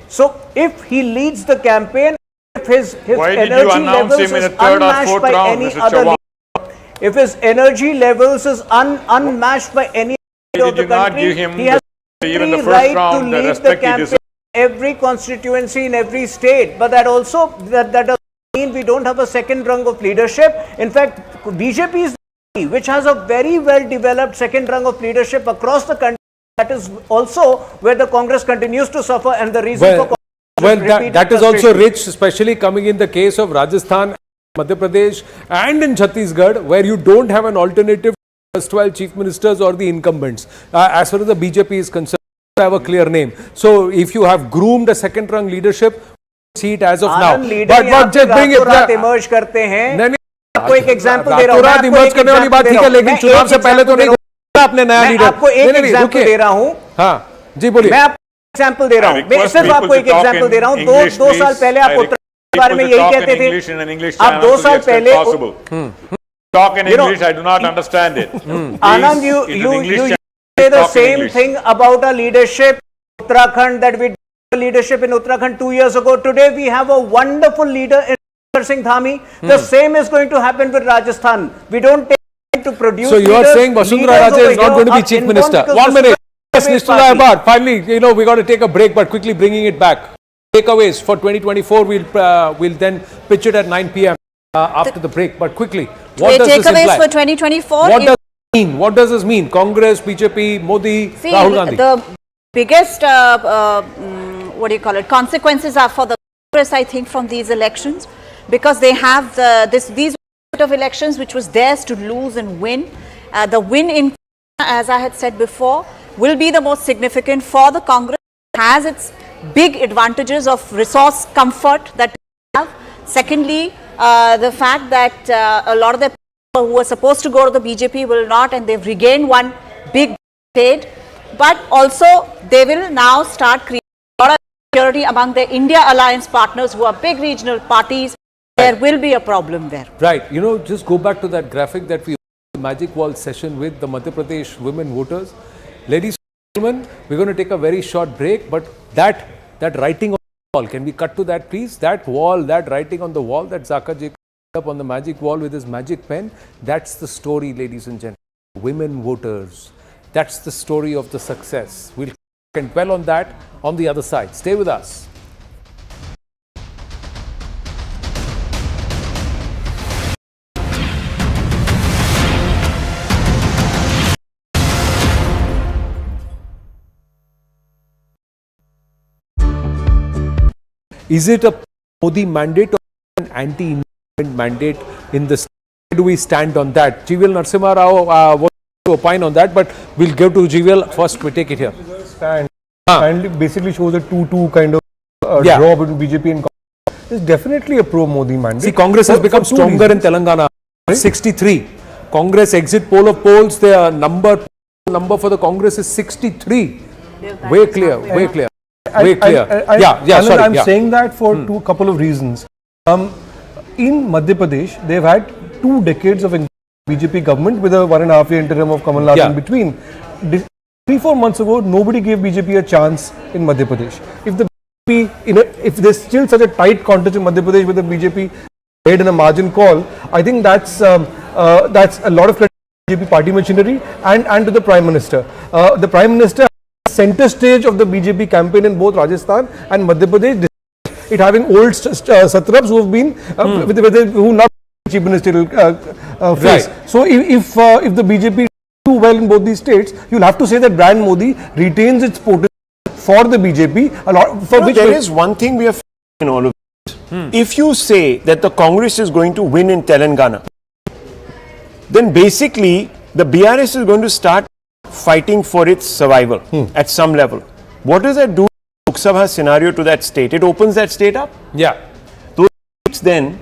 So, if he leads the campaign, if his energy levels is unmatched by any other leader, if his energy levels is unmatched by any leader of the country, he has even the first right round, to lead the campaign every constituency in every state. But that also that doesn't mean we don't have a second rung of leadership. In fact, BJP is the party which has a very well developed second rung of leadership across the country. That is also where the Congress continues to suffer, and the reason for that is also rich, especially coming in the case of Rajasthan. Madhya Pradesh and in Chhattisgarh, where you don't have an alternative to the 12 chief ministers or the incumbents. As far as the BJP is concerned, you have a clear name. So if you have groomed a second-rung leadership, see it as of now. But just bring it. Emerge करते हैं. आपको एक example दे रहा हूं. रात emerge करने वाली बात ठीक है, लेकिन चुनाव से पहले तो नहीं आपने नया लीडर. आपको एक एग्जांपल दे रहा हूं. हाँ जी बोलिए. मैं आपको एग्जांपल दे रहा हूं. मैं सिर्फ आपको एक एग्जांपल दे रहा हूं. दो साल पहले आप उत्तर के बारे में यही कहते थे. आप 2 साल पहले talk in English. I do not understand it. Anand, you say the same thing about our leadership in Uttarakhand, that we did leadership in Uttarakhand 2 years ago. Today we have a wonderful leader in Singh Dhami. The same is going to happen with Rajasthan. We don't take time to produce. So you are saying Vasundhara Raje is not going to be chief minister? 1 minute. Yes, Mr. Lahbad. Finally, we got to take a break, but quickly bringing it back. Takeaways for 2024. We'll then pitch it at 9 p.m. After the break. But quickly, what does this imply? Takeaways for 2024. What does it mean? What does this mean? Congress, BJP, Modi, Rahul Gandhi. The biggest consequences are for the Congress, I think, from these elections, because they have these sort of elections which was theirs to lose and win. The win in, as I had said before, will be the most significant for the Congress. It has its big advantages of resource comfort that we have. Secondly, the fact that a lot of the people who were supposed to go to the BJP will not, and they've regained one big state. But also, they will now start creating a lot of security among the India alliance partners who are big regional parties. There will be a problem there. Right. Just go back to that graphic that we the Magic Wall session with the Madhya Pradesh women voters. Ladies and gentlemen, we're going to take a very short break, but that writing on the wall, can we cut to that please? That wall, that writing on the wall that Zaka J up on the magic wall with his magic pen, that's the story, ladies and gentlemen. Women voters. That's the story of the success. We'll dwell on that on the other side. Stay with us. Is it a Modi mandate or an anti-independent mandate in the state? Where do we stand on that? GVL Narasimha Rao wants to opine on that, but we'll go to GVL first. We take it here. And basically shows a 2-2 kind of draw between BJP and Congress. It's definitely a pro-Modi mandate. See, Congress has become stronger in Telangana. 63. Congress exit poll of polls, the number for the Congress is 63. Way clear, way clear. Way clear. Sorry. I'm saying that for a couple of reasons. In Madhya Pradesh, they've had 2 decades of BJP government with a 1.5 year interim of Kamal Nath in between. 3-4 months ago, nobody gave BJP a chance in Madhya Pradesh. If there's still such a tight contest in Madhya Pradesh with the BJP made in a margin call, I think that's a lot of credit to BJP party machinery and to the Prime Minister. The Prime Minister center stage of the BJP campaign in both Rajasthan and Madhya Pradesh, it having old satraps who have been who not chief ministerial face. Right. So if the BJP do well in both these states, you'll have to say that brand Modi retains its potency for the BJP. A lot for which there is one thing we have in all of this. If you say that the Congress is going to win in Telangana, then basically the BRS is going to start fighting for its survival at some level. What does that do to the Lok Sabha scenario to that state? It opens that state up. Yeah. Those states then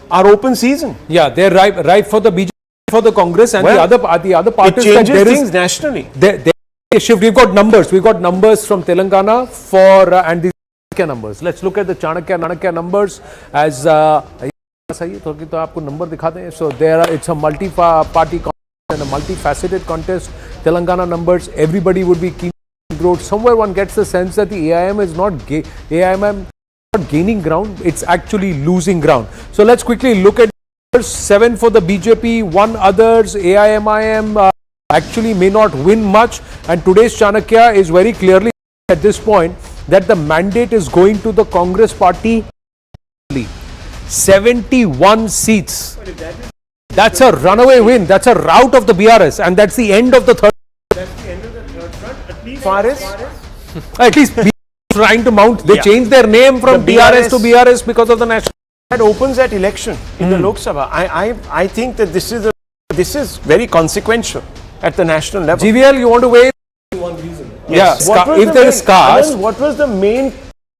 are open season. Yeah, they're ripe for the BJP, for the Congress, and the other parties. It changes things nationally. Shift. We've got numbers from Telangana for and these Chanakya numbers. Let's look at the Chanakya numbers as so it's a multi-party and a multifaceted contest. Telangana numbers, everybody would be keen to grow. Somewhere one gets the sense that the AIM is not gaining ground, it's actually losing ground. So let's quickly look at numbers. 7 for the BJP, 1 others. AIMIM actually may not win much, and today's Chanakya is very clearly at this point that the mandate is going to the Congress party. 71 seats. That's a runaway win. That's a rout of the BRS, and that's the end of the third. That's the end of the third front. At least trying to mount. They changed their name from BRS to BRS because of the national. that opens that election in the Lok Sabha. I think that this is very consequential at the national level. GVL, you want to weigh? Yes. If there is caste, what was the main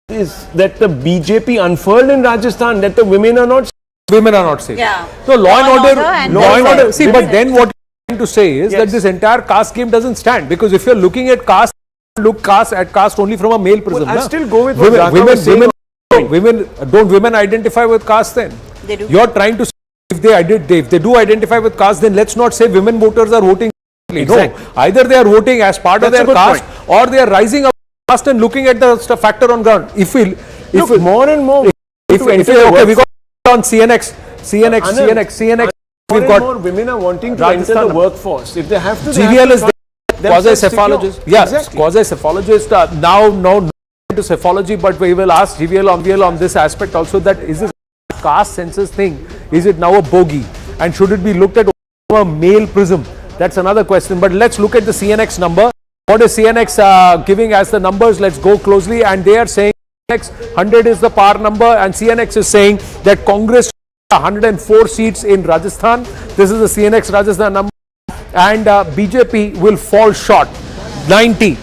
is that the BJP unfurled in Rajasthan that the women are not safe. Yeah. So law and order. See, women. but then what you're trying to say is that this entire caste game doesn't stand, because if you're looking at caste, look at caste only from a male prism. I'll still go with women identify with caste then? They do. You're trying to say if they do identify with caste, then let's not say women voters are voting. Exactly. No, either they are voting as part of their caste, or they are rising up caste and looking at the factor on ground. More and more, we got on CNX. We've got more women are wanting to enter the workforce. If they have to, GVL is quasi-cephalogist. Yes, exactly. Quasi-cephalogist. Now into cephalogy, but we will ask GVL on this aspect also, that is this caste census thing, is it now a bogey, and should it be looked at from a male prism? That's another question. But let's look at the CNX number. What is CNX giving as the numbers? Let's go closely. And they are saying 100 is the par number, and CNX is saying that Congress 104 seats in Rajasthan. This is the CNX Rajasthan number, and BJP will fall short. 90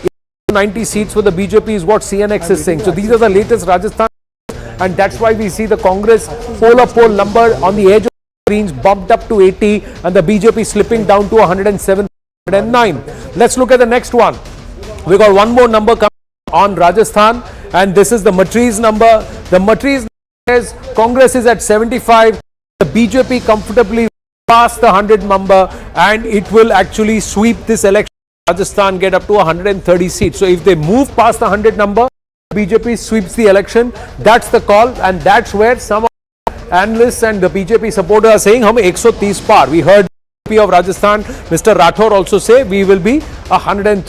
seats for the BJP is what CNX is saying. So these are the latest Rajasthan, and that's why we see the Congress poll number on the edge of screens bumped up to 80, and the BJP slipping down to 107, 109. Let's look at the next one. We got one more number coming on Rajasthan, and this is the Matriz number. The Matriz says Congress is at 75. The BJP comfortably past the 100 number, and it will actually sweep this election. Rajasthan get up to 130 seats. So if they move past the 100 number, BJP sweeps the election. That's the call, and that's where some analysts and the BJP supporters are saying, "Hum 130 par." We heard MP of Rajasthan, Mr. Rathore, also say we will be 103.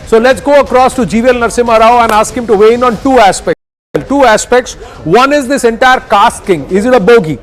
So let's go across to GVL Narasimha Rao and ask him to weigh in on two aspects. One is this entire caste thing. Is it a bogey?